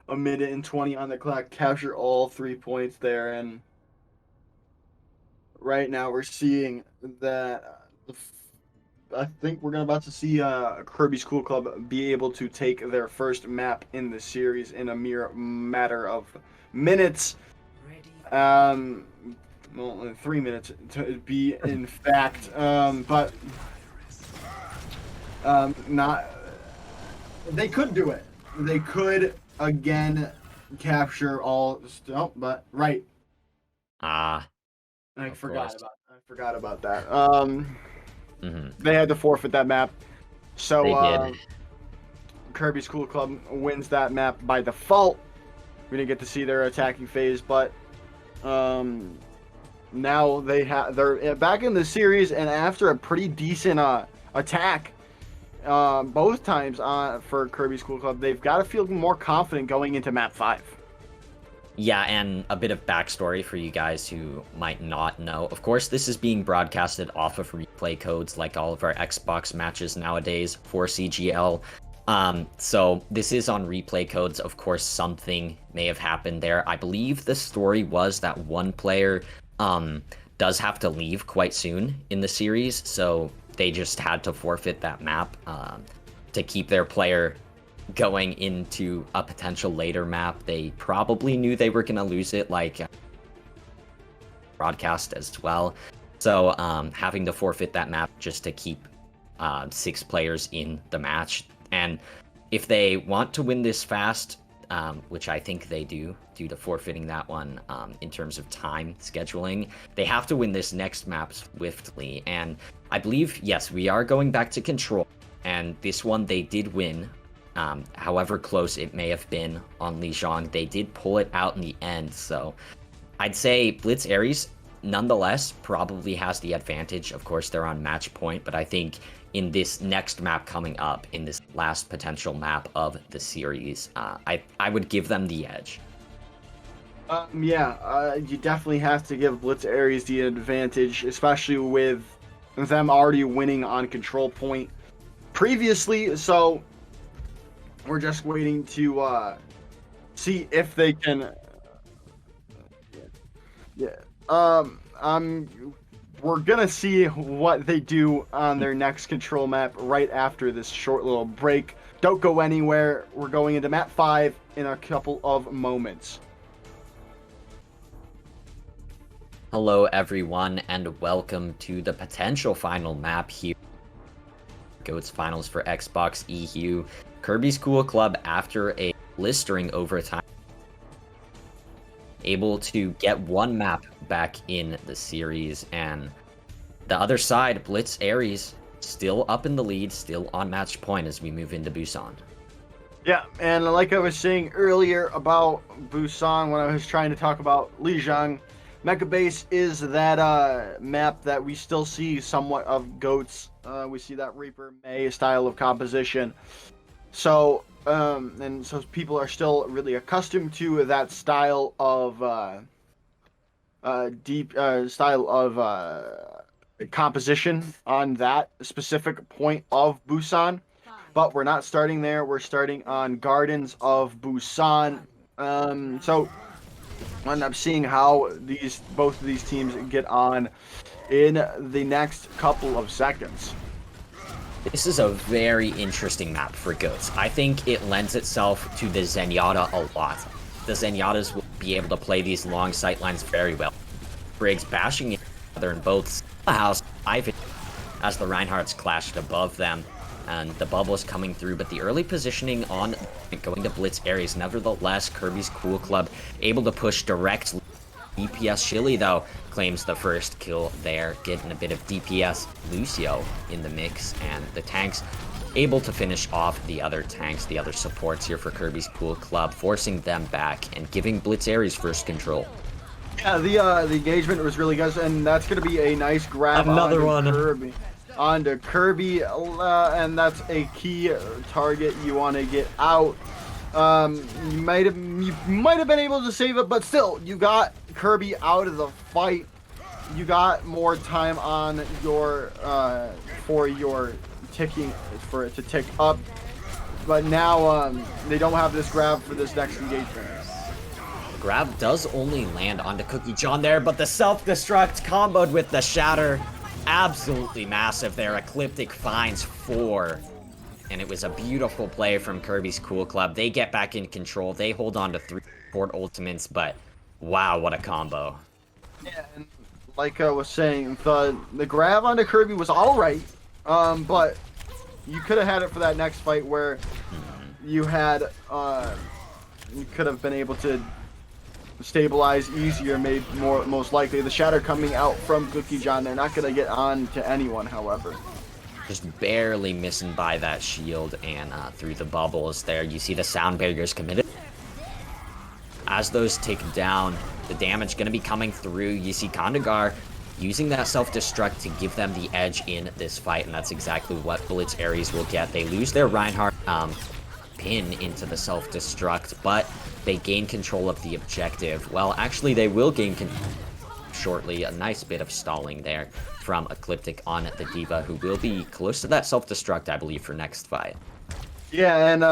a minute and 20 on the clock, capture all 3 points there, and right now we're seeing that I think we're about to see Kirby's Cool Club be able to take their first map in the series in a mere matter of minutes. Well, 3 minutes to be in fact, but not. They could do it. They could again capture all. Oh, but right. I forgot about that. They had to forfeit that map, so they did. Kirby's Cool Club wins that map by default. We didn't get to see their attacking phase, but now they're back in the series, and after a pretty decent attack both times for Kirby's Cool Club, they've got to feel more confident going into map 5. Yeah, and a bit of backstory for you guys who might not know. Of course, this is being broadcasted off of replay codes like all of our Xbox matches nowadays for CGL. So this is on replay codes. Of course, something may have happened there. I believe the story was that one player does have to leave quite soon in the series, so they just had to forfeit that map to keep their player going into a potential later map. They probably knew they were going to lose it, like broadcast as well. So having to forfeit that map just to keep 6 players in the match. And if they want to win this fast, which I think they do, due to forfeiting that one in terms of time scheduling, they have to win this next map swiftly. And I believe, yes, we are going back to Control. And this one they did win. However close it may have been on Lijiang, they did pull it out in the end. So I'd say Blitz Ares, nonetheless, probably has the advantage. Of course, they're on match point, but I think in this next map coming up, in this last potential map of the series, I would give them the edge. You definitely have to give Blitz Aries the advantage, especially with them already winning on control point previously. So we're just waiting to see if they can. Yeah. We're gonna see what they do on their next control map right after this short little break. Don't go anywhere. We're going into map 5 in a couple of moments. Hello everyone, and welcome to the potential final map here. GOATS Finals for Xbox EU. Kirby's Cool Club, after a blistering overtime, able to get one map back in the series, and the other side, Blitz Aries, still up in the lead, still on match point as we move into Busan. Yeah, and like I was saying earlier about Busan when I was trying to talk about Lijiang, Mecha Base is that map that we still see somewhat of GOATS. We see that Reaper May style of composition. So, and so people are still really accustomed to that style of composition on that specific point of Busan. But we're not starting there. We're starting on Gardens of Busan. So we'll end up seeing how both of these teams get on in the next couple of seconds. This is a very interesting map for GOATS. I think it lends itself to the Zenyatta a lot. The Zenyatas will be able to play these long sight lines very well. Briggs bashing each other in both house as the Reinhardts clashed above them, and the bubbles coming through, but the early positioning on going to Blitz Aries. Nevertheless, Kirby's Cool Club able to push direct. DPS Chili, though, claims the first kill there, getting a bit of DPS Lucio in the mix, and the tanks able to finish off the other tanks, the other supports here for Kirby's Cool Club, forcing them back and giving Blitz Aries first control. Yeah, the engagement was really good, and that's going to be a nice grab onto Kirby, and that's a key target you want to get out. You might have been able to save it, but still, you got Kirby out of the fight. You got more time on your for your ticking for it to tick up, but now they don't have this grab for this next engagement. The grab does only land onto Cookie John there, but the self-destruct comboed with the shatter, absolutely massive there. Ecliptic finds 4. And it was a beautiful play from Kirby's Cool Club. They get back in control. They hold on to 3 support ultimates, but wow, what a combo. Yeah, and like I was saying, the grab onto Kirby was alright, but you could have had it for that next fight where you had, you could have been able to stabilize easier, most likely. The shatter coming out from Cookie John, they're not going to get on to anyone, however. Just barely missing by that shield, and through the bubbles there, you see the sound barriers committed. As those tick down, the damage going to be coming through. You see Kondagar using that self-destruct to give them the edge in this fight, and that's exactly what Blitz Aries will get. They lose their Reinhardt pin into the self-destruct, but they gain control of the objective. Well, actually, they will gain control shortly. A nice bit of stalling there from Ecliptic on the Diva, who will be close to that self-destruct, I believe, for next fight. Yeah, and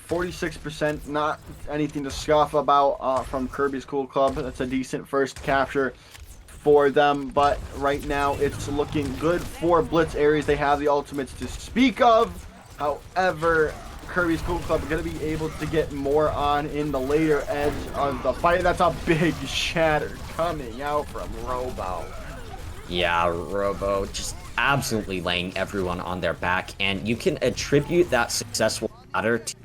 46%, not anything to scoff about from Kirby's Cool Club. That's a decent first capture for them, but right now it's looking good for Blitz Aries. They have the ultimates to speak of. However, Kirby's Cool Club are going to be able to get more on in the later edge of the fight. That's a big shatter coming out from Robo. Yeah, Robo just absolutely laying everyone on their back, and you can attribute that successful shatter to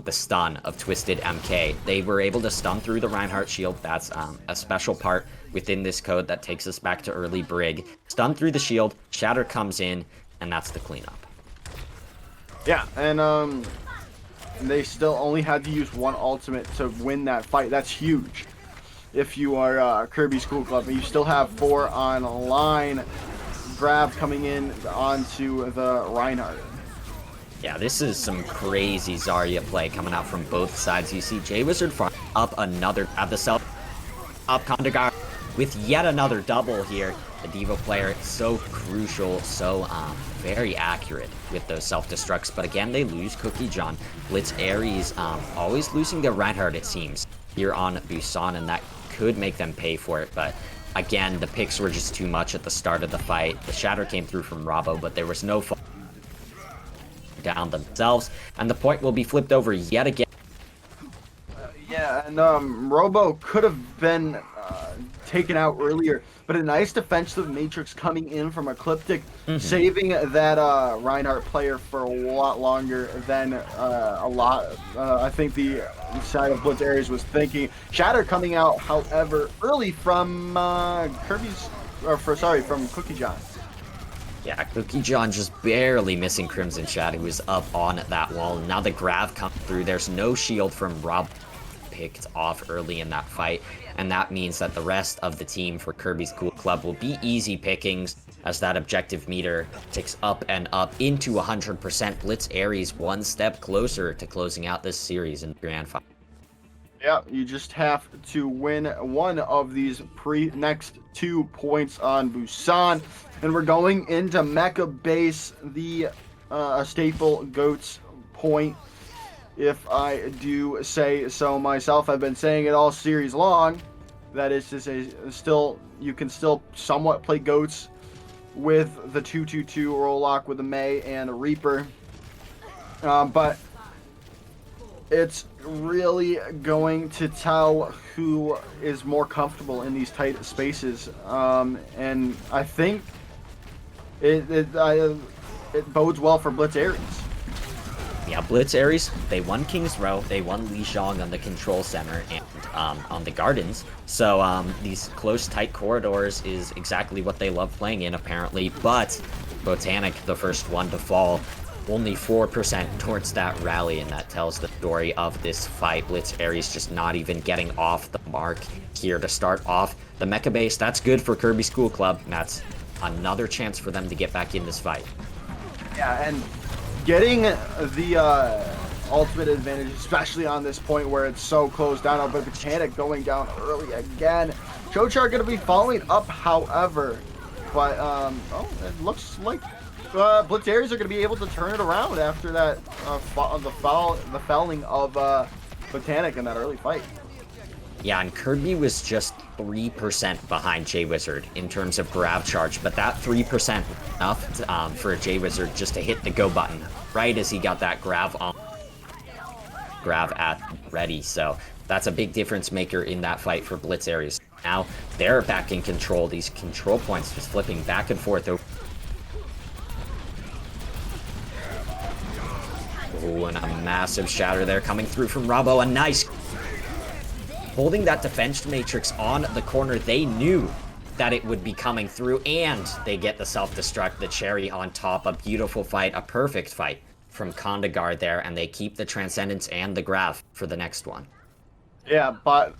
the stun of Twisted MK. They were able to stun through the Reinhardt shield. That's a special part within this code that takes us back to early Brig. Stun through the shield, shatter comes in, and that's the cleanup. Yeah, and they still only had to use one ultimate to win that fight. That's huge. If you are Kirby's Cool Club, but you still have 4 on line. Grab coming in onto the Reinhardt. Yeah, this is some crazy Zarya play coming out from both sides. You see J-Wizard farm up another, have the self up Kondagar with yet another double here. The Devo player, so crucial, so very accurate with those self-destructs. But again, they lose Cookie John. Blitz Aries always losing their Reinhardt, it seems, here on Busan, and that could make them pay for it. But again, the picks were just too much at the start of the fight. The shatter came through from Robbo, but there was no fall down themselves, and the point will be flipped over yet again. Yeah, and Robo could have been taken out earlier, but a nice defensive matrix coming in from Ecliptic, saving that Reinhardt player for a lot longer than I think the side of Blitz Aries was thinking. Shatter coming out, however, early from from Cookie John. Yeah, Cookie John just barely missing Crimson Shad, who was up on that wall. Now the Grav comes through. There's no shield from Rob, picked off early in that fight, and that means that the rest of the team for Kirby's Cool Club will be easy pickings as that objective meter ticks up and up into 100%. Blitz Aries one step closer to closing out this series in Grand Final. Yeah, you just have to win one of these next 2 points on Busan. And we're going into Mecha Base, the staple GOATS point. If I do say so myself, I've been saying it all series long, that is to say, you can still somewhat play GOATS with the 2-2-2 roll lock with a Mei and a Reaper. But it's really going to tell who is more comfortable in these tight spaces. And I think it bodes well for Blitz Aries. Yeah, Blitz Aries, they won King's Row, they won Lijiang on the Control Center and on the Gardens. So these close, tight corridors is exactly what they love playing in, apparently. But Botanic, the first one to fall, only 4% towards that rally, and that tells the story of this fight. Blitz Aries just not even getting off the mark here to start off the Mecha Base. That's good for Kirby's Cool Club. That's another chance for them to get back in this fight. Yeah, and getting the ultimate advantage, especially on this point where it's so close down, but Botanic going down early again. Chochar going to be following up, however, but it looks like Blitz Aries are going to be able to turn it around after that the felling of Botanic in that early fight. Yeah, and Kirby was just 3% behind J-Wizard in terms of grab charge, but that 3% enough for J-Wizard just to hit the go button right as he got that grab at ready. So that's a big difference maker in that fight for Blitz Aries. Now they're back in control. These control points just flipping back and forth over. Oh, and a massive shatter there coming through from Robbo. A nice holding that defense matrix on the corner. They knew that it would be coming through, and they get the self-destruct, the cherry on top. A beautiful fight, a perfect fight from Kondagar there, and they keep the Transcendence and the Graph for the next one. Yeah, but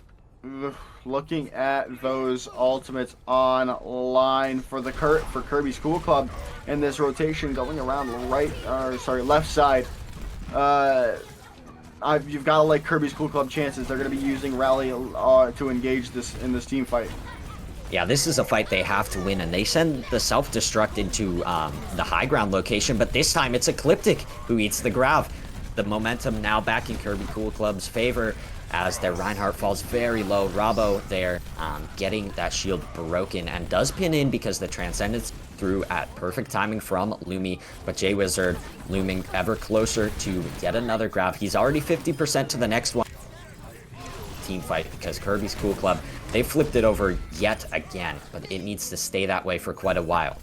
looking at those ultimates online for Kirby's Cool Club in this rotation going around left side, you've got to like Kirby's Cool Club chances. They're going to be using Rally to engage in this team fight. Yeah, this is a fight they have to win, and they send the self-destruct into the high ground location, but this time it's Ecliptic who eats the Grav. The momentum now back in Kirby Cool Club's favor as their Reinhardt falls very low. Robbo there getting that shield broken and does pin in because the Transcendence through at perfect timing from Lumi, but J-Wizard looming ever closer to yet another grab. He's already 50% to the next one. Team fight because Kirby's Cool Club, they flipped it over yet again, but it needs to stay that way for quite a while.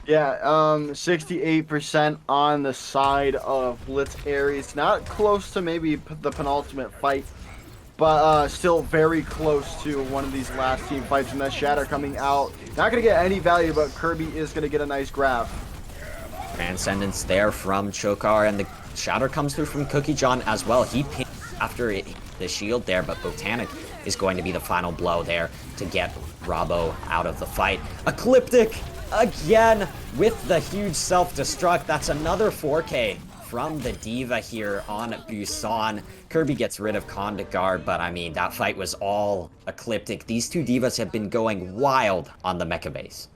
Yeah, 68% on the side of Blitz Aries. Not close to maybe the penultimate fight, but still very close to one of these last team fights. And that Shatter coming out, not going to get any value, but Kirby is going to get a nice grab. Transcendence there from Chokar, and the Shatter comes through from Cookie John as well. He pinned after it hit the shield there, but Botanic is going to be the final blow there to get Robbo out of the fight. Ecliptic again with the huge self-destruct. That's another 4K from the D.Va here on Busan. Kirby gets rid of Kondagar, but I mean, that fight was all ecliptic. These two D.Vas have been going wild on the mecha base.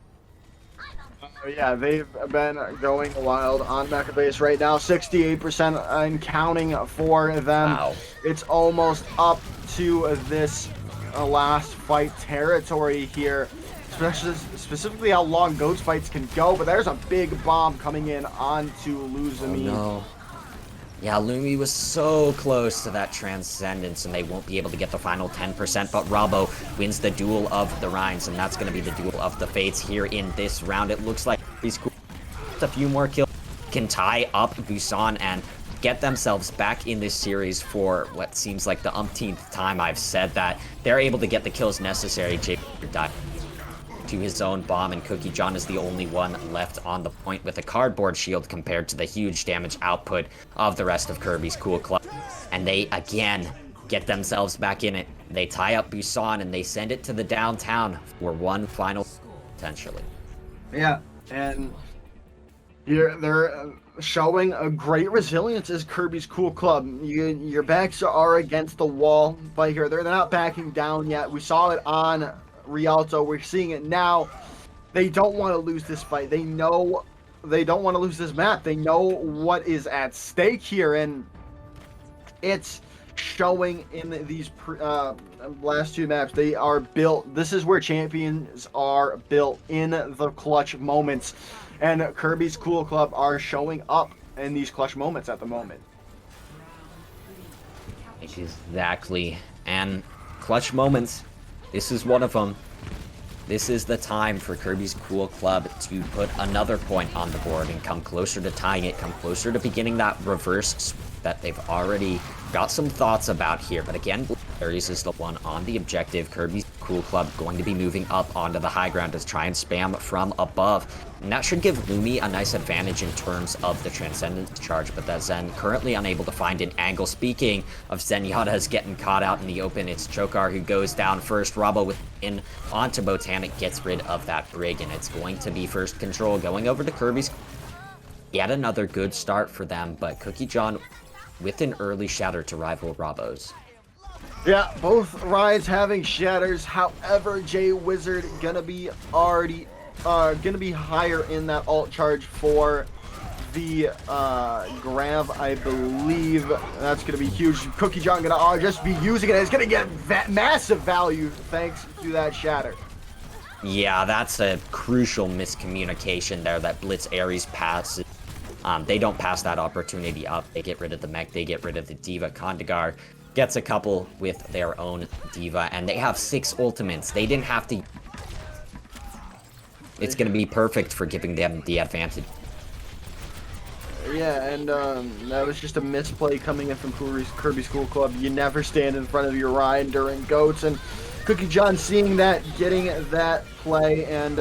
Yeah, they've been going wild on mecha base right now. 68% and counting for them. Wow. It's almost up to this last fight territory here. Specifically how long Goats fights can go, but there's a big bomb coming in onto Luzami. Oh, no. Yeah, Lumi was so close to that Transcendence, and they won't be able to get the final 10%, but Rabo wins the Duel of the Rhines, and that's going to be the Duel of the Fates here in this round. It looks like these cool. A few more kills can tie up Busan and get themselves back in this series for what seems like the umpteenth time I've said that. They're able to get the kills necessary. Jay died to his own bomb, and Cookie John is the only one left on the point with a cardboard shield compared to the huge damage output of the rest of Kirby's Cool Club. And they again get themselves back in it. They tie up Busan and they send it to the downtown for one final potentially. Yeah, and they're showing a great resilience as Kirby's Cool Club. Your backs are against the wall, but here they're not backing down yet. We saw it on Rialto. We're seeing it now. They don't want to lose this fight. They know they don't want to lose this map. They know what is at stake here, and it's showing in these last two maps. They are built. This is where champions are built, in the clutch moments, and Kirby's Cool Club are showing up in these clutch moments at the moment. Exactly. And clutch moments. This is one of them. This is the time for Kirby's Cool Club to put another point on the board and come closer to tying it, come closer to beginning that reverse sweep that they've already got some thoughts about here. But again, Aries is the one on the objective. Kirby's Cool Club going to be moving up onto the high ground to try and spam from above. And that should give Lumi a nice advantage in terms of the Transcendence charge, but that Zen currently unable to find an angle. Speaking of Zenyatta's getting caught out in the open, it's Chokar who goes down first. Rabo within onto Botanic gets rid of that Brig, and it's going to be first control going over to Kirby's. Yet another good start for them, but Cookie John with an early shatter to rival Rabo's. Yeah, both rides having shatters. However, Jay Wizard gonna be higher in that alt charge for the Grav, I believe. That's gonna be huge. Cookie John gonna just be using it. It's gonna get massive value thanks to that shatter. Yeah, that's a crucial miscommunication there that Blitz Ares passes. They don't pass that opportunity up. They get rid of the mech. They get rid of the D.Va. Kondagar gets a couple with their own D.Va, and they have 6 ultimates. They didn't have to. It's going to be perfect for giving them the advantage. Yeah, and that was just a misplay coming in from Kirby's Cool Club. You never stand in front of your ride during Goats, and Cookie John seeing that, getting that play, and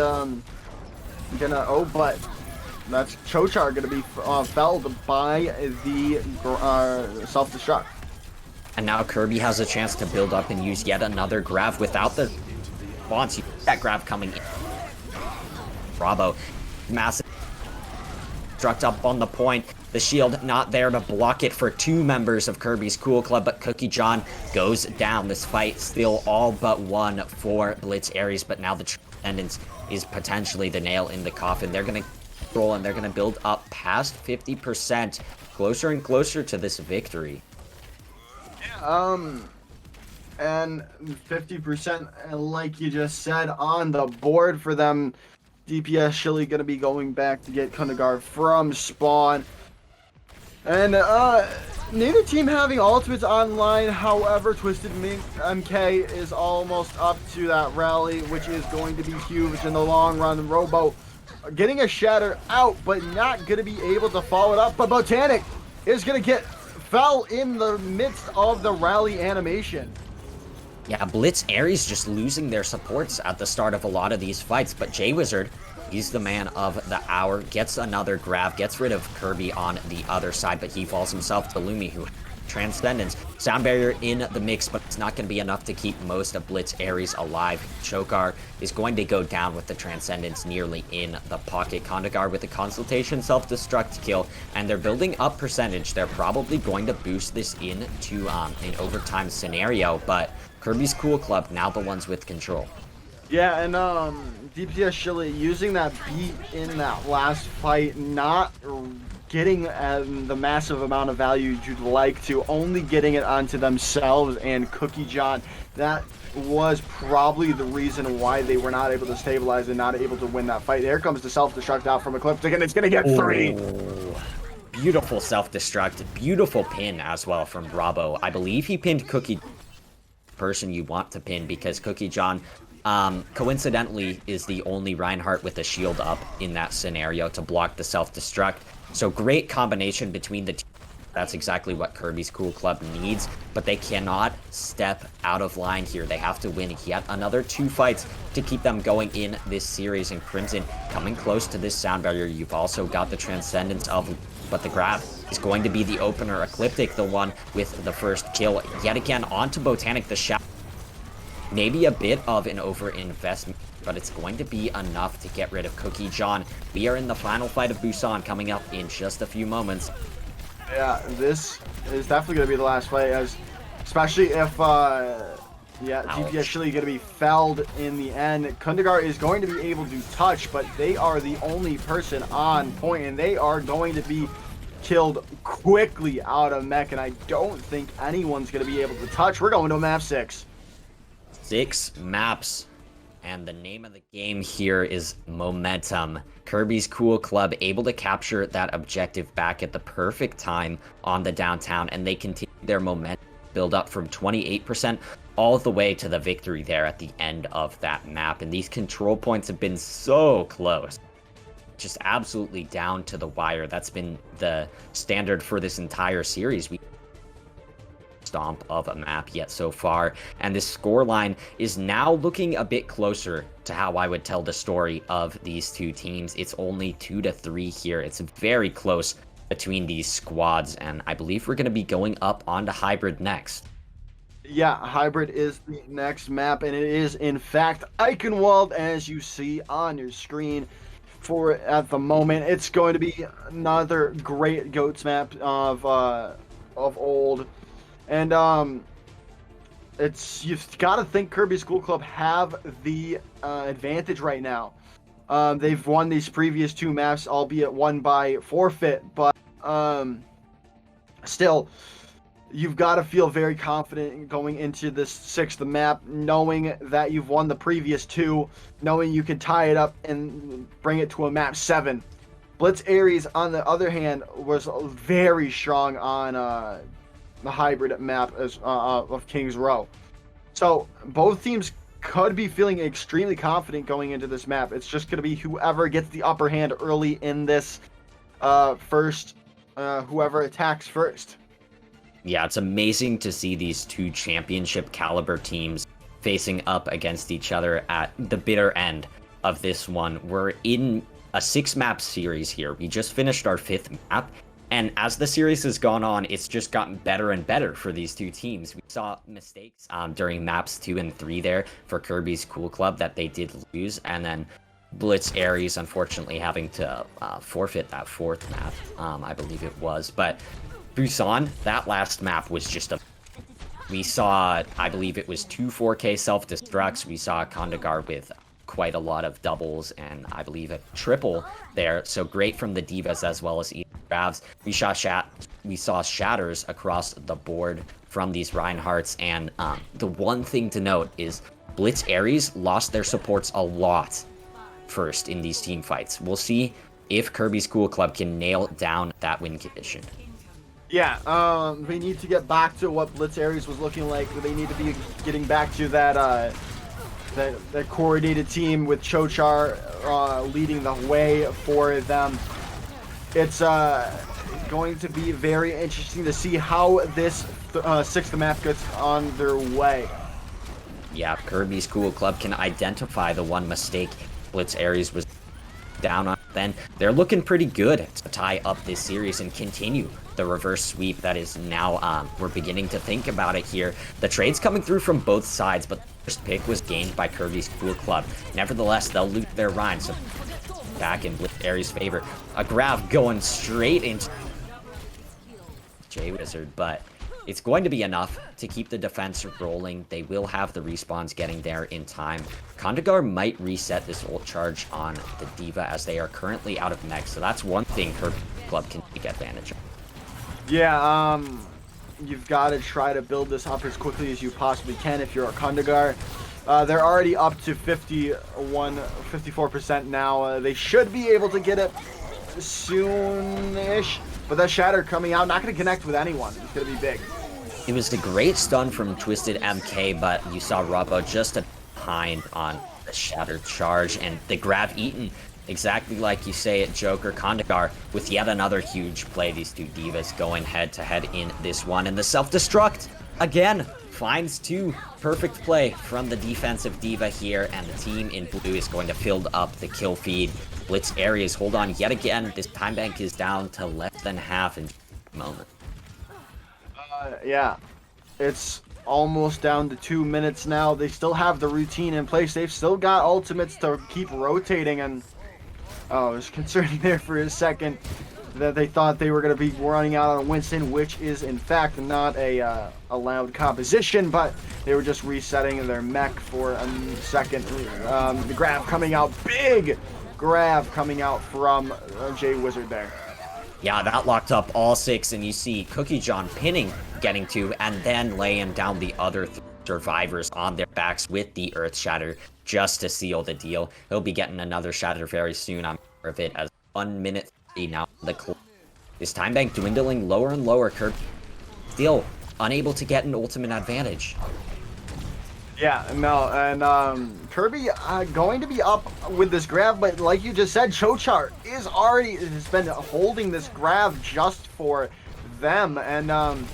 but that's Chochar gonna be felled by the self-destruct. And now Kirby has a chance to build up and use yet another Grav without the response. That Grav coming in. Bravo. Massive. Struck up on the point. The shield not there to block it for 2 members of Kirby's Cool Club, but Cookie John goes down. This fight still all but won for Blitz Ares, but now the Transcendence is potentially the nail in the coffin. They're going to roll and they're going to build up past 50%, closer and closer to this victory. And 50%, like you just said, on the board for them. DPS Shilly gonna be going back to get Kundagar from spawn. And neither team having ultimates online. However, Twisted Mink MK is almost up to that rally, which is going to be huge in the long run. Robo getting a shatter out, but not gonna be able to follow it up. But Botanic is gonna fell in the midst of the rally animation. Yeah, Blitz Ares just losing their supports at the start of a lot of these fights, but Jay Wizard He's the man of the hour, gets another grab, gets rid of Kirby on the other side, but he falls himself to Lumi, who Transcendence. Sound barrier in the mix, but it's not going to be enough to keep most of Blitz Ares alive. Chokar is going to go down with the Transcendence nearly in the pocket. Kondagar with the Consultation self-destruct kill, and they're building up percentage. They're probably going to boost this into an overtime scenario, but Kirby's Cool Club now the ones with control. Yeah, and DPS Chile using that beat in that last fight, not getting the massive amount of value you'd like to, only getting it onto themselves and Cookie John. That was probably the reason why they were not able to stabilize and not able to win that fight. There comes the self-destruct out from Ecliptic, and it's going to get 3. Beautiful self-destruct, beautiful pin as well from Bravo. I believe he pinned Cookie, person you want to pin, because Cookie John coincidentally is the only Reinhardt with a shield up in that scenario to block the self-destruct. So great combination between the two. That's exactly what Kirby's Cool Club needs, but they cannot step out of line here. They have to win yet another 2 fights to keep them going in this series. And Crimson coming close to this sound barrier. You've also got the Transcendence of, but the grab is going to be the opener. Ecliptic, the one with the first kill. Yet again, onto Botanic, the shot. Maybe a bit of an overinvestment, but it's going to be enough to get rid of Cookie John. We are in the final fight of Busan coming up in just a few moments. Yeah, this is definitely going to be the last fight, especially if DPS Chile going to be felled in the end. Kundagar is going to be able to touch, but they are the only person on point, and they are going to be killed quickly out of mech, and I don't think anyone's going to be able to touch. We're going to map 6. 6 maps, and the name of the game here is momentum. Kirby's Cool Club able to capture that objective back at the perfect time on the downtown, and they continue their momentum build up from 28% all the way to the victory there at the end of that map. And these control points have been so close, just absolutely down to the wire. That's been the standard for this entire series. We stomp of a map yet so far, and this scoreline is now looking a bit closer to how I would tell the story of these two teams. It's only 2-3 here. It's very close between these squads, and I believe we're going to be going up onto Hybrid next. Yeah, Hybrid is the next map, and it is in fact Eichenwald, as you see on your screen for at the moment. It's going to be another great GOATS map of old. And you've got to think Kirby's Cool Club have the advantage right now. They've won these previous 2 maps, albeit one by forfeit, but still, you've got to feel very confident going into this 6th map, knowing that you've won the previous 2, knowing you can tie it up and bring it to a map 7. Blitz Ares, on the other hand, was very strong on the Hybrid map of King's Row. So both teams could be feeling extremely confident going into this map. It's just going to be whoever gets the upper hand early in this whoever attacks first. Yeah, it's amazing to see these 2 championship caliber teams facing up against each other at the bitter end of this one. We're in a 6-map series here. We just finished our 5th map, and as the series has gone on, it's just gotten better and better for these 2 teams. We saw mistakes during maps 2 and 3 there for Kirby's Cool Club that they did lose, and then Blitz Ares unfortunately having to forfeit that 4th map, I believe it was. But Busan, that last map was just we saw, I believe it was 2 4K self-destructs. We saw Kondagar with quite a lot of doubles, and I believe a triple there. So great from the Divas as well as Ravs. We saw shatters across the board from these Reinhardts, and the one thing to note is Blitz Ares lost their supports a lot first in these team fights. We'll see if Kirby's Cool Club can nail down that win condition. Yeah, they need to get back to what Blitz Ares was looking like. They need to be getting back to that coordinated team with Chochar leading the way for them. It's going to be very interesting to see how this 6th map gets on their way. Yeah, Kirby's Cool Club can identify the one mistake Blitz Ares was down on, then they're looking pretty good to tie up this series and continue the reverse sweep that is now, we're beginning to think about it here. The trade's coming through from both sides, but the first pick was gained by Kirby's Cool Club. Nevertheless, they'll lose their Rhyme, so back in Blitz Aries' favor. A grab going straight into J-Wizard, but it's going to be enough to keep the defense rolling. They will have the respawns getting there in time. Kondagar might reset this ult charge on the D.Va as they are currently out of mech, so that's one thing Kirby Club can take advantage of. Yeah, you've got to try to build this up as quickly as you possibly can if you're a Kondagar. They're already up to 54% now. They should be able to get it soon-ish, but that Shatter coming out, not going to connect with anyone. It's going to be big. It was a great stun from Twisted MK, but you saw Robbo just behind on the Shattered charge, and the grab eaten. Exactly like you say it, Joker. Kondagar with yet another huge play. These two D.Vas going head-to-head in this one. And the self-destruct, again, finds two. Perfect play from the defensive D.Va here. And the team in blue is going to fill up the kill feed. Blitz Aries hold on yet again. This time bank is down to less than half in a moment. Yeah, it's almost down to 2 minutes now. They still have the routine in place. They've still got ultimates to keep rotating, and I was concerned there for a second that they thought they were going to be running out on Winston, which is in fact not a allowed composition, but they were just resetting their mech for a second. The grab coming out, big grab coming out from J-Wizard there. Yeah, that locked up all six, and you see Cookie John pinning, getting to, and then laying down the other survivors on their backs with the Earth Shatter just to seal the deal. He'll be getting another Shatter very soon. I'm sure of it, as 1 minute 3 now. This time bank dwindling lower and lower. Kirby still unable to get an ultimate advantage. Yeah, no, and Kirby going to be up with this grab, but like you just said, Chochar has been holding this grab just for them, and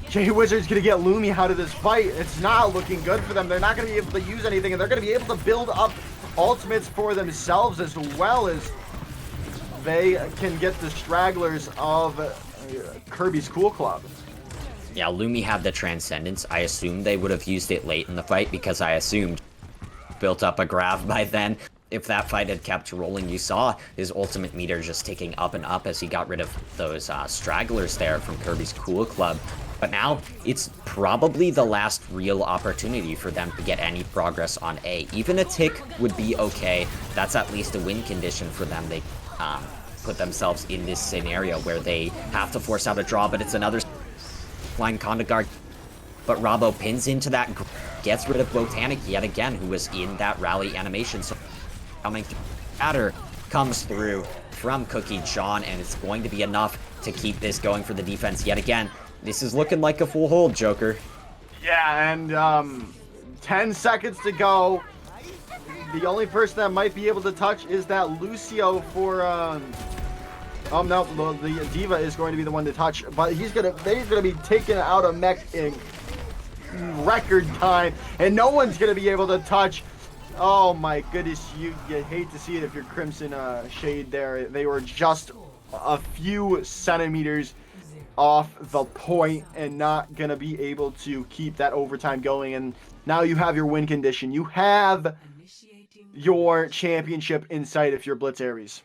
J-Wizard's gonna get Lumi out of this fight. It's not looking good for them. They're not gonna be able to use anything, and they're gonna be able to build up ultimates for themselves as well as they can get the stragglers of Kirby's Cool Club. Yeah, Lumi had the Transcendence. I assumed they would have used it late in the fight because I assumed built up a grab by then. If that fight had kept rolling, you saw his ultimate meter just ticking up and up as he got rid of those stragglers there from Kirby's Cool Club. But now it's probably the last real opportunity for them to get any progress on A. Even a tick would be okay. That's at least a win condition for them. They put themselves in this scenario where they have to force out a draw, but it's another flying Kondagar. But Robbo pins into that, gets rid of Botanic yet again, who was in that rally animation. So coming through, Shatter comes through from Cookie John, and it's going to be enough to keep this going for the defense yet again. This is looking like a full hold, Joker. Yeah, and 10 seconds to go. The only person that might be able to touch is that Lucio for oh no, the D.Va is going to be the one to touch, but they're gonna be taken out of mech in record time, and no one's gonna be able to touch. Oh my goodness, you hate to see it if you're Crimson Shade there. They were just a few centimeters off the point and not gonna be able to keep that overtime going, and now you have your win condition. You have your championship in sight if you're Blitz Aries.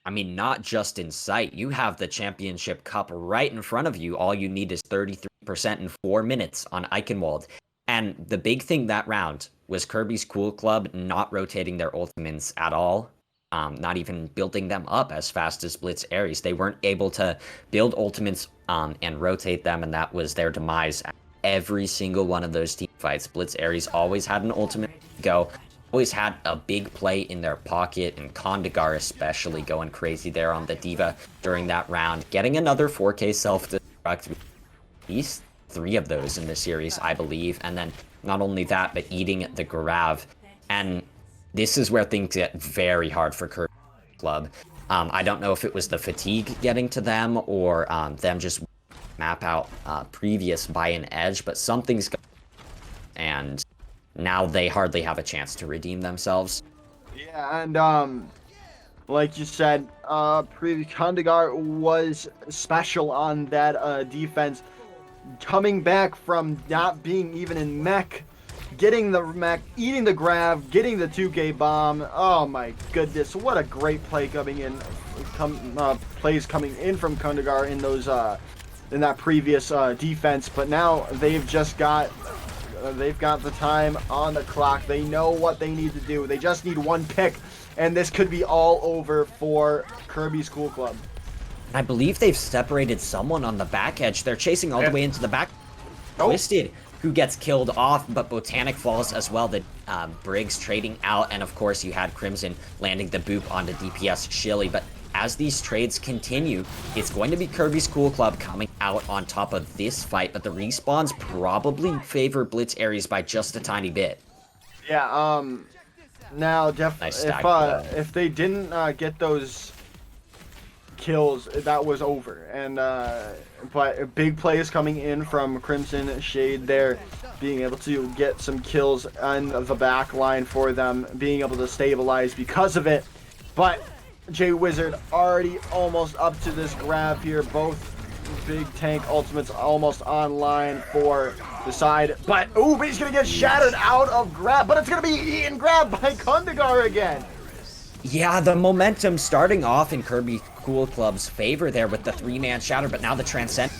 I mean, not just in sight. You have the championship cup right in front of you. All you need is 33% in 4 minutes on Eichenwald. And the big thing that round was Kirby's Cool Club not rotating their ultimates at all. Not even building them up as fast as Blitz Aries. They weren't able to build ultimates and rotate them, and that was their demise. Every single one of those team fights, Blitz Aries always had an ultimate go. Always had a big play in their pocket, and Kondagar especially going crazy there on the D.Va during that round. Getting another 4K self-destruct, at least 3 of those in the series, I believe. And then not only that, but eating the grab. And this is where things get very hard for Kirby Club. I don't know if it was the fatigue getting to them or them just map out previous by an edge, but something's going on. And now they hardly have a chance to redeem themselves. Yeah, and like you said, Kondagar was special on that defense, coming back from not being even in mech, getting the mech, eating the grab, getting the 2K bomb. Oh my goodness, what a great play coming in, plays coming in from Kondagar in those in that previous defense. But now they've just got. They've got the time on the clock. They know what they need to do. They just need one pick, and this could be all over for Kirby School Club. I believe they've separated someone on the back edge. They're chasing all the way into the back. Twisted, who gets killed off, but Botanic falls as well. The Briggs trading out, and of course you had Crimson landing the boop onto DPS Shilly. But as these trades continue, it's going to be Kirby School Club coming out on top of this fight, but the respawns probably favor Blitz Aries by just a tiny bit. Yeah, now Nice if they didn't get those kills, that was over. And but big plays coming in from Crimson Shade there, being able to get some kills on the back line for them, being able to stabilize because of it. But Jay Wizard already almost up to this grab here. Both big tank ultimates almost online for the side. But he's gonna get shattered out of grab, but it's gonna be eaten grab by Kondagar again. Yeah, the momentum starting off in Kirby School Club's favor there with the 3-man shatter, but now the Transcend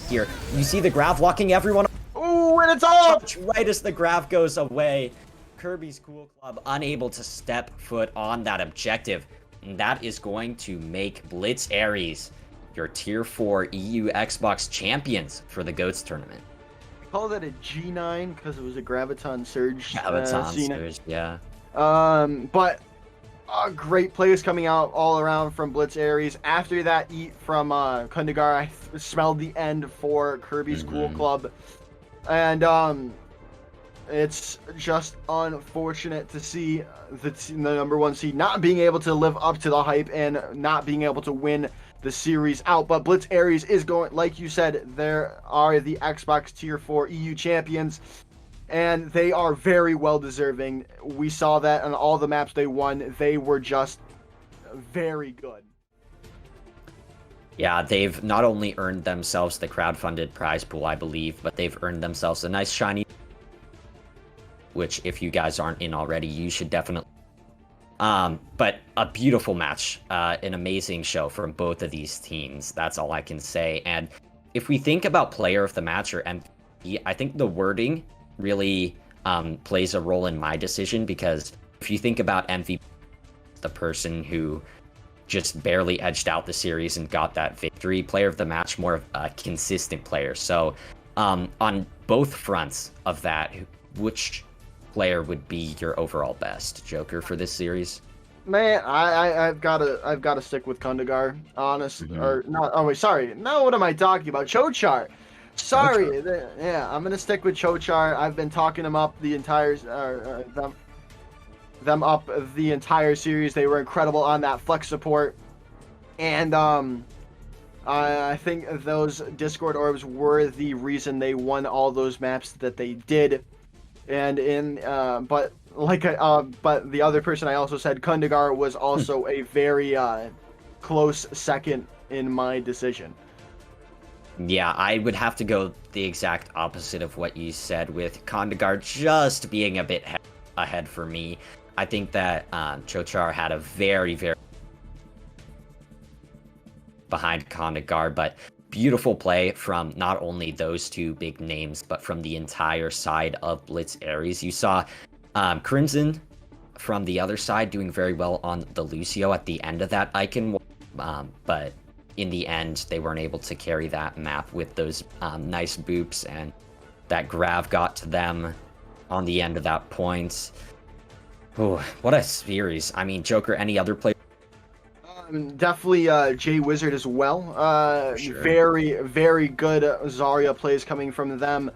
here. You see the Grav locking everyone. Ooh, and it's off! Right as the Grav goes away, Kirby School Club unable to step foot on that objective. And that is going to make Blitz Aries your Tier 4 EU Xbox champions for the GOATS tournament. I call that a G9 because it was a Graviton Surge. Graviton Surge, yeah. But great plays coming out all around from Blitz Aries. After that eat from Kondagar, I smelled the end for Kirby School Club. And it's just unfortunate to see the number 1 seed not being able to live up to the hype and not being able to win the series out. But Blitz Aries is going, like you said, there are the Xbox Tier 4 EU champions, and they are very well deserving. We saw that on all the maps they won. They were just very good. Yeah, they've not only earned themselves the crowdfunded prize pool, I believe, but they've earned themselves a nice shiny, which if you guys aren't in already, you should definitely. But a beautiful match, an amazing show from both of these teams. That's all I can say. And if we think about player of the match or MVP, I think the wording really plays a role in my decision, because if you think about MVP, the person who just barely edged out the series and got that victory. Player of the match, more of a consistent player. So on both fronts of that, which player would be your overall best Joker for this series? Man, I've gotta stick with Kondagar, honest, or not. Oh wait, sorry. No, what am I talking about? Chochar. Sorry. Yeah, I'm gonna stick with Chochar. I've been talking them up the entire them up the entire series. They were incredible on that flex support, and I think those Discord orbs were the reason they won all those maps that they did. And but the other person I also said, Kondagar, was also a very close second in my decision. Yeah, I would have to go the exact opposite of what you said, with Kondagar just being a bit ahead for me. I think that Chochar had a very, very behind Kondagar, but beautiful play from not only those two big names, but from the entire side of Blitz Aries. You saw Crimson from the other side doing very well on the Lucio at the end of that icon, but in the end, they weren't able to carry that map with those nice boops, and that Grav got to them on the end of that point. Oh, what a series. I mean, Joker, any other player? Definitely Jay Wizard as well. Sure. Very, very good Zarya plays coming from them.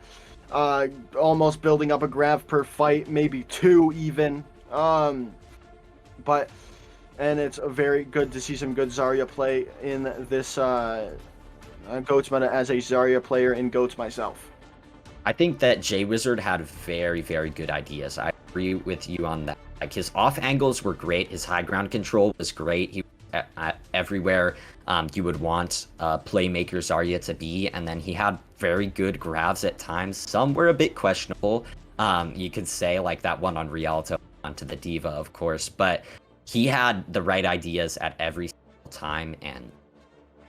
Almost building up a Grav per fight, maybe 2 even. But it's very good to see some good Zarya play in this GOATS meta as a Zarya player in GOATS myself. I think that Jay Wizard had very, very good ideas. I agree with you on that. Like, his off angles were great. His high ground control was great. He everywhere you would want playmaker Zarya to be, and then he had very good grabs at times. Some were a bit questionable. You could say, like that one on Rialto onto the Diva, of course, but he had the right ideas at every single time, and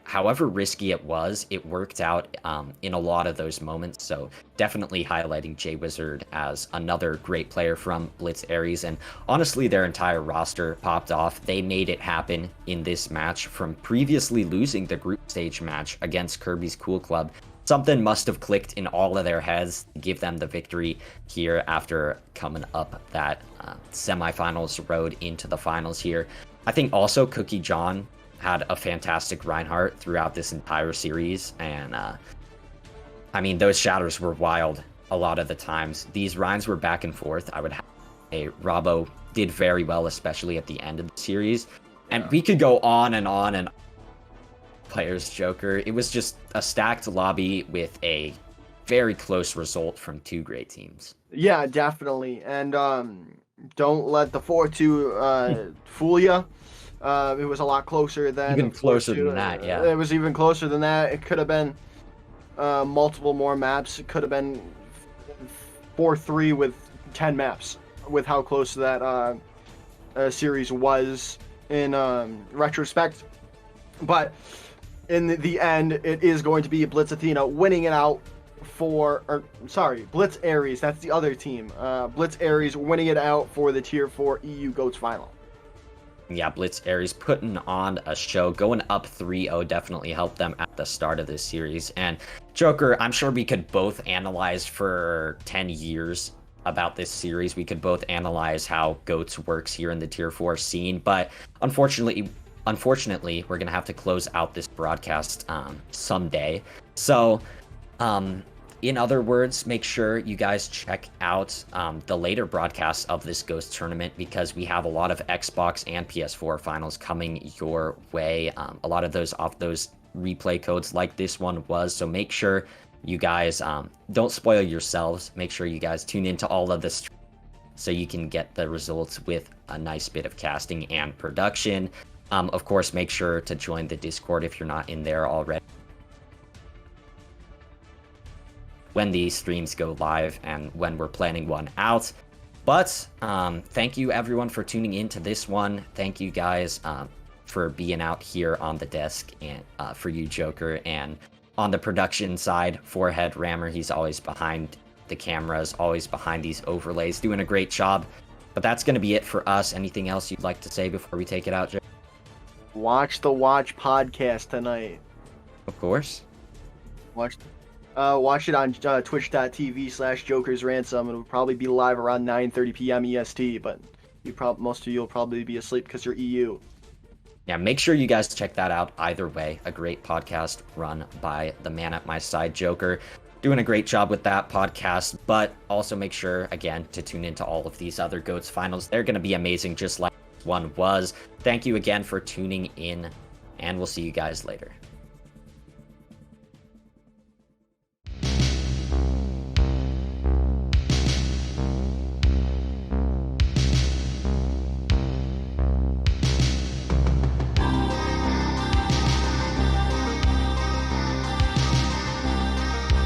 however risky it was, it worked out in a lot of those moments. So definitely highlighting Jay Wizard as another great player from Blitz Aries. And honestly, their entire roster popped off. They made it happen in this match from previously losing the group stage match against Kirby's Cool Club. Something must have clicked in all of their heads to give them the victory here after coming up that semifinals road into the finals here. I think also Cookie John had a fantastic Reinhardt throughout this entire series, and I mean, those shatters were wild a lot of the times. These Reins were back and forth. I would have a Robbo did very well, especially at the end of the series, and we could go on and on and players Joker. It was just a stacked lobby with a very close result from two great teams. Yeah, definitely, and don't let the 4-2 fool you. It was a lot closer than even closer than that. Yeah, it was even closer than that. It could have been multiple more maps. It could have been 4-3 with 10 maps. With how close that series was in retrospect, but in the end, it is going to be Blitz Athena winning it out Blitz Aries. That's the other team. Blitz Aries winning it out for the Tier 4 EU GOATS final. Yeah, Blitz Aries putting on a show, going up 3-0 definitely helped them at the start of this series. And Joker, I'm sure we could both analyze for 10 years about this series. We could both analyze how GOATS works here in the Tier 4 scene, but unfortunately, we're going to have to close out this broadcast someday. So, in other words, make sure you guys check out the later broadcasts of this GOATS tournament, because we have a lot of Xbox and PS4 finals coming your way. A lot of those off those replay codes like this one was. So make sure you guys don't spoil yourselves. Make sure you guys tune into all of this so you can get the results with a nice bit of casting and production. Of course, make sure to join the Discord if you're not in there already when these streams go live and when we're planning one out. But thank you everyone for tuning into this one. Thank you guys for being out here on the desk, and for you Joker, and on the production side, Forehead Rammer, he's always behind the cameras, always behind these overlays, doing a great job. But that's going to be it for us. Anything else you'd like to say before we take it out, Joker? Watch the Watch podcast tonight. Of course. Watch it on twitch.tv/JokersRansom. It'll probably be live around 9:30 p.m. EST, but most of you will probably be asleep because you're EU. Yeah, make sure you guys check that out either way. A great podcast run by the man at my side, Joker. Doing a great job with that podcast, but also make sure, again, to tune into all of these other GOATS finals. They're going to be amazing, just like this one was. Thank you again for tuning in, and we'll see you guys later.